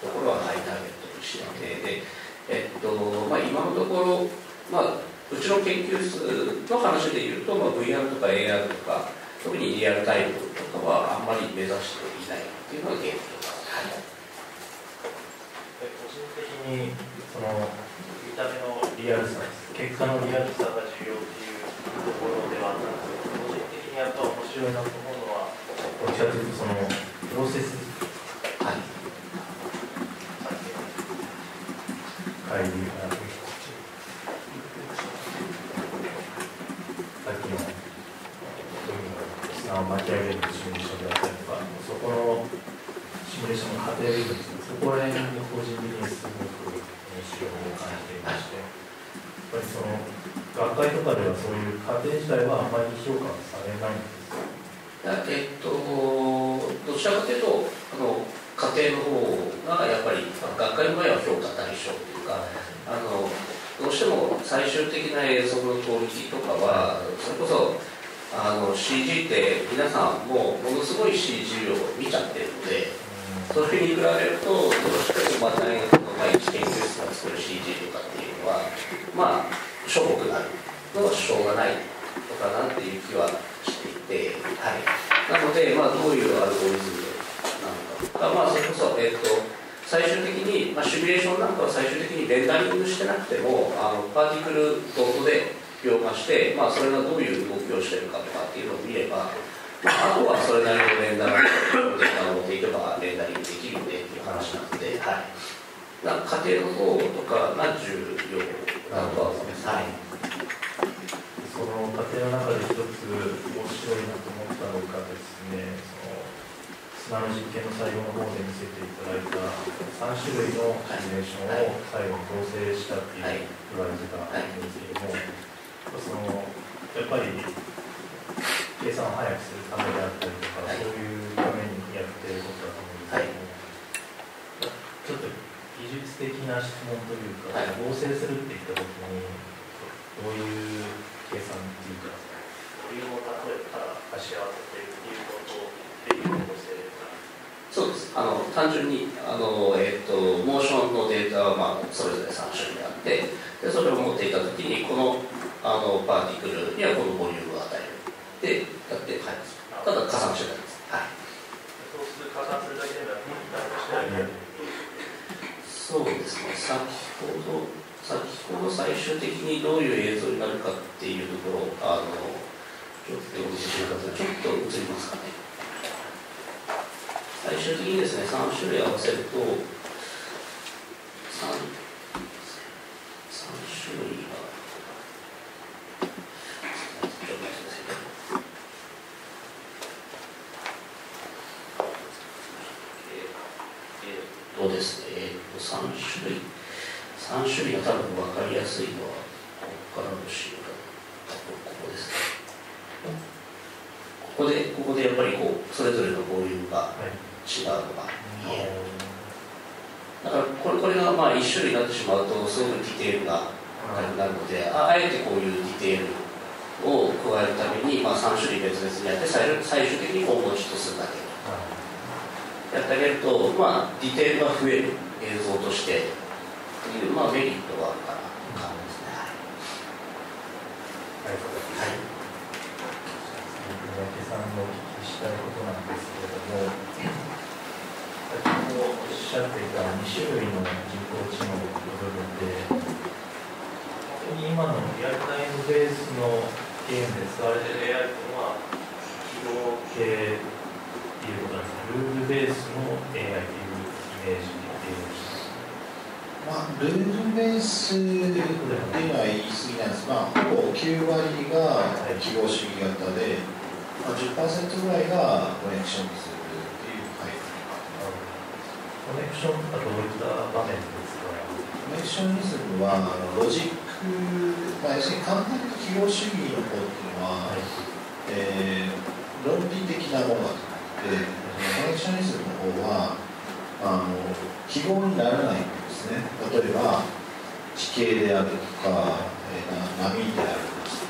Speaker 3: ころはターゲットにしてで、今のところ、うちの研究室の話でいうと、VR とか AR とか特にリアルタイムとかはあんまり目指していないっていうのが現状です。
Speaker 1: 個人的に見た目のリアルさ、結果のリアルさが重要っていうところではあったんですけど、個人的にやっぱ面白いなと思うのは、どちらかというとプロセス、さっきの砂を巻き上げるシミュレーションであったりとか、そこのシミュレーションの過程ですね、そこら辺に個人的にすごく面白いを感じていまして、やっぱり学会とかではそういう過程自体はあまり評価されないんですか？
Speaker 3: どちらかというと過程の方がやっぱり学会の場合は評価対象というか、どうしても最終的な映像のクオリティとかはそれこそCG って皆さんものすごい CG を見ちゃってるので、それに比べるとどうしても大学の一研究室が作る CG とかっていうのはしょぼくなるのはしょうがないのかなっていう気はしていて、なのでどういうアルゴリズムなのか、それこそ最終的に、シミュレーションなんかは最終的にレンダリングしてなくてもパーティクルドットで描画して、それがどういう動きをしているかとかっていうのを見れば、あとはそれなりのレンダーを持っていけばレンダリングできるんでっていう話なので、な家庭の方とかが重要だとは思います。はい。
Speaker 1: その過程の中で一つ面白いなと思ったのがですね、砂の実験の最後の方で見せていただいた3種類のシミュレーションを最後に合成したっていう言われてたんですけども、やっぱり計算を早くするためであったりとか、そういうためにやっていることだと思うんですけども、ちょっと技術的な質問というか、合成するっていったときにどういう計算っていうか、ボリュームを例えば足し合わせてっていうことっていう構成が。
Speaker 3: そうです。単純にモーションのデータは、それぞれ3種類あって、でそれを持っていたときに、このパーティクルにはこのボリュームを与える。で、やって書います。ただ、加算してないです。はい。
Speaker 1: そうする加算するだけでは
Speaker 3: そうですね。先ほど最終的にどういう映像になるかっていうところをちょっとお見せしてください。ちょっと映りますかね。最終的にですね、3種類合わせると3種類がどうですね、3種類が多分分かりやすいのはここからの資料がここですね。ここでやっぱりそれぞれのボリュームが違うのが見える。だからこれが1種類になってしまうとすごくディテールが高くなるので、あえてこういうディテールを加えるために、3種類別々にやって最終的にもうちょっとするだけやってあげると、ディテールが増える映像としていう、メリットがあるかなと感じですね。
Speaker 1: ありがとうございます。三宅さんのお聞きしたいことなんですけれども、先ほどおっしゃっていた2種類の人工知能の部分で、本当に今のリアルタイムベースのゲームで使われている AI というのは、機能系っていうことなんですか、ルールベースの AI というイメージでよろしいですか。
Speaker 4: ルールベースでは言い過ぎなんです。ほぼ9割が記号主義型で、10% ぐらいがコネクションにするっていうタイプ。
Speaker 1: コネクションとかどういった場面ですか。
Speaker 4: コネクショニズムはロジック、要するに簡単に記号主義の方っていうのは、論理的なものだと。コネクショニズムの方は記号にならないんですね。例えば地形であるとか、波である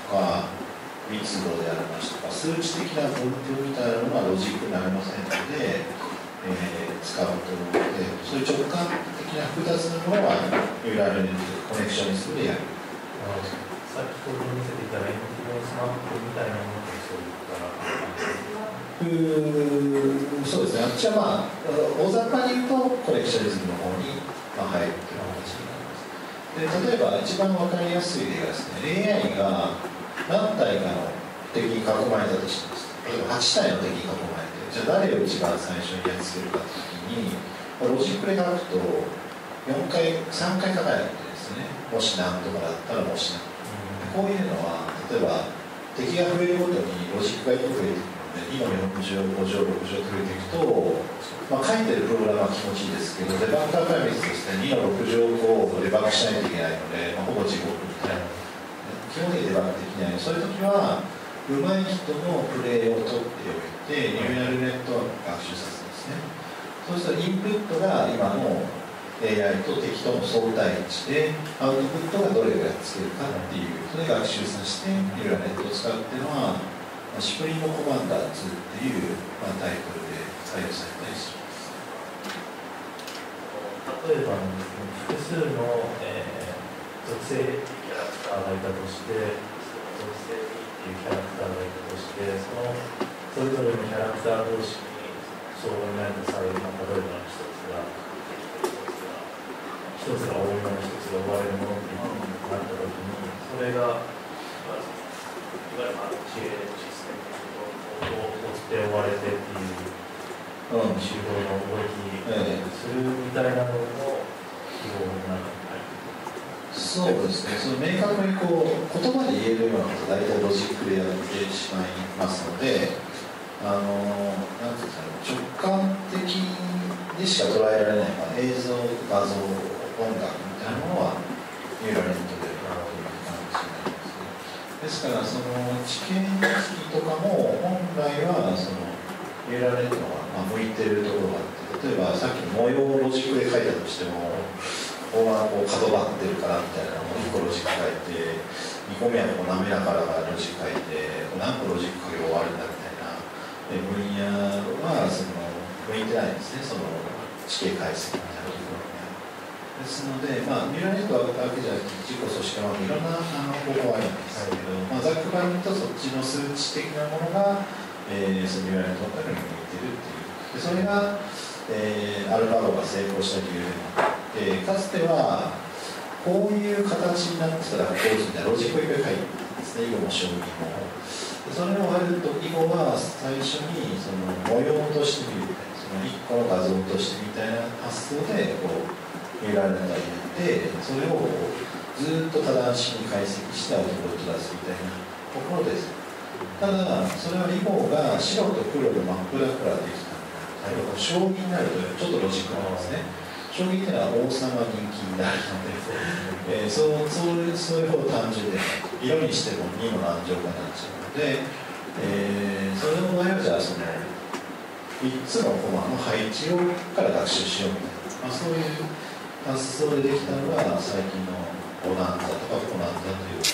Speaker 4: とか密度でありますとか、数値的な分布みたいなのがロジックになりませんので、使うと思うので、そういう直感的な複雑なものはニューラルネットコネクショニズムでやる。
Speaker 1: 先ほど見せていただいたスマップみたいなものでそういった
Speaker 4: そうですね、私は大雑把に言うとコレクショニズムの方に入るという話になります。で、例えば一番分かりやすい例がですね、 AI が何体かの敵に囲まれたとします。例えば8体の敵に囲まれて、じゃあ誰を一番最初にやっつけるかというときに、ロジックで書くと3回書かないとですね、もし何とかだったらもし何とか、こういうのは例えば敵が増えるごとにロジックが1個増えてくる。2の40、50、60と増えていくと、書いてるプログラムは気持ちいいですけど、デバッグパラメータですね、2の60をデバッグしないといけないので、ほぼ地獄みたいな、基本的にデバッグできない。そういう時は、上手い人のプレイを取っておいて、ニューラルネットを学習させるんですね。そうすると、インプットが今の AI と敵との相対値で、アウトプットがどれをやっつけるかっていう、それで学習させて、ニューラルネットを使うっていうのは、シュプリームコマンダー2っていう、タイトルで採用されたりします。
Speaker 1: 例えば複数の、属性キャラクターがいたとして、属性っていうキャラクターがいたとして、それぞれのキャラクター同士に相互になるとされる、例えば一つが大物、一つが追われるものっていうのになったときに、それがいわゆる知恵システムを追って追われてっていう手法の動きするみたいなのも記号の中に入って
Speaker 4: そうですね、その明確にこう言葉で言えるようなことを大体ロジックでやってしまいますので、なんていうんですかね、直感的にしか捉えられない、映像、画像、音楽みたいなものはニューラルネットでやっている感じですね。ですからその地形認識とかも本来はそのニューラルネットが向いているところがあって、例えばさっきの模様をロジックで書いたとしても、ここはこう角張ってるからみたいなのを1個ロジック書いて、2個目はこう滑らかなロジック書いて、何個ロジック書けば終わるんだみたいな分野はその向いてないんですね、その地形解析みたいなところには。ですので、ニューラルネットだけじゃなくて自己組織化はいろんな方法があるんですけど、ざっくばらんに言うとそっちの数値的なものが、そのニューラルネットの中に向いてるっていう。でそれがアルファロが成功した理由で、かつてはこういう形になってたらこうみたいなロジックをいっぱい書いてるんですね、囲碁も将棋も。それをあると囲碁は最初にその模様として見るみたいな、その1個の画像としてみたいな発想でこうニューラルネットを入れて、それをずっと正しに解析してアウトプット出すみたいなところです。ただそれは囲碁が白と黒で真っ暗からできた。将棋になるとちょっとロジックなんですね。将棋っていうのは王様人気になるので、そういう方単純で、色にしても2の何乗かになっちゃうので、それの場合はじゃあその3つのコマの配置をから学習しようみたいな、そういう発想でできたのが最近のボナンザとかコナンザという。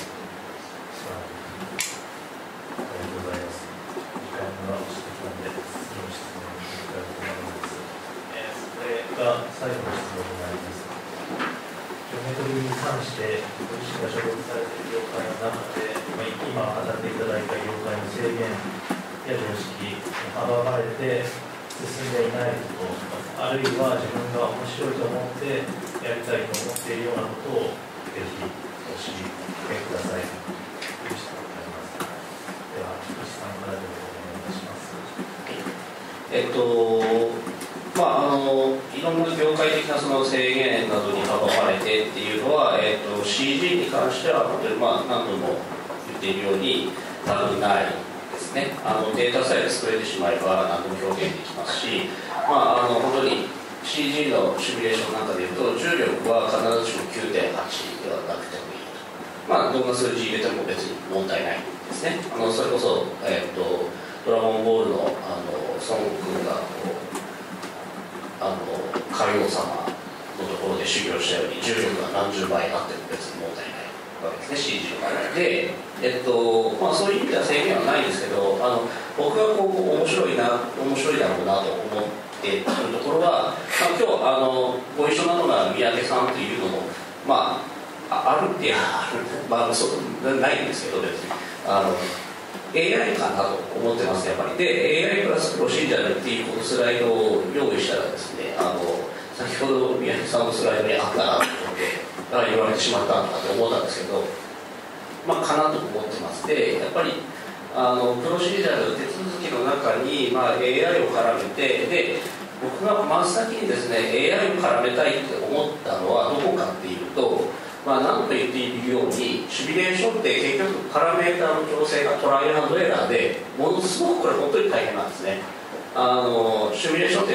Speaker 1: ありがとうございます。時間が押してきたので、次の質問に行きたいと思います。それが最後の質問になります。ジョメトリーに関してご自身が所属されている業界の中で、今語っていただいた業界の制限や常識に阻まれて進んでいないこと、あるいは自分が面白いと思ってやりたいと思っているようなことをぜひお知りください。では、菊池さんからでお願いします。
Speaker 3: いろんな業界的なその制限などに阻まれてっていうのは、CG に関しては本当に何度も言っているように多分ないですね。データさえ作れてしまえば何でも表現できますし、本当に CG のシミュレーションなんかでいうと重力は必ずしも 9.8 ではなくてもいいと、どんな数字入れても別に問題ないですね。それこそ、ドラゴンボールの孫悟空が海王様のところで修行したように重力が何十倍あっても別に問題ないわけですね、 CG の場合で、そういう意味では制限はないんですけど、僕がこう面白いだろうなと思っているところは、今日ご一緒なのが三宅さんというのもあるってそうないんですけど、別にAI かなと思ってますやっぱり。で AI プラスプロシージャルっていうこのスライドを用意したらですね、先ほど宮城さんのスライドにあったなと思って言われてしまったんだと思ったんですけど、かなと思ってます。でやっぱりプロシージャル手続きの中に、AI を絡めて、で僕が真っ先にですね AI を絡めたいって思ったのはどこかっていうと、何と言っているようにシミュレーションって結局パラメータの調整がトライアンドエラーでものすごくこれ本当に大変なんですね。シミュレーションって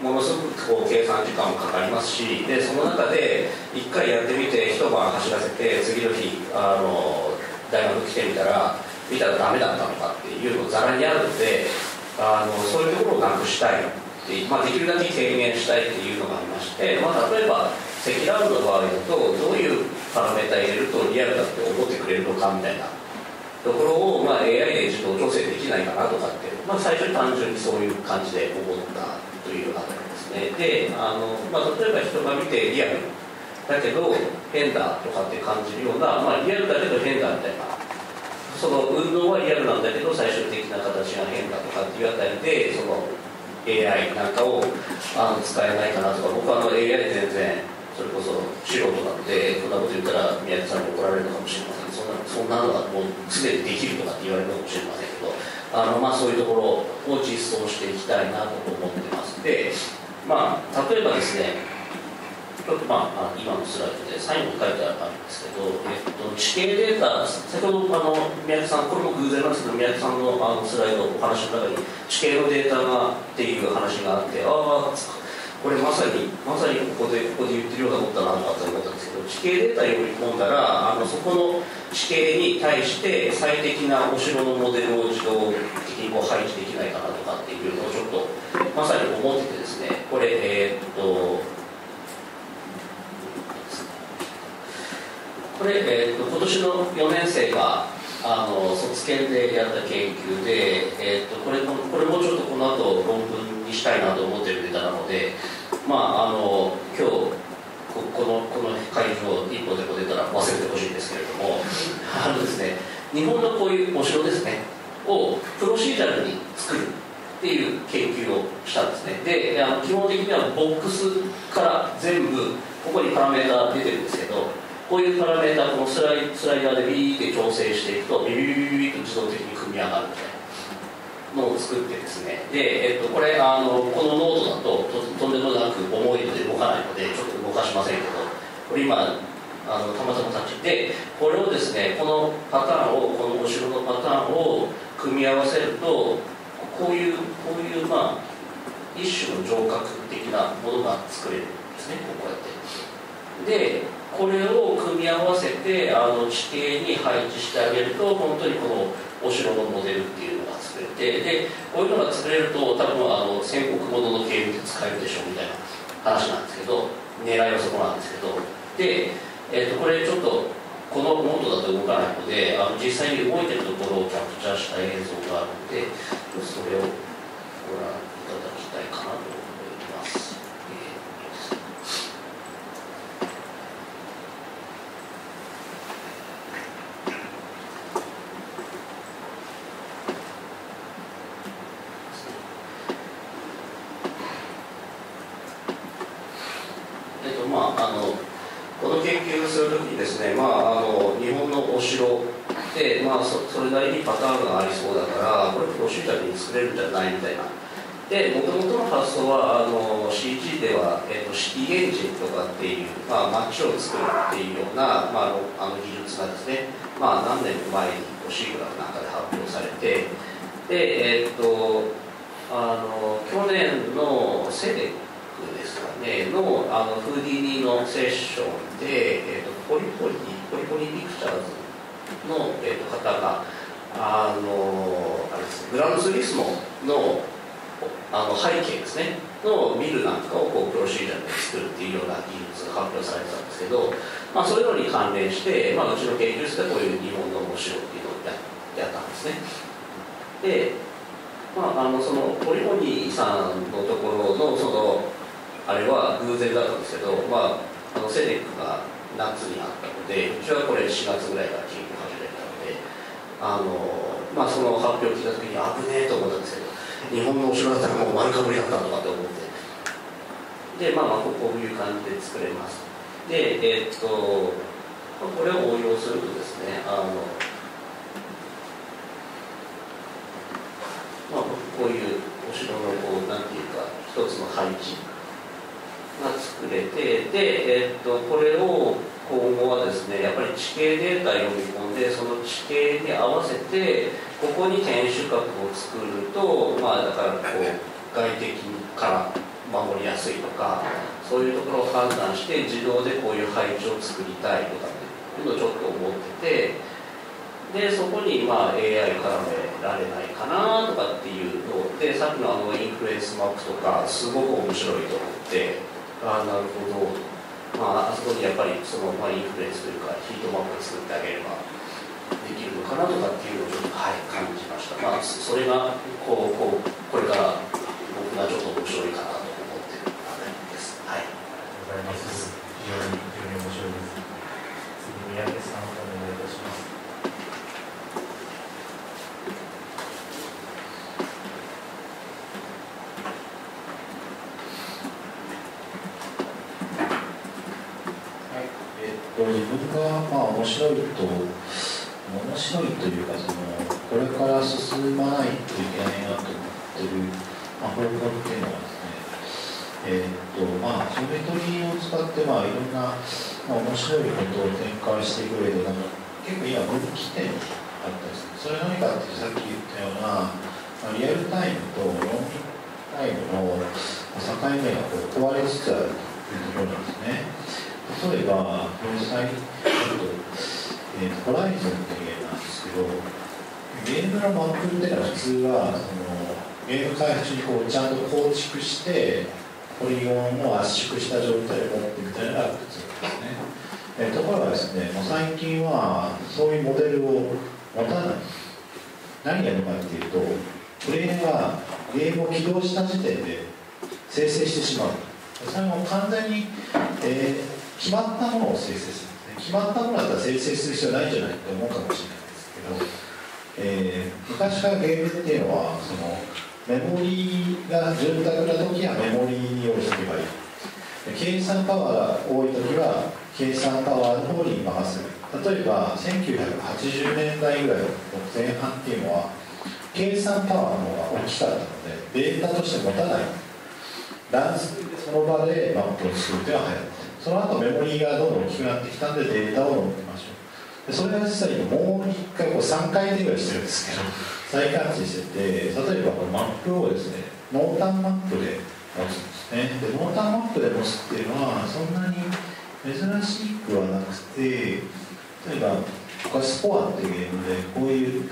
Speaker 3: ものすごく計算時間もかかりますし、でその中で1回やってみて一晩走らせて次の日大学来てみたらダメだったのかっていうのがざらにあるので、そういうところをなくしたいできるだけ軽減したいっていうのがありまして、例えば積乱雲の場合だとどういうパラメータ入れるとリアルだって思ってくれるのかみたいなところを、AI で自動調整できないかなとかって、最初に単純にそういう感じで思ったというあたりですね。で例えば人が見てリアルだけど変だとかって感じるような、リアルだけど変だみたいな、その運動はリアルなんだけど最終的な形が変だとかっていうあたりで、その AI なんかを使えないかなとか、僕はAI で全然それこそ素人なのでこんなこと言ったら宮城さんに怒られるのかもしれません。そんなのがもうすでにできるとかって言われるのかもしれませんけど、そういうところを実装していきたいなと思ってます。で例えばですね、ちょっと今のスライドで最後に書いてあるんですけど、地形データ、先ほど宮城さん、これも偶然なんですけど、宮城さんのスライド、お話の中に地形のデータがっていう話があって、これまさにここで言ってるようなことだなと思ったんですけど、地形データに読み込んだらそこの地形に対して最適なお城のモデルを自動的に配置できないかなとかっていうのをちょっとまさに思っててですね、これ今年の4年生が卒検でやった研究で、これもちょっとこの後論文にしたいなと思ってるネタなので、今日この会場一歩でも出たら忘れてほしいんですけれどもですね、日本のこういうお城ですねをプロシージャルに作るっていう研究をしたんですね。で基本的にはボックスから全部ここにパラメータ出てるんですけど、こういうパラメータこのスライダーでビーって調整していくとビビビビビと自動的に組み上がるみたいなのを作ってですね、で、これこのノートだととんでもなく重いので動かないのでちょっと動かしませんけど、これ今たまたまタッチでこれをですね、このパターンをこのお城のパターンを組み合わせるとこういう一種の城郭的なものが作れるんですね。こうやってでこれを組み合わせて地形に配置してあげると本当にこのお城のモデルっていうのが作れて、でこういうのが作れると多分戦国ものの警備で使えるでしょみたいな話なんですけど、狙いはそこなんですけど、で、これちょっとこのノートだと動かないので実際に動いてるところをキャプチャーした映像があるのでそれをご覧いただきたいかなと思います。この研究をするときにですね、日本のお城で、それなりにパターンがありそうだからこれプロシージャルに作れるんじゃないみたいな。でもともとの発想はCG では、シティエンジンとかっていう、街を作るっていうような、技術がですね、何年も前にシーグラフなんかで発表されて、で去年のセデックですかねのフーディーニのセッションで、ポリポリピクチャーズの、方があれですグランツーリスモの背景ですねのビルなんかをプロシージャーで作るっていうような技術が発表されてたんですけど、そういうのに関連して、うちの研究室でこういう日本のお城っていうのをやったんですね。で、そのポリフォニーさんのところのあれは偶然だったんですけど、セデックが夏にあったので、うちはこれ4月ぐらいから研究始めたので、その発表を聞いた時に危ねえと思ったんですけど、日本のお城だったらもう丸かぶりだったとかって思って、でこういう感じで作れます。でこれを応用するとですね、こういうお城のなんていうか一つの配置が作れて、でこれを今後はですね、やっぱり地形データ読み込んで、その地形に合わせてここに天守閣を作ると、だから外敵から守りやすいとか、そういうところを判断して自動でこういう配置を作りたいとかっていうのをちょっと思ってて、でそこにAI 絡められないかなとかっていうので、さっきのインフルエンスマップとかすごく面白いと思って、なるほど、あそこにやっぱりインフルエンスというかヒートマップを作ってあげればできるのかなとかっていうのをちょっと、感じました。それがこれから僕がちょっと面白いかなと思っているあたりです。ありがとうございます。
Speaker 1: 非常に面白いです。次、宮家さんお願いいたします。
Speaker 4: 自分が面白いというかこれから進まないといけないなと思ってる方法っていうのはですね、ジオメトリーを使って、いろんな、面白いことを展開していく上で、結構今、分岐点あったりする。それ何かってさっき言ったような、リアルタイムとロングタイムの境目が壊れつつあるというところなんですね。例えば、ホライゾンっていうゲームなんですけど、ゲームのマップっていうのは普通はゲーム開発にちゃんと構築してポリゴンを圧縮した状態を持ってみたいなのが普通ですね。ところがですね、もう最近はそういうモデルを持たない。何やるかっていうと、プレイヤーがゲームを起動した時点で生成してしまう。それも完全に、決まったものを生成する。決まったものだったら生成する必要ないんじゃないと思うかもしれないですけど、昔からゲームっていうのはメモリーが潤沢な時はメモリーに用意しておけばいい。計算パワーが多い時は計算パワーの方に任せる。例えば1980年代ぐらいの前半っていうのは計算パワーの方が大きかったのでデータとして持たない。乱数でその場でマップを作るというのが流行った。その後メモリーがどんどん大きくなってきたんでデータを乗ってみましょう。でそれが実際にもう一回3回転ぐらいしてるんですけど再感知してて、例えばこのマップをですね濃淡マップで持つんですね。で濃淡マップで持つっていうのはそんなに珍しくはなくて、例えばスコアっていうゲームでこういう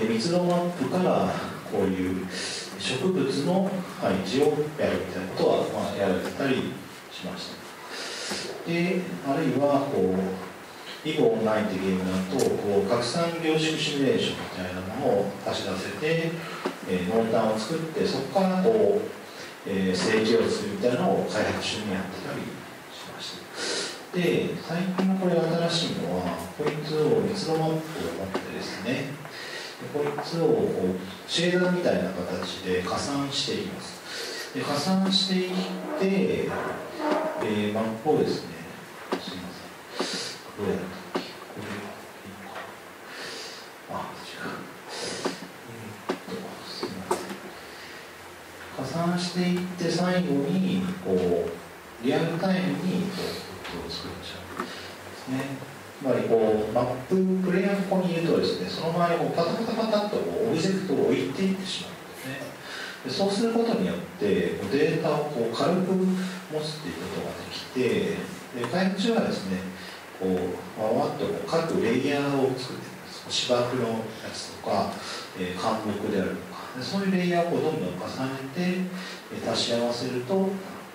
Speaker 4: 密度マップからこういう植物の配置をやるみたいなことはやられたりしました。であるいは囲碁オンラインっていうゲームだと拡散凝縮シミュレーションみたいなものを走らせて、濃淡を作ってそこから整形をするみたいなのを開発中にやってたりしました。で最近のこれ新しいのはこいつを密度マップを持ってですね、こいつをシェーダーみたいな形で加算していきます。で加算していって、マップをですね、すいません、どうやったっけ、これいいのか、違う、すいません、加算していって最後にリアルタイムにを作っちゃうんですね。つまりマッププレイヤーのここにいるとですね、その周りをパタパタパタっとオブジェクトを置いていってしまうんですね。でそうすることによってデータを軽く持つっていうことができて、で開発中はですね、わっと各レイヤーを作っています。芝生のやつとか、灌木であるとか、でそういうレイヤーをどんどん重ねて足し合わせると道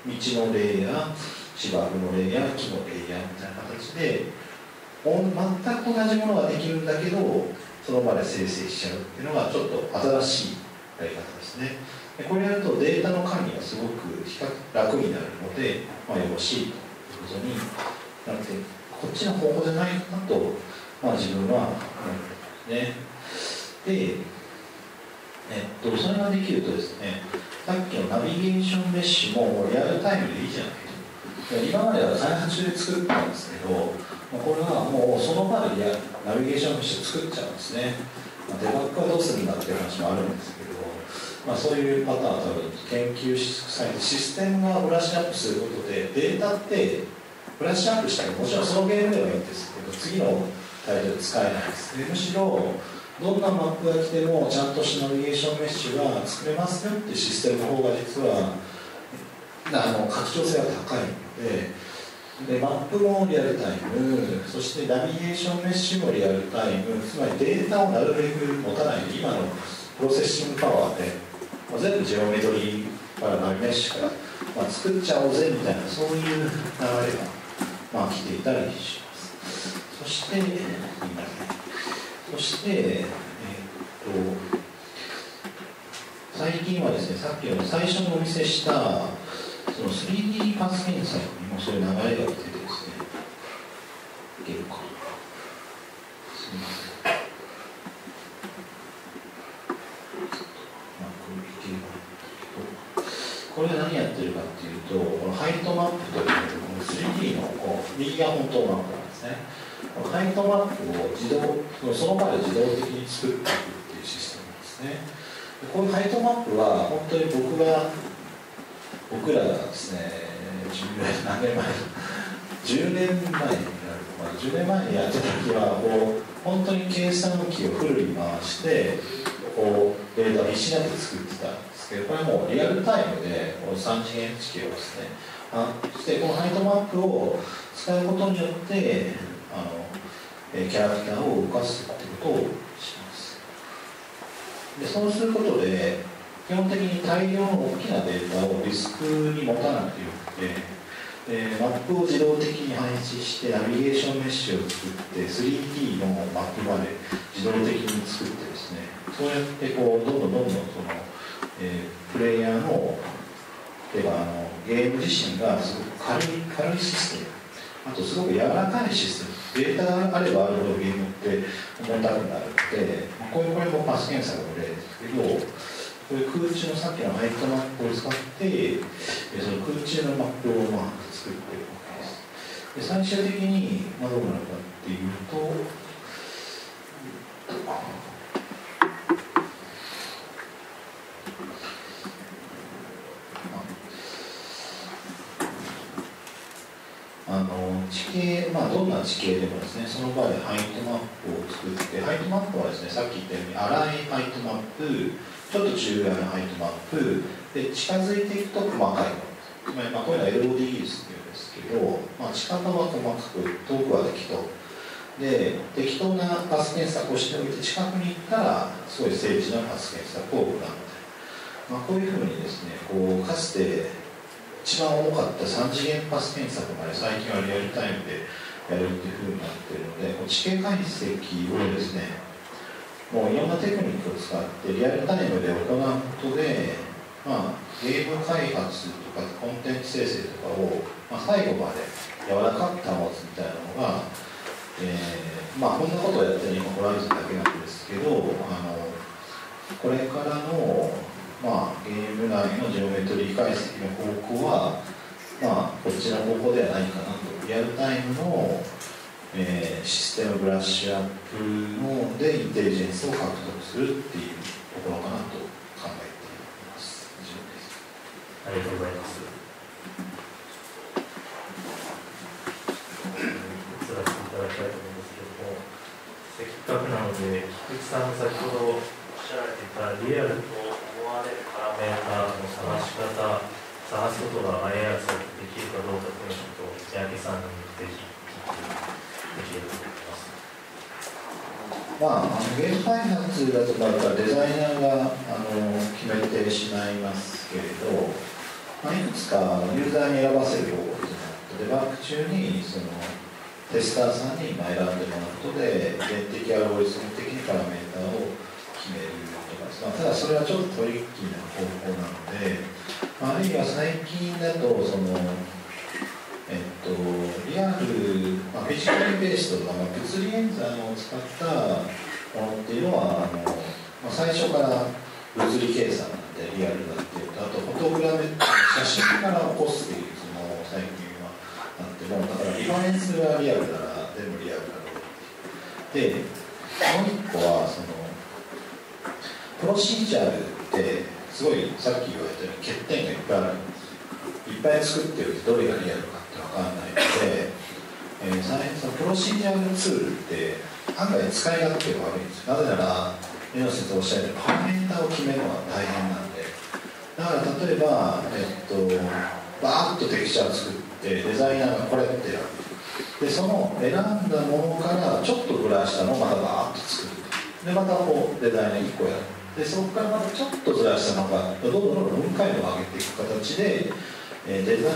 Speaker 4: のレイヤー、芝生のレイヤー、木のレイヤーみたいな形で全く同じものができるんだけどその場で生成しちゃうっていうのがちょっと新しいやり方ですね。でこれやるとデータの管理がすごく比較楽になるので、よろしいということになって、こっちの方法じゃないかなと、自分は思うんですね。で、それができるとですね、さっきのナビゲーションメッシュもリアルタイムでいいじゃないと。今までは開発中で作ったんですけど、これはもうその場でナビゲーションメッシュ作っちゃうんですね。デバッグはどうするんだっていう話もあるんですけど、そういうパターンは多分研究されてシステムがブラッシュアップすることでデータってブラッシュアップしたらもちろんそのゲームではいいんですけど次のタイトル使えないです。むしろどんなマップが来てもちゃんとしたナビゲーションメッシュが作れますよっていうシステムの方が実は拡張性が高いので、マップもリアルタイム、そしてナビゲーションメッシュもリアルタイム、つまりデータをなるべく持たないで今のプロセッシングパワーで全部ジオメトリーからナビメッシュから、作っちゃおうぜみたいなそういう流れが、来ていたりします。そして最近はですね、さっきの最初にお見せしたその 3D パス検索にもそういう流れが来ててですね、いけるかな、すみません。これは何やってるかっていうと、このハイトマップというこの 3D の右が本当のマップなんですね。このハイトマップをその場で自動的に作っていくっていうシステムなんですね。こういうハイトマップは本当に僕が僕らがですね、何年前10年前になる、10年前にやってた時はこう本当に計算機をフルに回してこうデータを必死になって作ってたんですけど、これもうリアルタイムでこの3次元地形をですね、そしてこのハイトマップを使うことによってキャラクターを動かすってことをします。でそうすることで基本的に大量の大きなデータをディスクに持たなくてよくて、マップを自動的に配置してナビゲーションメッシュを作って 3D のマップまで自動的に作ってですね、そうやってこうどんどんその、プレイヤーの例えばゲーム自身がすごく軽いシステム、あとすごく柔らかいシステム、データがあればあるほどゲームって重たくなるので、これもパス検索の例ですけど、こういう空中のさっきのハイトマップを使ってその空中のマップを作っているわけです。で最終的にどうなるかっていうと、地形、どんな地形でもですね、その場でハイトマップを作って、ハイトマップはですね、さっき言ったように粗いハイトマップ、ちょっと中ぐらいのハイトマップで近づいていくと細かいもの、つまりこういうのは LOD っていうんですけど、近場は細かく遠くは適当で、適当なパス検索をしておいて近くに行ったらすごい精緻なパス検索を行うので、こういうふうにですね、かつて一番重かった3次元パス検索まで最近はリアルタイムでやるっていうふうになっているので、地形解析をですね、もういろんなテクニックを使ってリアルタイムで行うことで、ゲーム開発とかコンテンツ生成とかを、最後まで柔らかく保つみたいなのが、こんなことをやってる今ホライズンだけなんですけど、これからの、ゲーム内のジオメトリー解析の方向は、こっちの方向ではないかなと。リアルタイムのシステムブラッシュアップのでインテリジェンスを獲得するっていうところかなと考えています。以上です。
Speaker 1: ありがとうございます。移らせていただきたいと思うんですけども、せっかくなので菊池さんが先ほどおっしゃられていたリアルと思われるパラメータの探し方、探すことが IR さできるかどうかというのをちょっと三宅さんにぜひ
Speaker 4: ゲーム開発だとなるとデザイナーが決めてしまいますけれど、いくつかユーザーに選ばせる方法デバッグ中にテスターさんに選んでもらうことで原的アルゴリズム的にパラメータを決めるとか、ただそれはちょっとトリッキーな方法なので、あるいは最近だとリアル、フィジカルベースとか、物理演算を使ったものっていうのは最初から物理計算なんでリアルだっていうと、あとフォトグラメ写真から起こすっていう最近はあっても、だからリファレンスがリアルなら全部リアルだろうで、もう一個はプロシージャールってすごいさっき言われたように欠点がいっぱいあるんです。いっぱい作っておいてどれがリアルかって分かんないので、そのプロシージャールツールって案外使い勝手が悪いんですよ。なぜなら江野先生おっしゃるようにパラメータを決めるのが大変なんで、だから例えば、バーッとテクチャーを作ってデザイナーがこれってやるで、その選んだものからちょっとブラしたのをまたバーッと作るで、またデザイナー1個やるで、そこからまたちょっとずらしたのがどんどん分解度を上げていく形でデザイ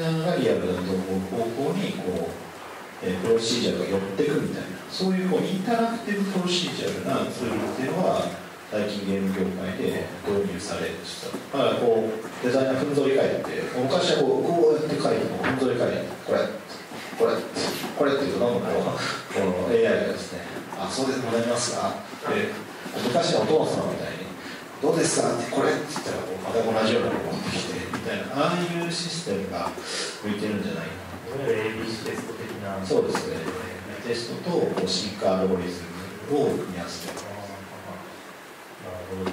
Speaker 4: ナーがリアルだと思う方向にプロシージャーが寄っていくみたいな、そういうインタラクティブプロシージャーなツールっていうのは最近ゲーム業界で導入されました。だからデザイナーふんぞり返って、昔はこうやって書いてふんぞり返ってこれっていうとどんどんAI がですね、そうでございますかって昔のお父さんみたいにどうですかってこれって言ったらまた同じようなのを持ってきてみたいな、ああいうシステムが向いてるんじゃないかな。
Speaker 1: いわゆる ABC テスト的な。
Speaker 4: そうですね。テストと進化アルゴリズムを組み合わせて。
Speaker 1: なるほど。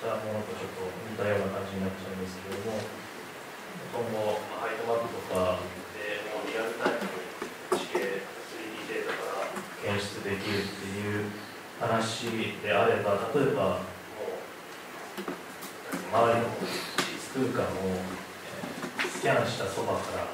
Speaker 1: したものとちょっと似たような感じになっちゃうんですけれども、今後、ハイトマップとかでもうリアルタイムに地形 3D データから検出できるっていう話であれば、例えばもう周りの実空間をスキャンしたそばから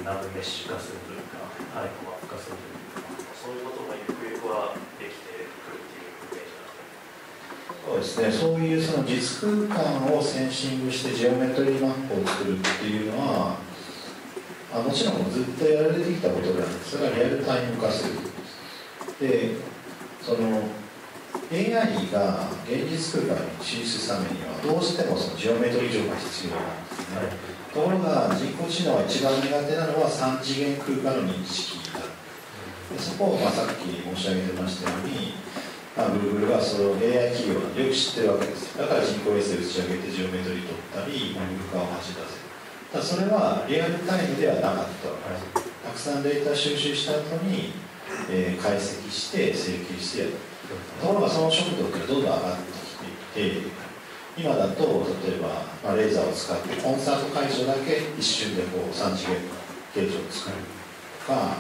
Speaker 1: ナブメッシュ化するというか、ハイトマップ化するというか、そういうこともゆくゆくはできてくるっていうイメージなんですね。
Speaker 4: そうですね、そういうその実空間をセンシングしてジオメトリーマップを作るっていうのは、もちろんずっとやられてきたことであるんです。それがリアルタイム化する。で、その AI が現実空間に進出するためにはどうしてもそのジオメトリー上が必要なんですね。ところが人工知能は一番苦手なのは3次元空間の認識だ。でそこをさっき申し上げてましたように、Google がその AI 企業はよく知ってるわけです。だから人工衛星を打ち上げてジオメトリー取ったり、モニターを走らせる。ただそれはリアルタイムではなかったわけです。たくさんデータ収集した後に、解析して整形してやる。ところがその速度っていうのはどんどん上がってきていて、今だと例えば、レーザーを使ってコンサート会場だけ一瞬でこう3次元の形状を作るとか、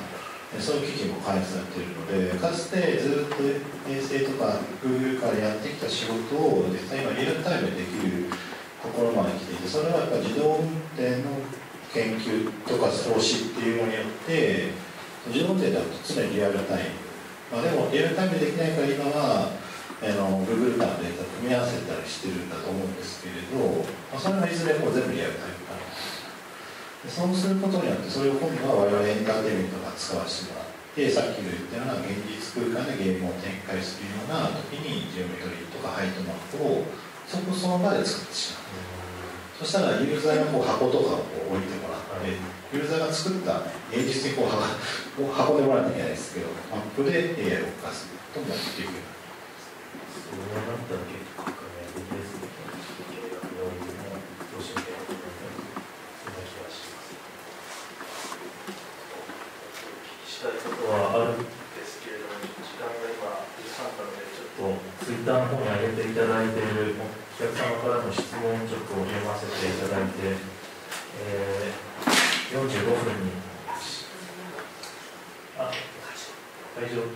Speaker 4: そういう機器も開発されているので、かつてずっと衛星とか Google からやってきた仕事を実際今リアルタイムでできるところまで来ていて、それはやっぱり自動運転の研究とか投資っていうのによって自動運転だと常にリアルタイム、でもリアルタイムでできないから今はGoogle からデータを組み合わせたりしてるんだと思うんですけれど、それはいずれもう全部リアルタイム化で、そうすることによってそれを今度は我々エンターテインメントが使わせてもらって、さっき言ったような現実空間でゲームを展開するような時にジオメトリーとかハイトマップをその場で作ってしまう。そしたらユーザーがこう箱とかをこう置いてもらって、ユーザーが作った現実にこう箱でもらわなきゃいけないですけど、マップで AI を動かすこともできるようになる。
Speaker 1: そうなったら結構革命的ですね。計画の領域もどうしようかなと思ったそんな気がします。お聞きしたいことはあるんですけれども、時間が今13なので、ちょっとツイッターの方に上げていただいているお客様からの質問をちょっと読ませていただいて、45分に会場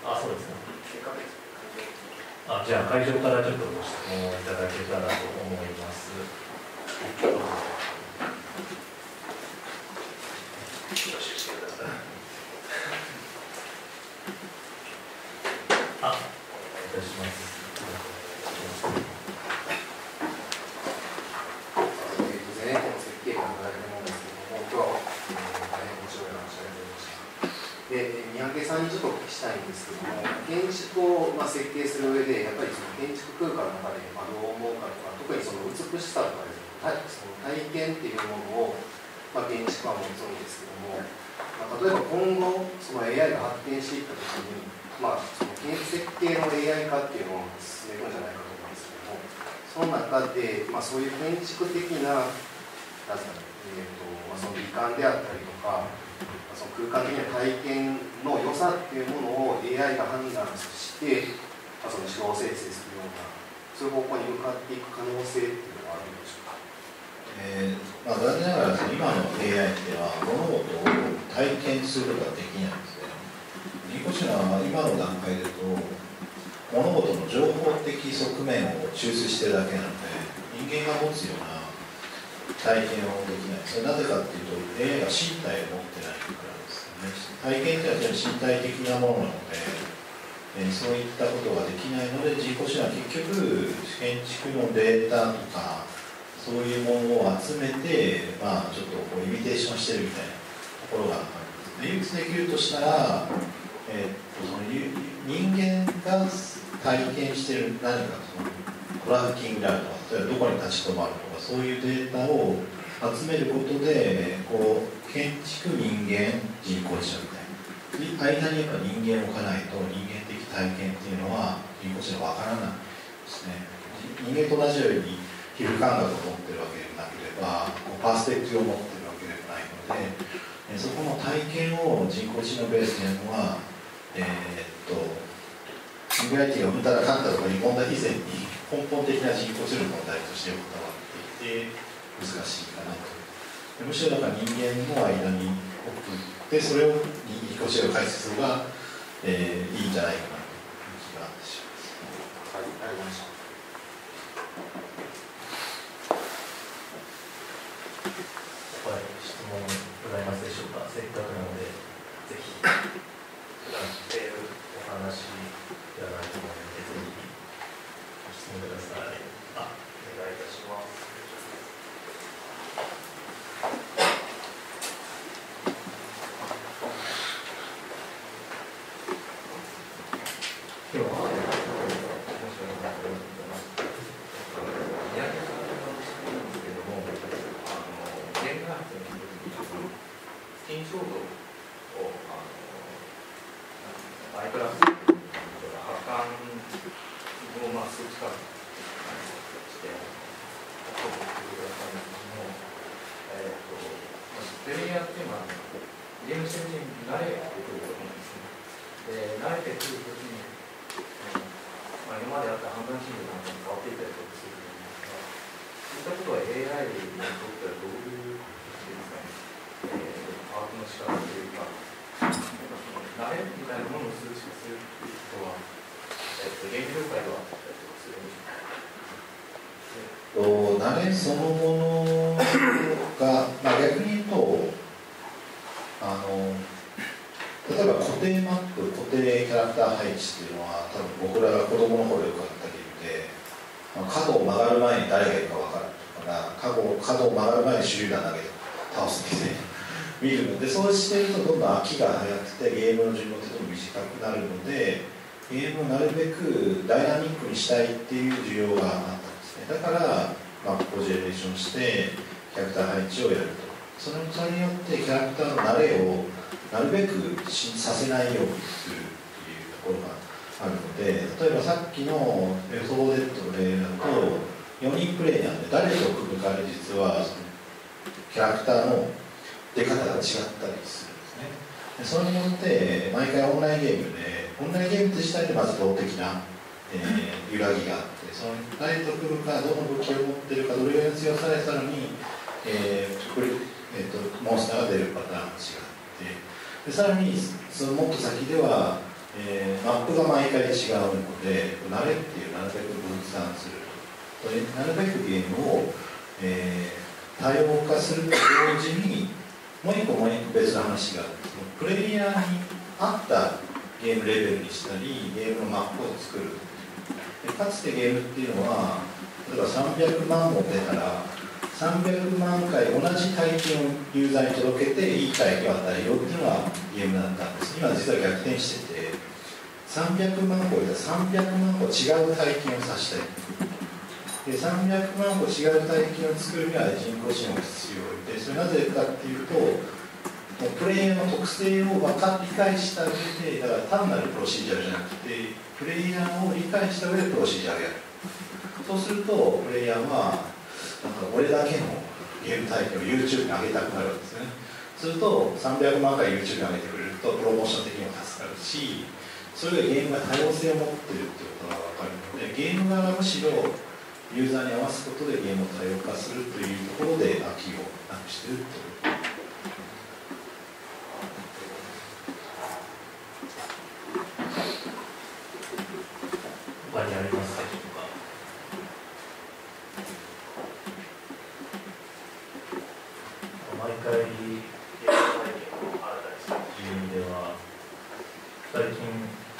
Speaker 1: そうですね。じゃあ会場からちょっとご質問をいただけたらと思います。挙手してください。お願いいたします。
Speaker 6: ゼネコの設計がございますけれども、今日は大変面白い話が出ました。で、三宅さんにちょっとお聞きしたいんですけども、建築を設計する上で、やっぱりその建築空間の中でどう思うかとか、特にその美しさとかですね、その体験っていうものを、建築家は持つんですけども、例えば今後、その AI が発展していったときに、その建設計の AI 化っていうのを進めるんじゃないかと思うんですけども、その中で、そういう建築的な、その美観であったりとか、その空間的な体験の良さっていうものを AI が判断して、その自動生成するような、そういう方向に向かっていく可能性っていうのはあるんでしょうか。
Speaker 4: 残念ながら今の AI では物事を体験することができないんですね。人工知能は今の段階でと物事の情報的側面を抽出してるだけなので、人間が持つような体験をできない。それなぜかっていうと AI が身体を持ってないからですよね。体験というのは身体的なものなので、そういったことができないので、人工知能は結局建築のデータとかそういうものを集めて、ちょっとこうイミテーションしてるみたいなところがある。唯一できるとしたら、その人間が体験している何かそのトラッキングであるとか、例えばどこに立ち止まるとか、そういうデータを集めることで、建築、人間、人工知能みたいな間にやっぱ人間を置かないと人間的体験っていうのは人工知能わからないですね。人間と同じように皮膚感覚を持ってるわけでもなければ、パースペクティブを持ってるわけでもないので、そこの体験を人工知能ベースでやるのは、IT がうんたらかんたとかいう問題以前に根本的な人工知能の問題として横たわっていて難しいかなと。むしろだから人間の間に送ってそれを人工知能を解説するのが、いいんじゃないかなという気がします。
Speaker 6: はい、ありがとうございました。
Speaker 1: 質問ございますでしょうか。せっかくなのでぜひ普段しているお話ではないと思うのでぜひご質問ください。お願いいたします。
Speaker 4: 慣れそのものが、逆に言うと例えば固定マップ、固定キャラクター配置っていうのは多分僕らが子供の頃よくあったゲームで、角を曲がる前に誰がいるか分かるとか角を曲がる前に手榴弾投げて倒すみたいな見るので、そうしてるとどんどん飽きが早くてゲームの寿命ってどんどん短くなるので、ゲームをなるべくダイナミックにしたいっていう需要があったんですね。だからマップをジェネレーションしてキャラクター配置をやると、それによってキャラクターの慣れをなるべくさせないようにするというところがあるので、例えばさっきのレフト4デッドの例だと4人プレイなんで誰と組むかで実はキャラクターの出方が違ったりするんですね。でそれによって毎回オンラインゲーム自体でまず動的な、揺らぎがあって、その誰と組むか、どの武器を持っているか、どれぐらいの強さでさらに、モンスターが出るパターンが違って、でさらにそのもっと先では、マップが毎回違うので慣れっていうなるべく分散すると、なるべくゲームを、多様化すると同時にもう一個別の話があるんですけど、プレイヤーに合ったゲームレベルにしたりゲームのマップを作る。でかつてゲームっていうのは例えば300万も出たら300万回同じ体験をユーザーに届けていい体験を与えようっていうのがゲームだったんです。今実は逆転してて300万個で300万個違う体験をさせたい。で300万個違う体験を作るには人工知能が必要で、それなぜかっていうとプレイヤーの特性を理解した上で、だから単なるプロシージャーじゃなくてプレイヤーを理解した上でプロシージャーをやる。そうするとプレイヤーは俺だけのゲーム体験を YouTube に上げたくなるわけですね。すると300万回 YouTube に上げてくれるとプロモーション的にも助かるし、それがゲームが多様性を持っているっていうことが分かるので、ゲーム側がむしろユーザーに合わすことでゲームを多様化するというところで飽きをなくしているということ。
Speaker 1: 他にありますでしょうか。毎回ゲーム体験を新たにするという意味では最近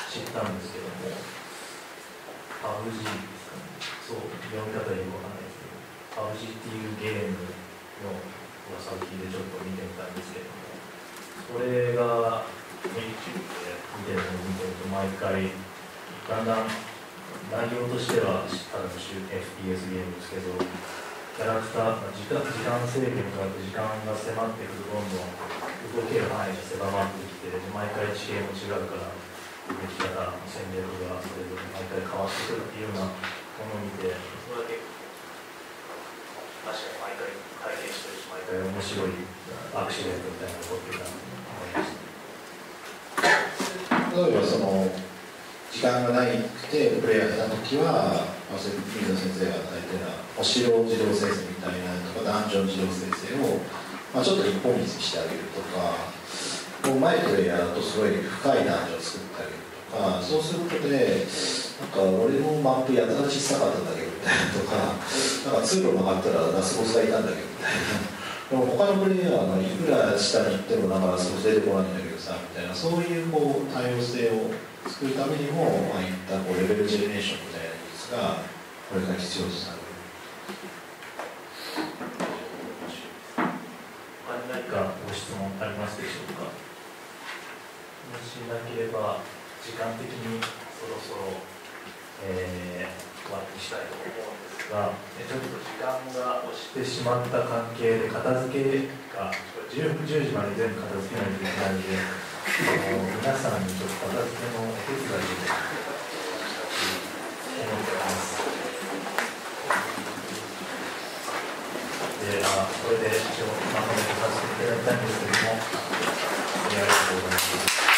Speaker 1: 知ったんですけども、PUBG ですかね、そう読み方よくわかんないですけど PUBG っていうゲームの噂を聞いてちょっと見てみたんですけども、それが YouTube で見てるのを見てると毎回だんだん内容としてはただの FPS ゲームですけど、キャラクター、時間制限とか時間が迫ってくるとどんどん動ける範囲が狭まってきて、毎回地形も違うから動き方、戦略がそれぞれ毎回変わってくるっていうようなものを見て、それだけ確かに毎回体験してるし、毎回面白いアクシデントみたいなのが起こってるなと思いました。
Speaker 4: 例えばその地時間がないくてプレイヤーやった時は、水野先生が書いてるお城自動生成みたいなとかダンジョン自動生成を、ちょっと一本道にしてあげるとか、もう前プレイヤーだとすごい深いダンジョンを作ってあげるとか、そうすることでなんか俺のマップやたら小さかったんだけどみたいなとか、なんか通路曲がったらラスボスがいたんだけどみたいな。でも他のプレイヤーはいくら下に行ってもなんかラスボス出てこないんだけどさみたいな、そういうこう多様性を作るためにも、いったこうレベルジェネレーションみたいな技術がこれから必要とされる。
Speaker 1: 何かご質問ありますでしょうか。もしなければ時間的にそろそろ、終わりにしたいと思うんですが、ちょっと時間が押してしまった関係で片付けが10時まで全部片付けないといけないので、皆さんにちょっと片付けのお手伝いを思っております。これで一応まとめさせていただきたいんですけれども、ありがとうございます。